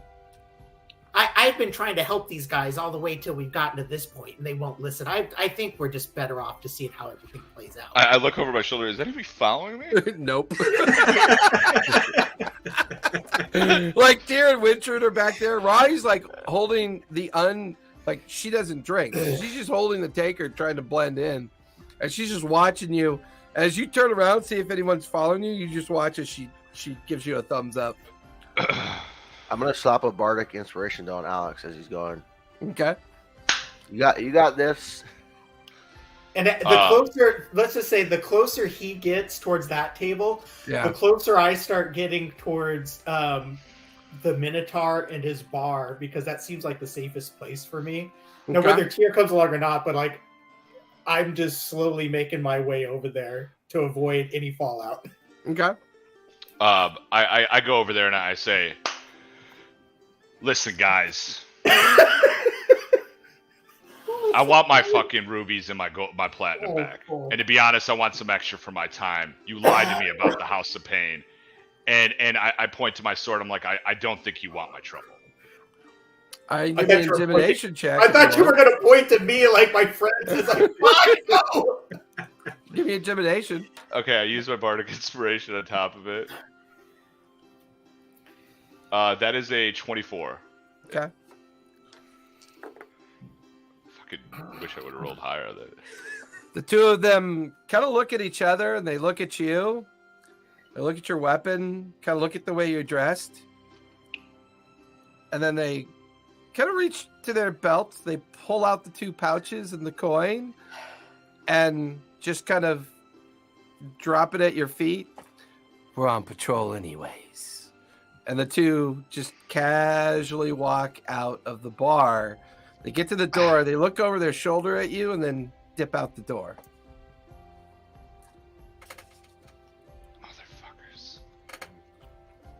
F: I've been trying to help these guys all the way till we've gotten to this point, and they won't listen. I think we're just better off to see how everything plays out.
E: I look over my shoulder. Is anybody following me?
A: Nope. Like Tyr and Winchard are back there. Ronnie's like holding like she doesn't drink. She's just holding the taker, trying to blend in, and she's just watching you. As you turn around, see if anyone's following you. You just watch as she gives you a thumbs up.
D: I'm gonna slap a bardic inspiration on Alex as he's going.
A: Okay.
D: You got this.
B: And the closer, let's just say, the closer he gets towards that table,
A: Yeah.
B: the closer I start getting towards the Minotaur and his bar, because that seems like the safest place for me. Now,
A: Okay.
B: whether Tyr comes along or not, but like, I'm just slowly making my way over there to avoid any fallout.
A: Okay.
E: I go over there and I say, listen, guys. I want my fucking rubies and my platinum back. And to be honest, I want some extra for my time. You lied to me about the House of Pain. And I point to my sword. I'm like, I don't think you want my trouble.
A: I give
B: thought
A: me an
B: you were
A: intimidation check.
B: I
A: if
B: thought you
A: want.
B: were going to point to me like my friends. It's like, why no?
A: Give me intimidation.
E: Okay, I use my bardic inspiration on top of it. That is a 24.
A: Okay.
E: Fucking wish I would have rolled higher on that.
A: The two of them kind of look at each other and they look at you. They look at your weapon, kind of look at the way you're dressed. And then they kind of reach to their belts. They pull out the 2 pouches and the coin and just kind of drop it at your feet. We're on patrol anyways. And the 2 just casually walk out of the bar. They get to the door. They look over their shoulder at you and then dip out the door.
E: Motherfuckers.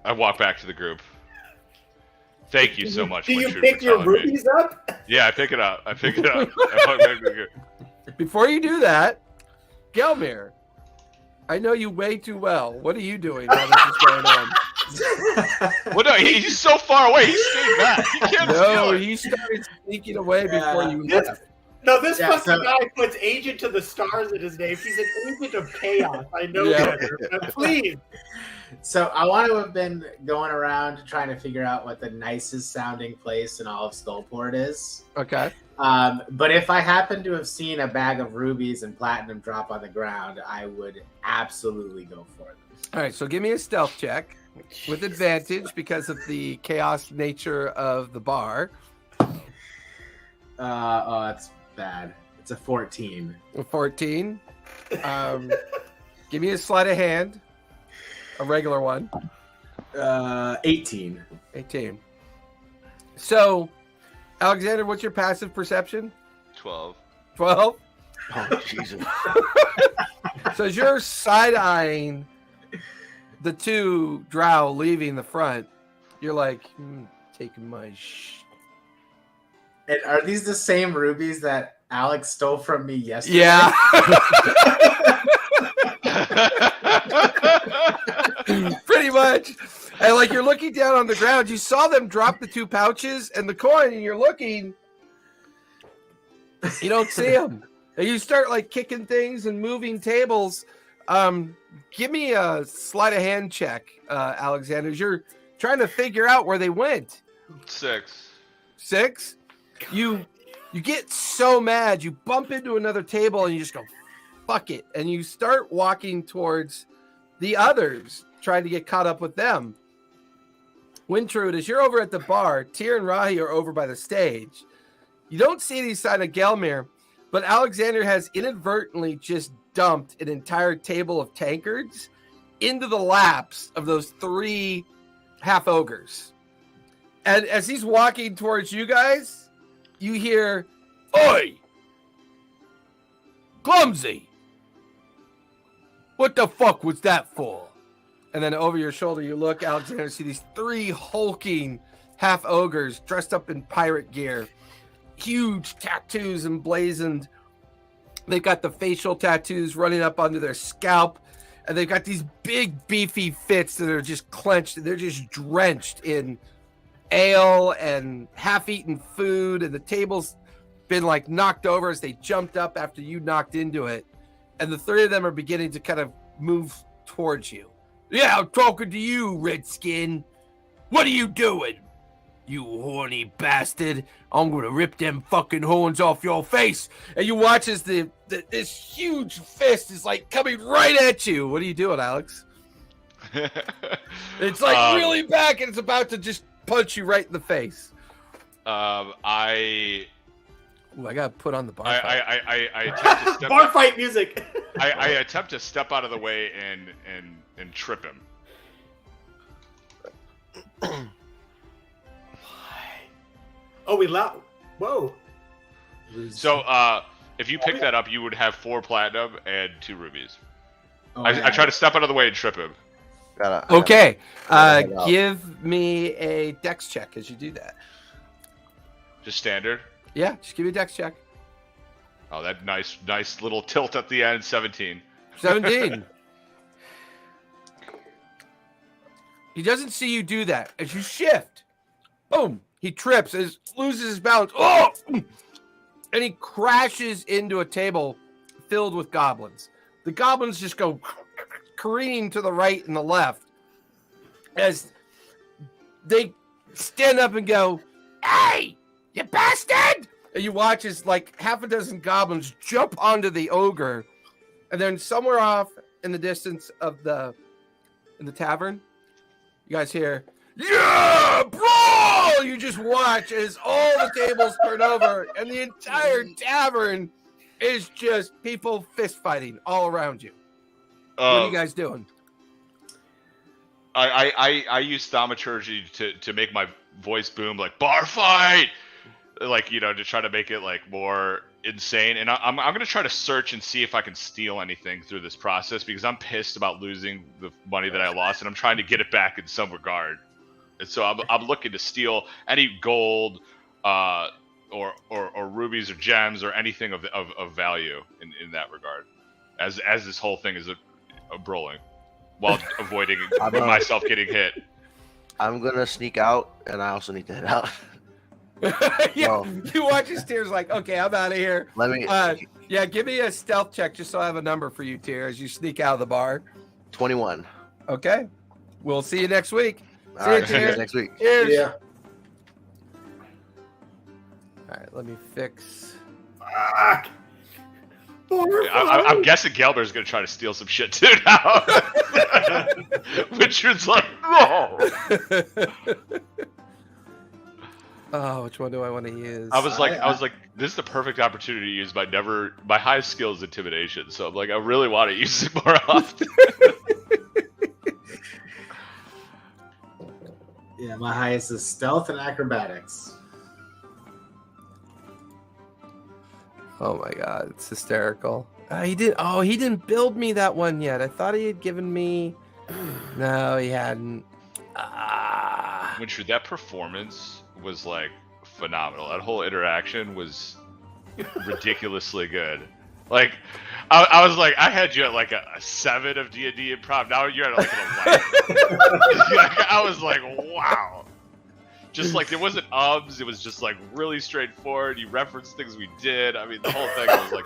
E: I walk back to the group. Thank you so much.
B: Do you
E: Wintrude,
B: pick
E: for
B: your
E: telling me.
B: rubies up?
E: Yeah, I pick it up. I walk back to the group.
A: Before you do that, Gelmir, I know you way too well. What are you doing while this is going on?
E: Well, no, he's so far away. He stayed back. He can't
A: No,
E: steal it.
A: he started sneaking away before you left.
B: No, this
C: Yeah,
B: fucking guy puts agent to the stars in his name. He's an agent of chaos. I know
A: Yeah.
B: better. But please.
C: So I want to have been going around trying to figure out what the nicest sounding place in all of Skullport is.
A: Okay.
C: But if I happen to have seen a bag of rubies and platinum drop on the ground, I would absolutely go for them.
A: All right, so give me a stealth check with advantage because of the chaos nature of the bar.
C: Oh, that's bad. It's a 14.
A: 14. Give me a sleight of hand. A regular one.
C: 18.
A: 18. So, Alexander, what's your passive perception?
E: 12.
A: 12?
D: Oh, Jesus.
A: So as you're side-eyeing the 2 drow leaving the front, you're like, taking my
C: And are these the same rubies that Alex stole from me yesterday?
A: Yeah. Pretty much. And like you're looking down on the ground, you saw them drop the 2 pouches and the coin, and you're looking, you don't see them. And you start like kicking things and moving tables. Give me a sleight of hand check, Alexander. You're trying to figure out where they went.
E: 6.
A: 6? You get so mad, you bump into another table and you just go, fuck it. And you start walking towards the others, trying to get caught up with them. Wintrude, as you're over at the bar, Tyr and Rahi are over by the stage. You don't see any sign of Gelmir, but Alexander has inadvertently just dumped an entire table of tankards into the laps of those 3 half ogres. And as he's walking towards you guys, you hear, "Oi! Clumsy! What the fuck was that for?" And then over your shoulder, you look, Alexander, see these 3 hulking half ogres dressed up in pirate gear, huge tattoos emblazoned. They've got the facial tattoos running up under their scalp, and they've got these big, beefy fists that are just clenched. They're just drenched in ale and half-eaten food, and the table's been like knocked over as they jumped up after you knocked into it. And the 3 of them are beginning to kind of move towards you. "Yeah, I'm talking to you, Redskin. What are you doing? You horny bastard. I'm going to rip them fucking horns off your face." And you watch as this huge fist is like coming right at you. What are you doing, Alex? It's like really back and it's about to just punch you right in the face.
E: I
A: got to put on the bar.
E: I attempt to step
B: Bar fight music.
E: I attempt to step out of the way and trip him.
B: Oh, we loud. Whoa.
E: So if you pick that up, you would have 4 platinum and 2 rubies.
C: Oh,
E: I try to step out of the way and trip him.
A: Okay.
D: gotta head out.
A: Give me a dex check as you do that.
E: Just standard.
A: Yeah, just give me a dex check.
E: Oh, that nice little tilt at the end. 17.
A: 17. He doesn't see you do that. As you shift, boom, he trips, loses his balance. Oh! And he crashes into a table filled with goblins. The goblins just go careening to the right and the left as they stand up and go, "Hey, you bastard!" And you watch as like half a dozen goblins jump onto the ogre, and then somewhere off in the distance of in the tavern, you guys hear, "Yeah, brawl!" all you just watch as all the tables turn over and the entire tavern is just people fist fighting all around you. What are you guys doing?
E: I use thaumaturgy to make my voice boom like bar fight, like to try to make it like more insane. And I'm gonna try to search and see if I can steal anything through this process because I'm pissed about losing the money that I lost, and I'm trying to get it back in some regard. And so I'm looking to steal any gold, or rubies or gems or anything of value in that regard, as this whole thing is a brawling. While avoiding myself getting hit.
D: I'm gonna sneak out, and I also need to head out.
A: Yeah, you watch his Tears like, okay, I'm out of here.
D: Let me.
A: Give me a stealth check just so I have a number for you, Tear, as you sneak out of the bar.
D: 21.
A: Okay, we'll see you next week.
D: All right, see you guys next week.
A: Cheers.
C: Yeah.
A: All right, let me fix.
B: Fuck.
E: I'm guessing Gelber's gonna try to steal some shit too now. Richard's like, no.
A: Oh, which one do I want to use?
E: I was like, this is the perfect opportunity to use my highest skill is intimidation. So I'm like, I really want to use it more often.
C: Yeah, my highest is stealth and acrobatics.
A: Oh my god, it's hysterical. He didn't build me that one yet. I thought he had given me. No, he hadn't.
E: Richard, that performance was like phenomenal. That whole interaction was ridiculously good. Like, I was like, I had you at like a 7 of D&D improv. Now you're at like an 11. I was like, wow. Just like there wasn't ums, it was just like really straightforward. You referenced things we did. I mean, the whole thing. I was like,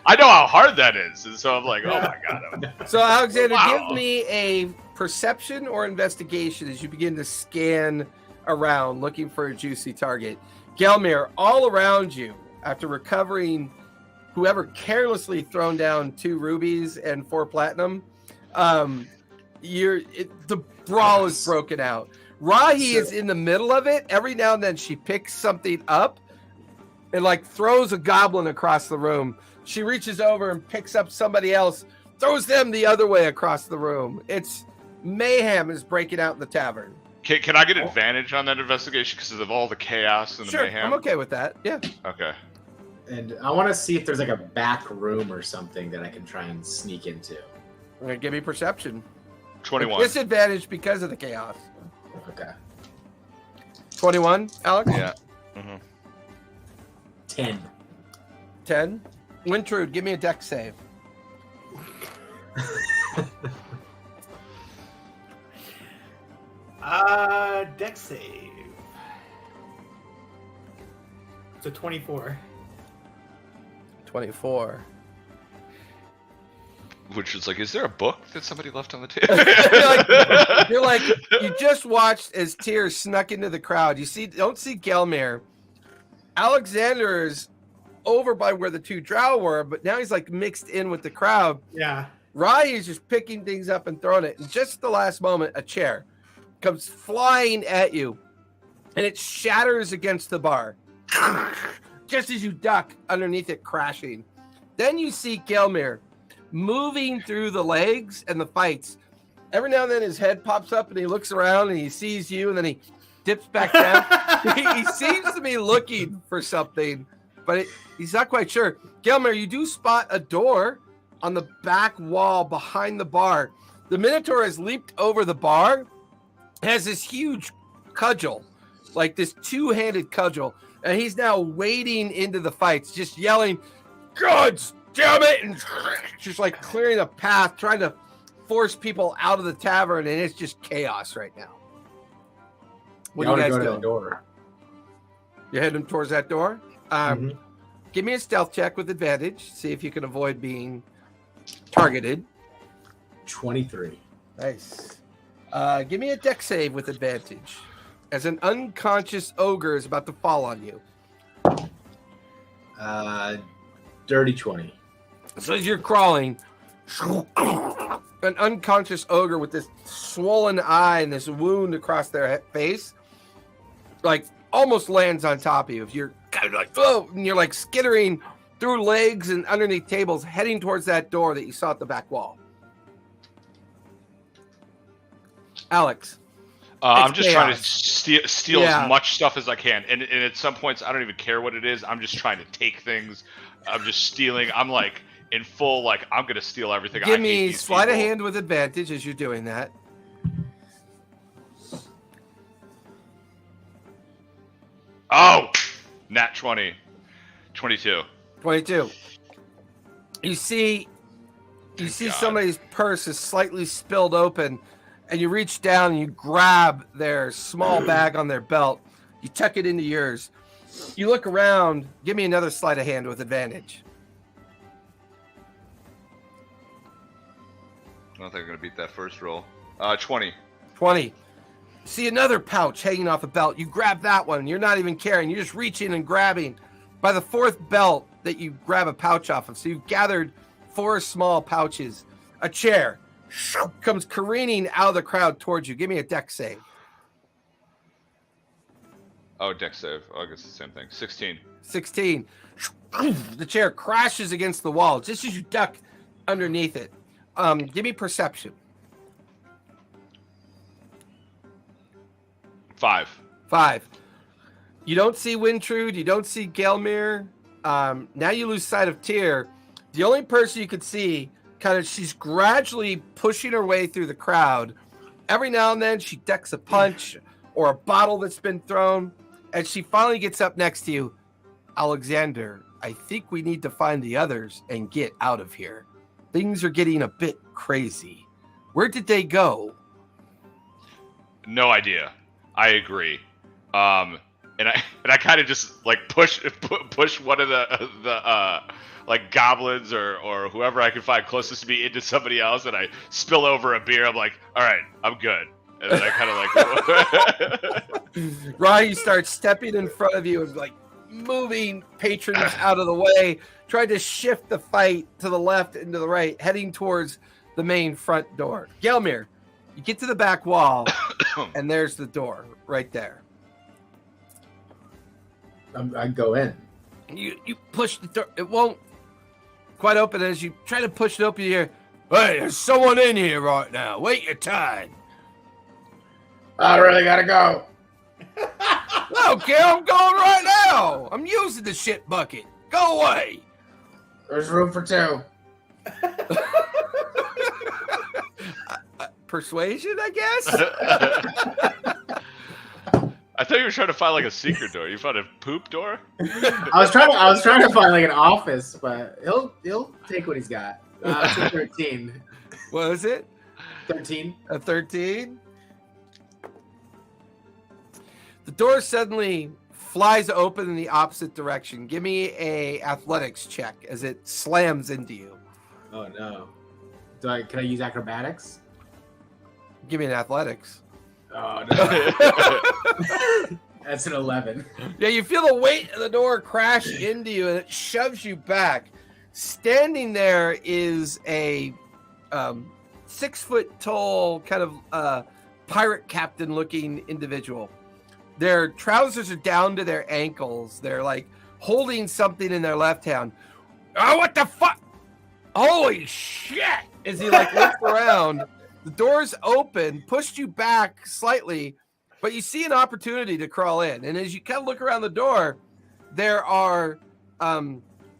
E: I know how hard that is, and so I'm like, oh my god.
A: So Alexander,
E: Wow.
A: give me a perception or investigation as you begin to scan around looking for a juicy target. Gelmir, all around you, after recovering whoever carelessly thrown down 2 rubies and 4 platinum, the brawl is broken out. Rahi is in the middle of it. Every now and then she picks something up and like throws a goblin across the room. She reaches over and picks up somebody else, throws them the other way across the room. It's mayhem is breaking out in the tavern.
E: Can I get advantage on that investigation because of all the chaos and the
A: Sure,
E: mayhem?
A: I'm okay with that. Yeah.
E: Okay.
C: And I want to see if there's like a back room or something that I can try and sneak into.
A: Give me perception.
E: 21.
A: Disadvantage because of the chaos.
C: Okay.
A: 21, Alex?
E: Yeah. Mm-hmm.
C: 10.
A: 10. Wintrude, give me a dex save.
B: Dex save. It's a 24.
A: 24.
E: Which is like, is there a book that somebody left on the table?
A: you're like, you just watched as Tears snuck into the crowd. Don't see Gelmir. Alexander's over by where the 2 drow were, but now he's like mixed in with the crowd.
B: Yeah.
A: Rai is just picking things up and throwing it. And just at the last moment, a chair comes flying at you, and it shatters against the bar. Just as you duck underneath it, crashing. Then you see Gelmir moving through the legs and the fights. Every now and then his head pops up and he looks around and he sees you and then he dips back down. he seems to be looking for something, but he's not quite sure. Gelmir, you do spot a door on the back wall behind the bar. The Minotaur has leaped over the bar, has this huge cudgel, like this 2-handed cudgel, and he's now wading into the fights, just yelling, "Gods damn it!" and just like clearing a path, trying to force people out of the tavern, and it's just chaos right now. What are you guys doing?
C: Door.
A: You're heading towards that door? Give me a stealth check with advantage. See if you can avoid being targeted.
C: 23.
A: Nice. Give me a dex save with advantage, as an unconscious ogre is about to fall on you.
C: Dirty 20.
A: So as you're crawling, an unconscious ogre with this swollen eye and this wound across their face like almost lands on top of you. If you're kind of like, oh, and you're like skittering through legs and underneath tables, heading towards that door that you saw at the back wall. Alex.
E: I'm just trying to
A: chaos.
E: steal
A: Yeah.
E: as much stuff as I can, and at some points I don't even care what it is. I'm just trying to take things. I'm just stealing. I'm like in full like I'm gonna steal everything.
A: Give me sleight of hand with advantage as you're doing that.
E: Oh, nat 20, 22.
A: 22. You see
E: Thank God.
A: somebody's purse is slightly spilled open, and you reach down and you grab their small bag on their belt. You tuck it into yours. You look around. Give me another sleight of hand with advantage.
E: I don't think I'm gonna beat that first roll. 20.
A: 20. See another pouch hanging off a belt. You grab that one. You're not even carrying. You're just reaching and grabbing. By the fourth belt that you grab a pouch off of. So you've gathered 4 small pouches. A chair comes careening out of the crowd towards you. Give me a dex save.
E: Oh, dex save. Oh, I guess it's the same thing. 16.
A: 16. The chair crashes against the wall just as you duck underneath it. Give me perception.
E: 5.
A: 5. You don't see Wintrude. You don't see Gelmir. Now you lose sight of Tyr. The only person you could see, kind of, she's gradually pushing her way through the crowd. Every now and then, she decks a punch or a bottle that's been thrown, and she finally gets up next to you. Alexander, I think we need to find the others and get out of here. Things are getting a bit crazy. Where did they go?
E: No idea. I agree. And I kind of just like push one of the like goblins or whoever I can find closest to me into somebody else, and I spill over a beer. I'm like, all right, I'm good. And then I kind of like
A: Ronnie starts stepping in front of you and like moving patrons out of the way, trying to shift the fight to the left and to the right, heading towards the main front door. Gelmir, you get to the back wall, and there's the door right there.
C: I go in.
A: You push the door. It won't quite open. As you try to push it open, you hear, "Hey, there's someone in here right now. Wait your time."
C: I really gotta go.
A: Okay, I'm going right now. I'm using the shit bucket. Go away.
C: There's room for 2.
A: Persuasion, I guess.
E: I thought you were trying to find like a secret door. You found a poop door?
C: I was trying to find like an office, but he'll take what he's got. 13.
A: What is it?
C: 13.
A: A 13? The door suddenly flies open in the opposite direction. Give me a athletics check as it slams into you.
C: Oh no. Can I use acrobatics?
A: Give me an athletics.
C: Oh no. That's an 11.
A: Yeah, you feel the weight of the door crash into you, and it shoves you back. Standing there is a 6 foot tall, kind of pirate captain looking individual. Their trousers are down to their ankles. They're like holding something in their left hand. Oh, what the fuck? Holy shit! As he like looks around, the door's open, pushed you back slightly, but you see an opportunity to crawl in. And as you kind of look around the door, there are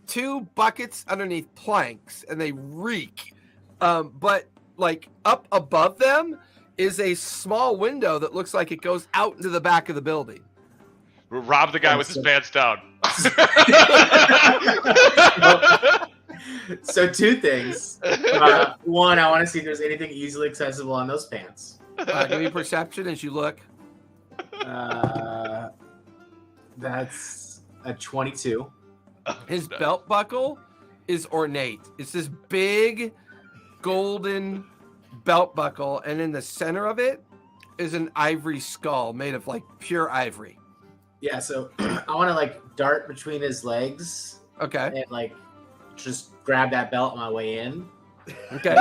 A: 2 buckets underneath planks, and they reek. But like up above them is a small window that looks like it goes out into the back of the building.
E: Rob the guy with his pants down.
G: So 2 things. One, I want to see if there's anything easily accessible on those pants.
A: Give me perception as you look.
G: That's a 22.
A: His belt buckle is ornate. It's this big golden belt buckle, and in the center of it is an ivory skull made of like pure ivory.
G: Yeah, so I want to like dart between his legs
A: Okay.
G: and like just grab that belt on my way in.
A: Okay.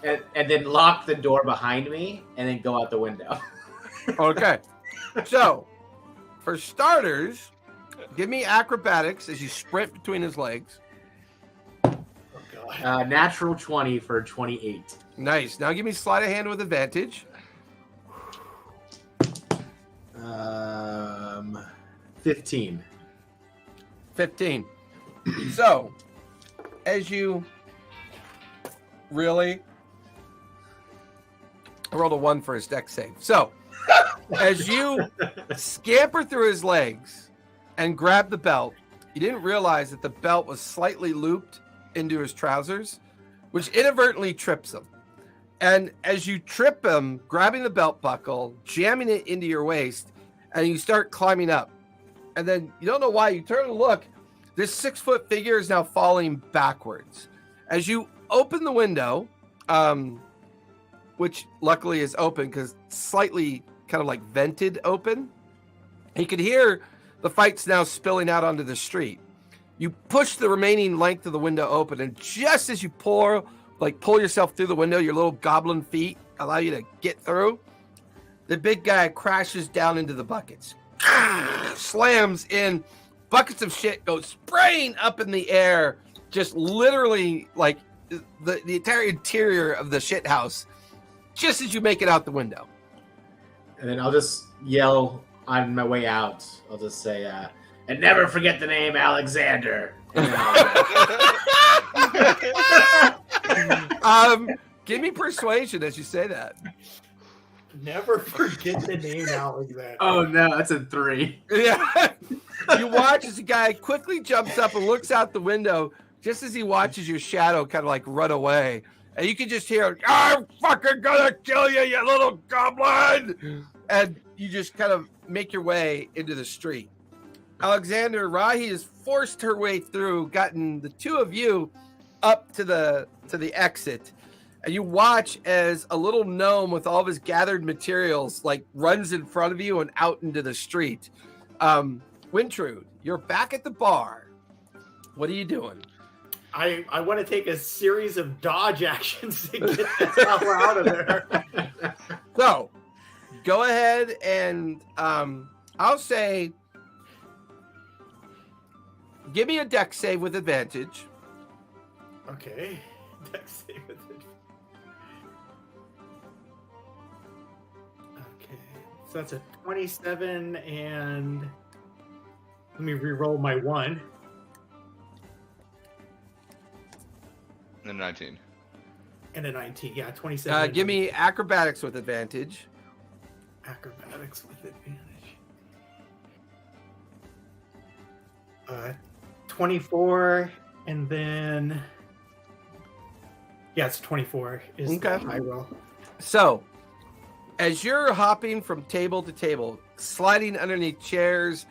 G: And then lock the door behind me and then go out the window.
A: Okay. So for starters, give me acrobatics as you sprint between his legs.
B: Oh, God.
G: Natural 20 for 28.
A: Nice. Now give me sleight of hand with advantage.
G: 15.
A: 15. So, as you really I rolled a 1 for his deck save. So, as you scamper through his legs and grab the belt, you didn't realize that the belt was slightly looped into his trousers, which inadvertently trips him. And as you trip him, grabbing the belt buckle, jamming it into your waist, and you start climbing up. And then you don't know why, you turn and look, this 6-foot figure is now falling backwards. As you open the window, which luckily is open because slightly kind of like vented open, you could hear the fight's now spilling out onto the street. You push the remaining length of the window open, and just as you pull yourself through the window, your little goblin feet allow you to get through. The big guy crashes down into the buckets, slams in. Buckets of shit go spraying up in the air, just literally like the entire interior of the shit house, just as you make it out the window.
G: And then I'll just yell on my way out. I'll just say, and never forget the name Alexander. And then
A: Give me persuasion as you say that.
B: Never forget the name Alexander.
G: oh no, that's a 3.
A: Yeah. You watch as the guy quickly jumps up and looks out the window just as he watches your shadow kind of like run away. And you can just hear, I'm fucking gonna kill you, you little goblin! And you just kind of make your way into the street. Alexander, Rahi has forced her way through, gotten the two of you up to the exit. And you watch as a little gnome with all of his gathered materials like runs in front of you and out into the street. Wintrude, you're back at the bar. What are you doing?
B: I want to take a series of dodge actions to get the hell out of there.
A: So, go ahead and I'll say, give me a dex save with advantage.
B: Okay. Dex save with it. Okay. So that's a 27, and let me re-roll my 1.
E: And 19.
B: And a 19. Yeah, 27.
A: Give me acrobatics with advantage.
B: Acrobatics with advantage. 24, and then it's 24 is the high roll.
A: So, as you're hopping from table to table, sliding underneath chairs,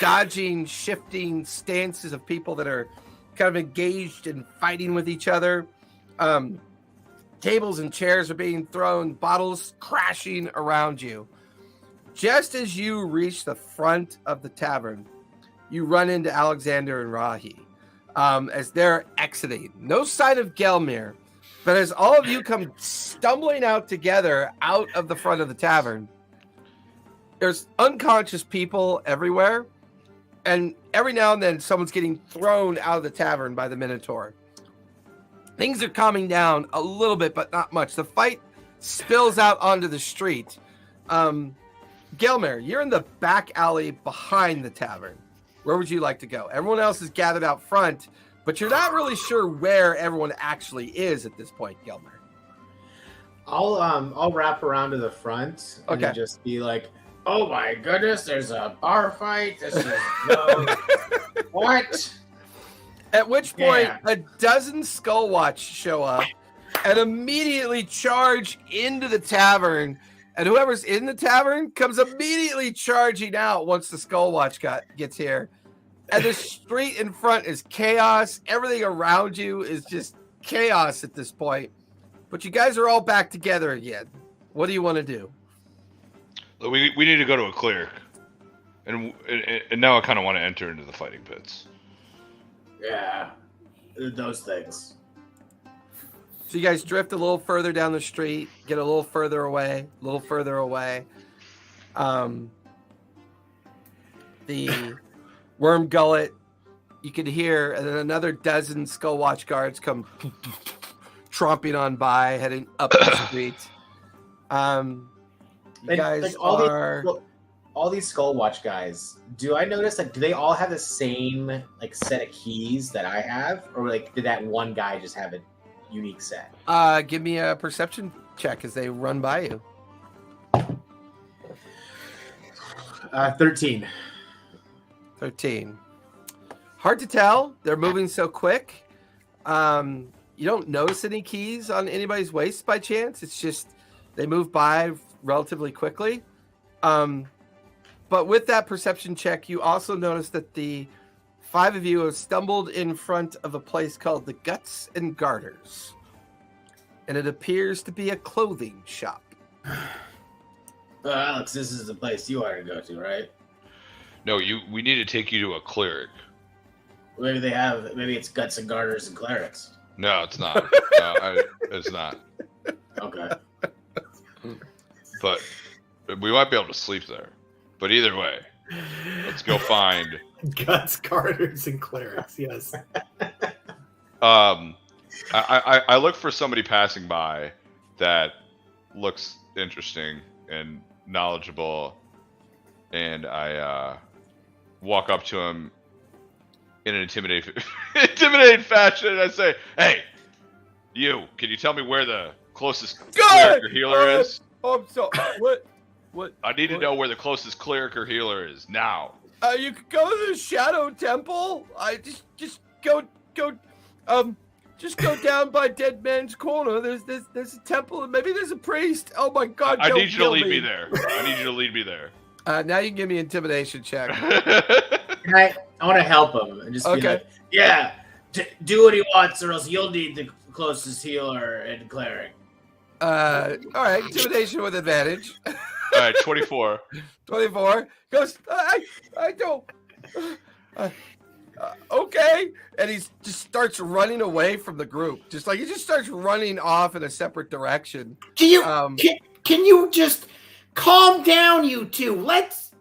A: dodging, shifting stances of people that are kind of engaged in fighting with each other, tables and chairs are being thrown, bottles crashing around you. Just as you reach the front of the tavern, you run into Alexander and Rahi as they're exiting. No sign of Gelmir, but as all of you come stumbling out together out of the front of the tavern, there's unconscious people everywhere, and every now and then someone's getting thrown out of the tavern by the Minotaur. Things are calming down a little bit, but not much. The fight spills out onto the street. Gelmir, you're in the back alley behind the tavern. Where would you like to go? Everyone else is gathered out front, but you're not really sure where everyone actually is at this point, Gelmir.
G: I'll wrap around to the front and
A: Okay.
G: just be like, oh my goodness, there's a bar fight. This is no what?
A: At which point,
G: Yeah.
A: a dozen Skullwatch show up and immediately charge into the tavern. And whoever's in the tavern comes immediately charging out once the Skullwatch gets here. And the street in front is chaos. Everything around you is just chaos at this point. But you guys are all back together again. What do you want to do?
E: We need to go to a clear, and now I kind of want to enter into the fighting pits.
G: Yeah, those things.
A: So you guys drift a little further down the street, get a little further away, the worm gullet. You could hear, and then another dozen Skullwatch guards come tromping on by, heading up the street. You
G: And,
A: guys
G: like,
A: are.
G: all these Skullwatch guys. Do I notice do they all have the same like set of keys that I have, or like did that one guy just have a unique set?
A: Give me a perception check as they run by you.
G: 13.
A: 13. Hard to tell. They're moving so quick. You don't notice any keys on anybody's waist by chance. It's just they move by relatively quickly. But with that perception check, you also notice that the 5 of you have stumbled in front of a place called the Guts and Garters. And it appears to be a clothing shop.
G: Alex, this is the place you are to go to, right?
E: No, we need to take you to a cleric.
G: Maybe it's Guts and Garters and Clerics.
E: No, it's not. It's not.
G: Okay.
E: But we might be able to sleep there. But either way, let's go find.
B: Guts, Garters, and Clerics. Yes.
E: I look for somebody passing by that looks interesting and knowledgeable, and I walk up to him in an intimidating fashion, and I say, "Hey, can you tell me where the closest cleric or healer is?"
A: Oh, I'm sorry. What?
E: I need to know where the closest cleric or healer is now.
A: You could go to the Shadow Temple. I just go down by Dead Man's Corner. There's a temple and maybe there's a priest. Oh my God!
E: I need you to lead me there. I need you to lead me there.
A: Now you can give me an intimidation check.
G: I want to help him and just be like, yeah, do what he wants, or else you'll need the closest healer and cleric.
A: All right, intimidation with advantage.
E: All right, 24.
A: 24 goes. I don't. Okay, and he just starts running away from the group. He just starts running off in a separate direction.
F: Do you can you just calm down, you two? Let's.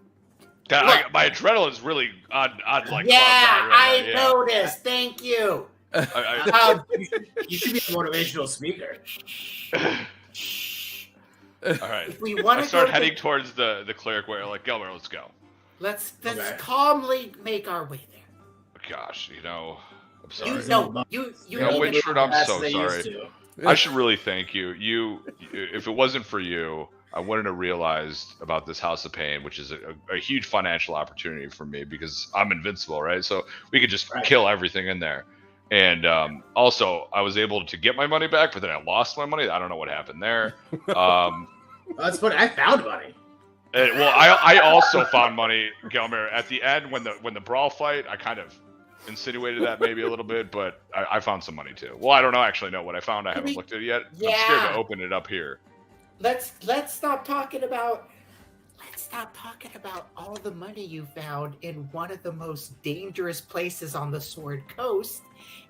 E: My adrenaline's really on like.
F: Yeah,
E: right
F: I noticed. Thank you.
G: You should be a motivational speaker.
E: All right.
F: If we want
E: I
F: to
E: start heading towards the cleric where like, Gilmer, let's go.
F: Let's
G: Okay.
F: calmly make our way there.
E: Gosh, I'm sorry.
F: You
E: Wintred, I'm
G: That's
E: so
G: what they
E: sorry.
G: used to.
E: I should really thank you. If it wasn't for you, I wouldn't have realized about this House of Pain, which is a huge financial opportunity for me because I'm invincible, right? So we could just kill everything in there. And also, I was able to get my money back, but then I lost my money. I don't know what happened there.
G: That's funny. I found money.
E: I also found money, Gelmir, at the end when the brawl fight. I kind of insinuated that maybe a little bit, but I found some money too. Well, I don't actually know what I found. I haven't looked at it yet.
F: Yeah.
E: I'm scared to open it up here.
F: Let's stop talking about all the money you found in one of the most dangerous places on the Sword Coast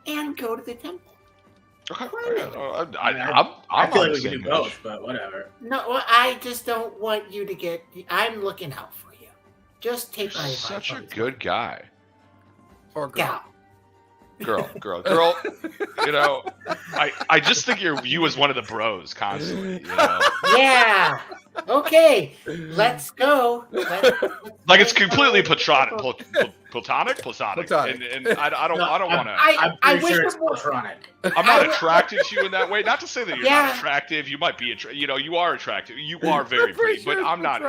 F: and go to the temple.
E: Okay.
G: I feel like we can do both, but whatever.
F: No, well, I just don't want you to get. I'm looking out for you. Just take my advice.
E: Such a
F: on this
E: good guy.
A: Or girl.
F: Gal.
E: Girl. I just think you as one of the bros constantly.
F: Yeah. Okay. Let's go.
E: Like it's completely platonic. Platonic. And I don't want to.
G: I'm
F: I
G: pretty sure
F: wish
G: it's Patronic.
E: I'm not attracted to you in that way. Not to say that you're not attractive. You might be, you are attractive. You are very pretty, but I'm not.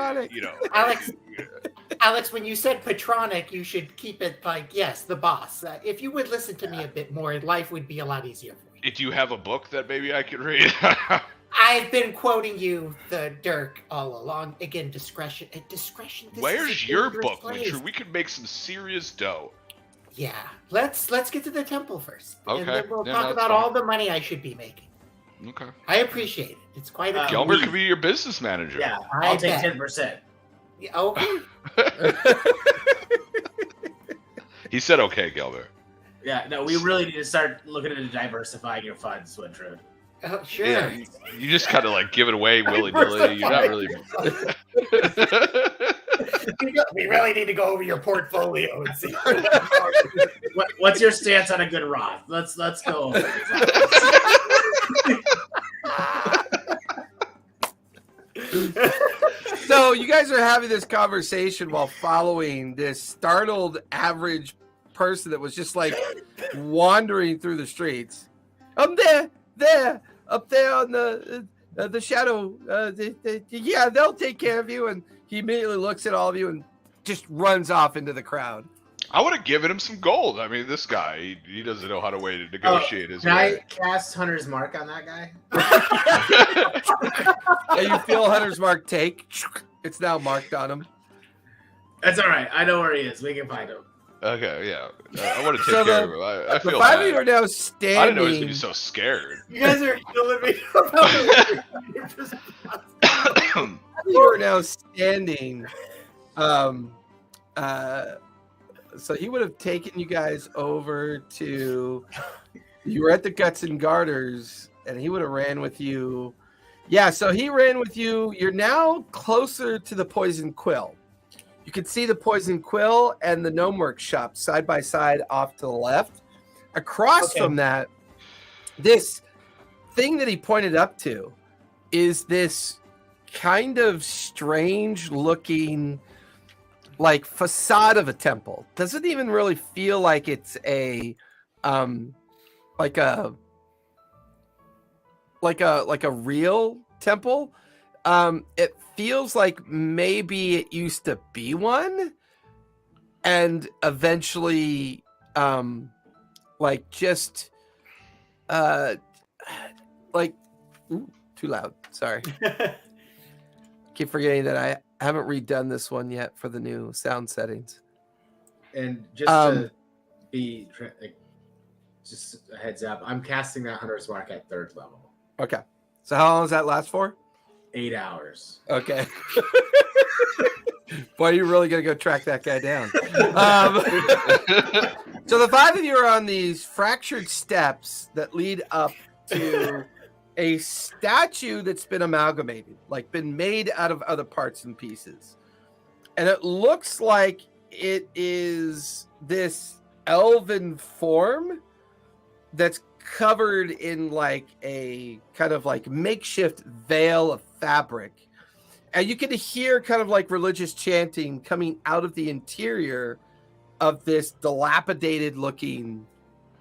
F: Alex, when you said Patronic, you should keep it like, yes, the boss. If you would listen to me a bit more, life would be a lot easier for you.
E: Do you have a book that maybe I could read?
F: I've been quoting you the Dirk all along. Again, discretion. Discretion.
E: Where's your book, Wintry? We could make some serious dough.
F: Yeah. Let's get to the temple first.
E: Okay.
F: And then we'll
E: Yeah,
F: talk
E: that's
F: about
E: fine.
F: all the money I should be making.
E: Okay.
F: I appreciate it. It's quite a
E: Gilbert could be your business manager.
G: Yeah,
F: I
G: I'll take
F: bet.
G: 10%.
F: Yeah, okay.
E: He said okay, Gilbert.
G: Yeah, no, we really need to start looking into diversifying your funds, Wintrude.
F: Oh, sure.
E: Yeah, you just kind of like give it away willy nilly. You're not really.
B: We really need to go over your portfolio and see.
G: What's your stance on a good Roth? Let's go. Over
A: So you guys are having this conversation while following this startled average person that was just like wandering through the streets. Up there, up there on the shadow. Yeah, they'll take care of you. And he immediately looks at all of you and just runs off into the crowd.
E: I would have given him some gold. I mean, this guy, he doesn't know how to way to negotiate his
G: Can
E: way.
G: I cast Hunter's Mark on that guy?
A: And you feel Hunter's Mark take. It's now marked on him.
G: That's all right. I know where he is. We can find him.
E: Okay, yeah. I want to take
A: So
E: care
A: the-
E: of him. I
A: The
E: feel
A: five of you
E: bad.
A: are now
E: I didn't know he was
A: standing.
E: going to be so scared.
B: You guys are killing me.
A: You are now standing. So he would have taken you guys over to. You were at the Guts and Garters, and he would have ran with you. Yeah, so he ran with you. You're now closer to the Poison Quill. You can see the Poison Quill and the Gnome Workshop side by side off to the left. Across
B: Okay.
A: from that, this thing that he pointed up to is this kind of strange looking like facade of a temple. Doesn't even really feel like it's a like a real temple. It feels like maybe it used to be one and eventually like just like ooh, too loud, sorry. Keep forgetting that I haven't redone this one yet for the new sound settings.
G: And just to be like, just a heads up, I'm casting that Hunter's Mark at 3rd level.
A: Okay, so how long does that last for?
G: 8 hours.
A: Okay. Boy, you're really gonna go track that guy down. So the five of you are on these fractured steps that lead up to a statue that's been amalgamated, like been made out of other parts and pieces. And it looks like it is this elven form that's covered in like a kind of like makeshift veil of fabric. And you can hear kind of like religious chanting coming out of the interior of this dilapidated looking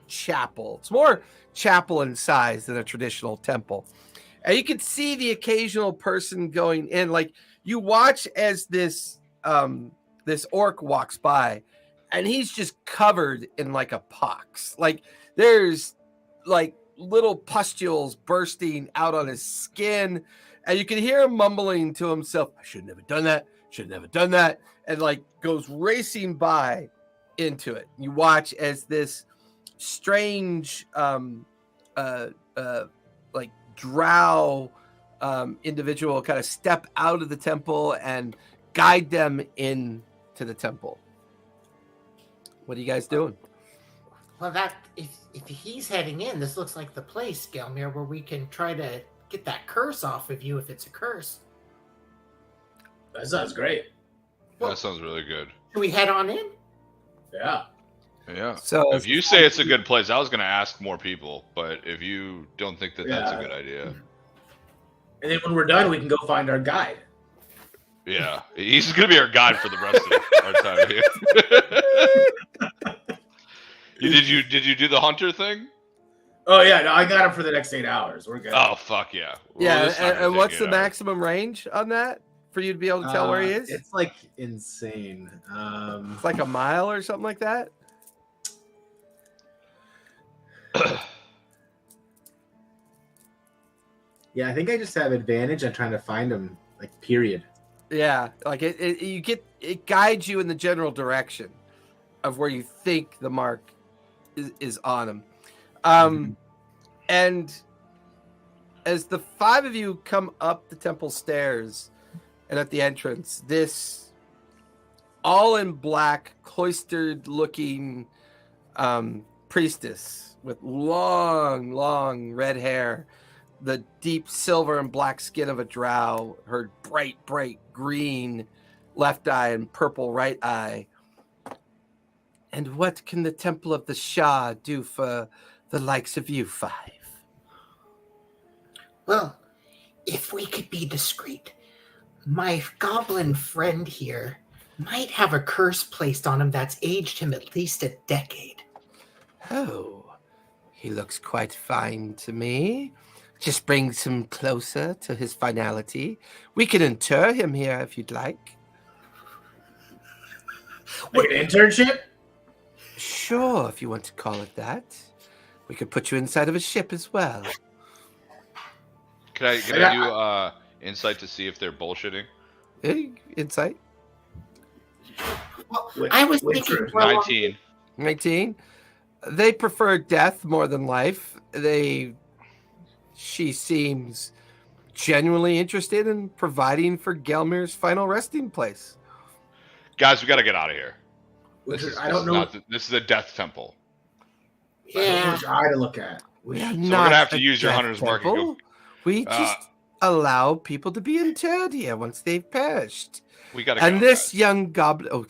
A: chapel. It's more chapel in size than a traditional temple. And you can see the occasional person going in. Like you watch as this this orc walks by and he's just covered in like a pox. Like there's like little pustules bursting out on his skin. And you can hear him mumbling to himself, I should have never done that. Should have never done that. And like goes racing by into it. You watch as this strange like drow individual kind of step out of the temple and guide them in to the temple. What are you guys doing?
F: Well, that if he's heading in, this looks like the place, Gelmir, where we can try to get that curse off of you if it's a curse.
G: That sounds great.
E: That sounds really good.
F: Should we head on in?
G: Yeah.
E: Yeah.
A: So
E: If you say it's a good place, I was going to ask more people, but if you don't think that that's a
G: Yeah.
E: good idea,
G: And then when we're done, we can go find our guide.
E: yeah, he's going to be our guide for the rest of our time here. Did you do the hunter thing?
G: Oh yeah, no, I got him for the next 8 hours. We're good.
E: Oh fuck yeah! Well,
A: yeah,
E: this is not gonna
A: and
E: take
A: what's
E: 8
A: the
E: hours.
A: maximum range on that for you to be able to tell where he is?
G: It's like insane.
A: It's like a mile or something like that.
G: Yeah, I think I just have advantage on trying to find him. Like period.
A: Yeah, like it guides you in the general direction of where you think the mark is on him. And as the five of you come up the temple stairs and at the entrance, this all in black, cloistered looking priestess with long red hair, the deep silver and black skin of a drow, her bright green left eye and purple right eye. And what can the Temple of the Shah do for the likes of you five?
F: Well, if we could be discreet, my goblin friend here might have a curse placed on him that's aged him at least a decade.
A: Oh, he looks quite fine to me. Just brings him closer to his finality. We can inter him here if you'd like.
C: Like an internship?
A: Sure, if you want to call it that. We could put you inside of a ship as well.
E: Can I do insight to see if they're bullshitting?
A: Insight.
F: Well, I was thinking
E: 19.
A: 19. They prefer death more than life. She seems genuinely interested in providing for Gelmir's final resting place.
E: Guys, we got to get out of here.
C: I don't know.
E: This is a death temple.
F: Yeah.
C: Which eye to look at.
A: We are
E: So we're
A: not
E: gonna have to
A: a
E: use your
A: death
E: hunter's mark and
A: temple.
E: go.
A: We just allow people to be interred here once they've perished.
E: We got to.
A: And this young goblin,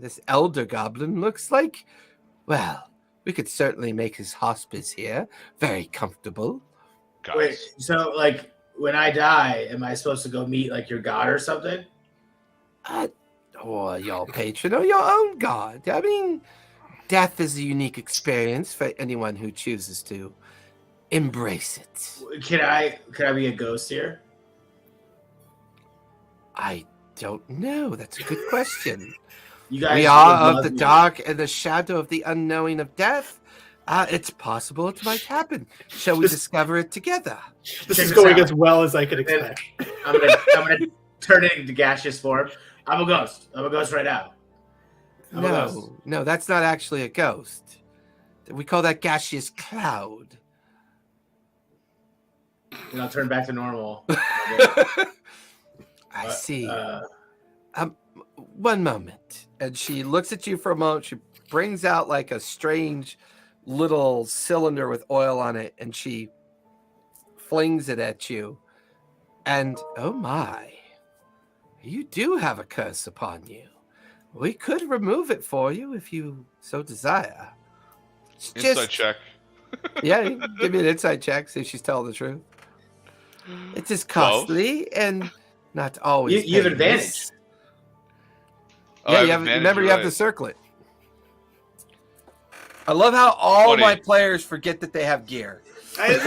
A: this elder goblin looks like, well, we could certainly make his hospice here very comfortable.
E: Guys.
C: Wait, so like when I die, am I supposed to go meet like your god or something?
A: Or your patron or your own god. I mean, death is a unique experience for anyone who chooses to embrace it.
C: Can I be a ghost here?
A: I don't know. That's a good question.
C: You guys
A: We are
C: would
A: of the
C: love me.
A: dark and the shadow of the unknowing of death. It's possible it might happen. Shall we discover it together?
B: This
C: Check
B: is
C: this
B: going
C: out.
B: as well as I could expect.
C: I'm gonna turn it into gaseous form. I'm a ghost. I'm a ghost right now. I'm a ghost.
A: No, that's not actually a ghost. We call that gaseous cloud.
C: And I'll turn back to normal.
A: I see.
C: 'Cause
A: One moment. And she looks at you for a moment. She brings out like a strange little cylinder with oil on it, and she flings it at you. And oh my, you do have a curse upon you. We could remove it for you if you so desire. It's
E: Insight check.
A: Yeah, you can give me an insight check, see if she's telling the truth. It is costly and not always.
C: You have
A: painless.
C: advantage.
E: Oh,
A: Yeah,
E: I
A: you have,
E: advantage,
A: remember
E: you're
A: you have to
E: right.
A: circle it. I love how all
E: 20.
A: my players forget that they have gear.
B: Use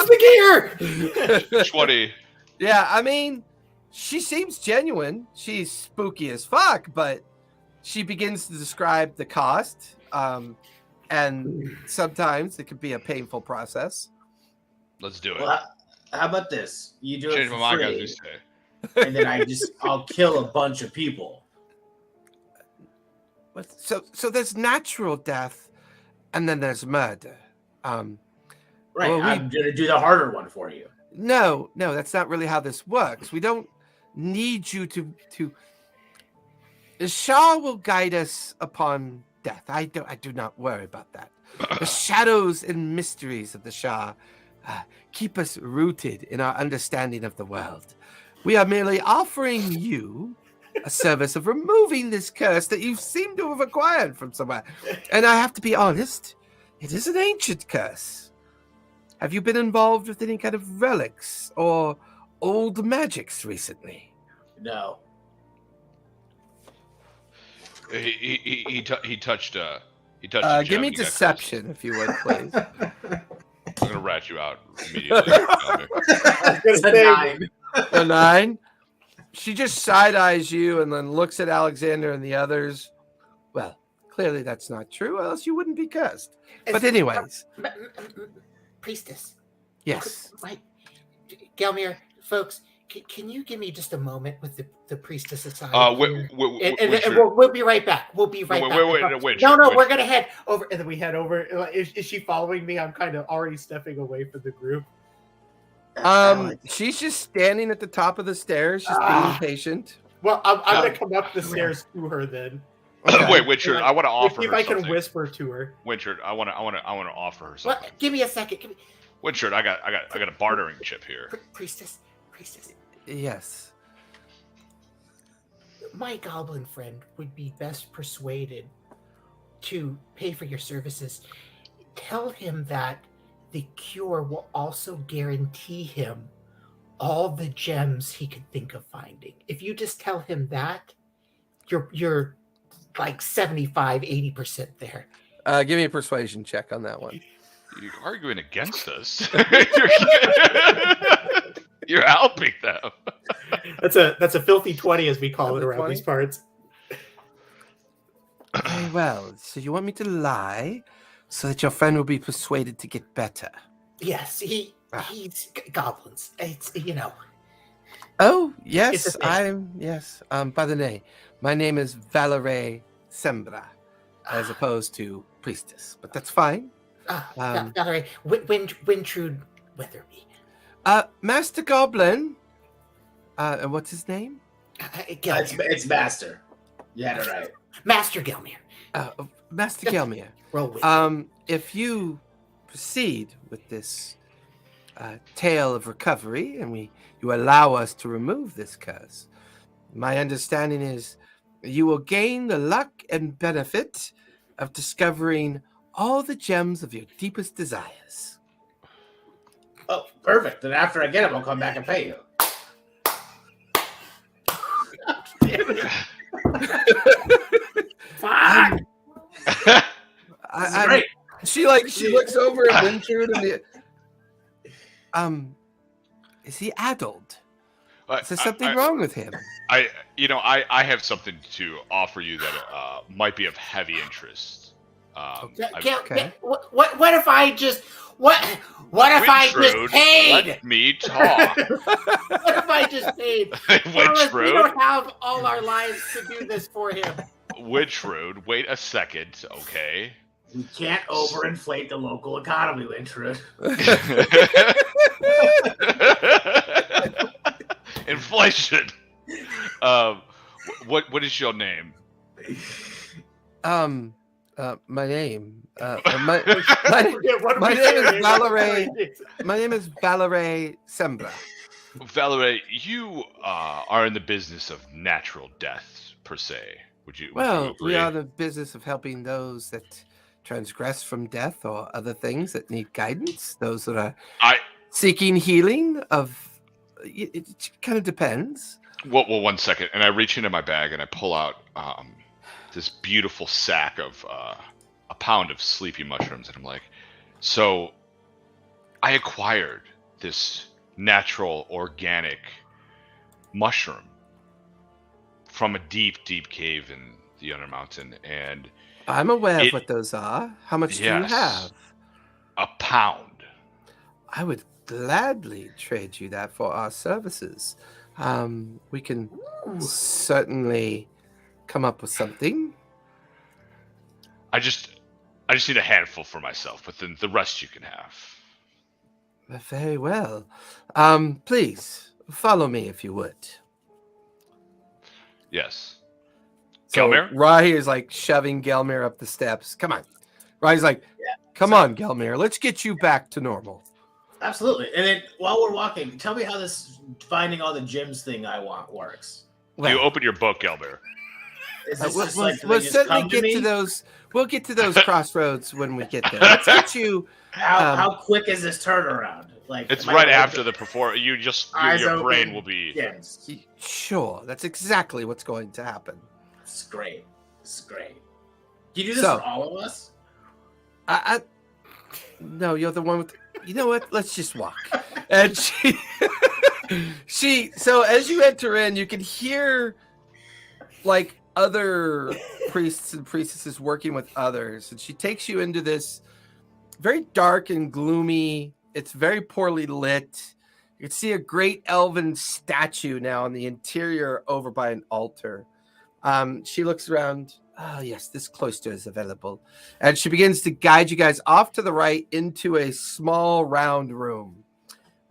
B: the gear.
E: 20.
A: Yeah, I mean, she seems genuine. She's spooky as fuck, but she begins to describe the cost. And sometimes it could be a painful process.
E: Let's do it.
C: Well, how about this? You do it
E: Change my
C: for
E: mind, as we
C: free,
E: say.
C: and then I'll kill a bunch of people.
A: But so there's natural death, and then there's murder.
C: Right.
A: Well,
C: I'm gonna do the harder one for you.
A: No, that's not really how this works. We don't need you to. The Shah will guide us upon death. I do not worry about that. The shadows and mysteries of the Shah keep us rooted in our understanding of the world. We are merely offering you a service of removing this curse that you seem to have acquired from somewhere. And I have to be honest, it is an ancient curse. Have you been involved with any kind of relics or old magics recently?
C: No.
E: He touched. He touched.
A: Give
E: a
A: me
E: gem, he got
A: deception, if you would, please.
E: close. I'm gonna rat you out immediately.
C: It's a 9.
A: A 9. She just side eyes you and then looks at Alexander and the others. Well, clearly that's not true, or else you wouldn't be cursed. But anyways,
F: Priestess.
A: yes.
F: Right. Gelmir, folks, can you give me just a moment with the priestess aside? here? And we'll be right back. We'll be right back.
E: Wait,
F: No, we're gonna head over. And then we head over. Is she following me? I'm kind of already stepping away from the group.
A: She's just standing at the top of the stairs, just being patient.
B: Well, I'm gonna come up the stairs to her then.
A: Okay.
E: Wait, Winchard, I want to offer
B: See if
E: her
B: I can
E: something.
B: whisper to her.
E: Winchard, I want to offer her something.
F: Give me a second.
E: Winchard, I got a bartering chip here.
F: Priestess.
A: Yes.
F: my goblin friend would be best persuaded to pay for your services, tell him that the cure will also guarantee him all the gems he could think of finding. If you just tell him that, you're like 75-80% there.
A: Give me a persuasion check on that one.
E: You're arguing against us. You're helping them.
B: That's a filthy 20, as we call
A: Filthy
B: it around
A: 20?
B: these parts.
A: Very well. So you want me to lie so that your friend will be persuaded to get better?
F: Yes, he's goblins. It's
A: Oh,
F: It's
A: yes,
F: a thing.
A: yes. By the name, my name is Valerie Sembra, as opposed to priestess, but that's fine.
F: Valerie, Wintrude Weatherby.
A: Master Goblin. And what's his name?
F: Gelmir.
G: It's Master. You had it right.
F: Master Gelmir.
A: Master Gelmir.
F: Roll with
A: If you proceed with this tale of recovery, and you allow us to remove this curse, my understanding is you will gain the luck and benefit of discovering all the gems of your deepest desires.
G: Oh, perfect. Then after I get them, I'll come back and pay you.
F: Fuck!
G: Great.
A: She looks over at Wintrude and is he addled? Is there something wrong with him?
E: I have something to offer you that might be of heavy interest.
A: Okay.
F: What if I just what if I just
E: Wintrude,
F: paid?
E: Let me talk.
F: What if I just paid? Promise we
E: Wintrude,
F: don't have all our lives to do this for him.
E: Wintrude, wait a second, okay?
G: We can't overinflate the local economy, Wintrude.
E: Inflation. What is your name?
A: My name. My name is Valerie. My name is Valerie Sembra.
E: Valerie, you are in the business of natural death, per se. Would you
A: Well,
E: agree?
A: we are in the business of helping those that transgress from death or other things that need guidance. Those that are seeking healing of. It kind of depends.
E: Well, one second. And I reach into my bag and I pull out this beautiful sack of a pound of sleepy mushrooms. And I'm like, so I acquired this natural, organic mushroom from a deep, deep cave in the Undermountain. And
A: I'm aware of what those are. How much do you have?
E: A pound.
A: I would gladly trade you that for our services. We can certainly come up with something.
E: I just need a handful for myself, but then the rest you can have.
A: Very well. Please follow me if you would.
E: Yes.
A: So
E: Gelmir?
A: Rahi is like shoving Gelmir up the steps. Come on. Rahi's like, come on, Gelmir. Let's get you back to normal.
G: Absolutely. And then while we're walking, tell me how this finding all the gems thing I want works.
E: You open your book, Gelmir.
G: Is this just
A: we'll
G: like do they
A: we'll
G: just
A: certainly
G: come to
A: get
G: me?
A: to those. We'll get to those crossroads when we get there. Let's get you.
G: How quick is this turnaround? Like
E: It's
G: am I
E: right
G: gonna
E: after
G: get
E: the performance. You just
G: eyes
E: your brain
G: open,
E: will be.
G: gems?
A: Sure, that's exactly what's going to happen.
G: This is great. This is great. Can you do this
A: So-
G: for all of us?
A: No, you're the one with. You know what? Let's just walk. And So as you enter in, you can hear like other priests and priestesses working with others, and she takes you into this very dark and gloomy. It's very poorly lit. You can see a great elven statue now in the interior over by an altar. She looks around. Oh, yes, this cloister is available. And she begins to guide you guys off to the right into a small round room.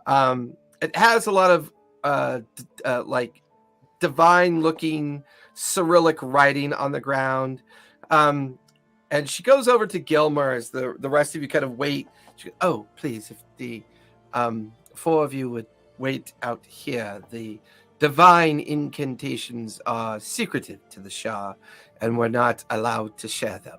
A: It has a lot of like divine looking Cyrillic writing on the ground. And she goes over to Gilmer as the rest of you kind of wait. She goes, oh, please, if the four of you would wait out here, the divine incantations are secretive to the Shah, and we're not allowed to share them.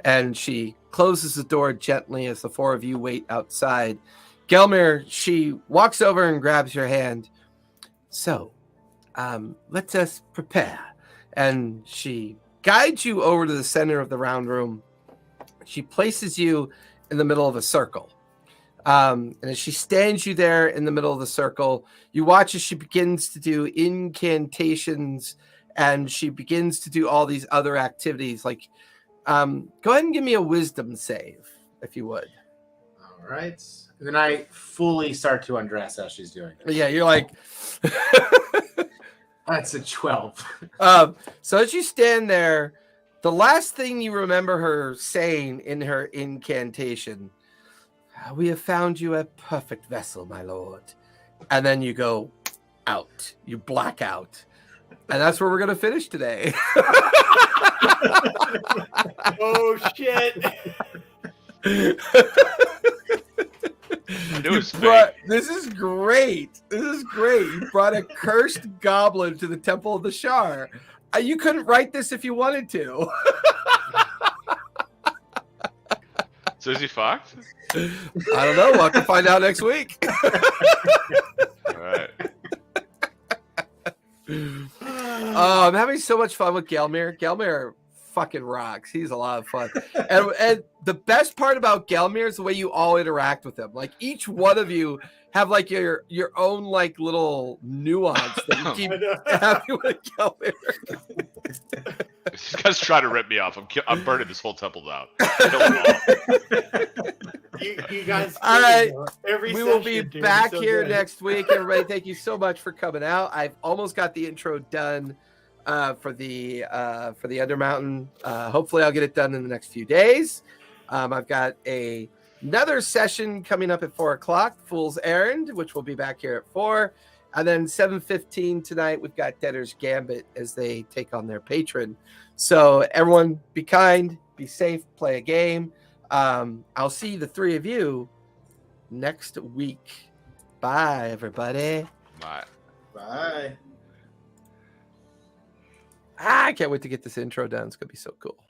A: And she closes the door gently as the four of you wait outside. Gelmir, she walks over and grabs your hand. So, let us prepare. And she guides you over to the center of the round room. She places you in the middle of a circle. And as she stands you there in the middle of the circle, you watch as she begins to do incantations and she begins to do all these other activities. Like, go ahead and give me a wisdom save, if you would.
G: All right. And then I fully start to undress as she's doing it.
A: Yeah, you're like...
G: That's a 12.
A: So as you stand there, the last thing you remember her saying in her incantation, we have found you a perfect vessel, my lord. And then you go out. You black out. And that's where we're going to finish today.
B: Oh, shit.
A: This is great. This is great. You brought a cursed goblin to the Temple of the Shar. You couldn't write this if you wanted to.
E: So is he fucked?
A: I don't know. We'll have to find out next week.
E: All right.
A: Oh, I'm having so much fun with Gelmir. Gelmir fucking rocks. He's a lot of fun. And the best part about Gelmir is the way you all interact with him. Like each one of you have like your own like little nuance that you keep having with Gelmir.
E: This guy's trying to rip me off. I'm burning this whole temple down. Kill them all.
B: You guys.
A: All right.
B: We
A: will be back here next week. Everybody, thank you so much for coming out. I've almost got the intro done for the Undermountain. Hopefully I'll get it done in the next few days. I've got another session coming up at 4:00, Fool's Errand, which will be back here at 4. And then 7:15 tonight, we've got Debtor's Gambit as they take on their patron. So everyone be kind, be safe, play a game. I'll see the three of you next week. Bye, everybody.
E: Bye.
G: Bye.
A: I can't wait to get this intro done. It's going to be so cool.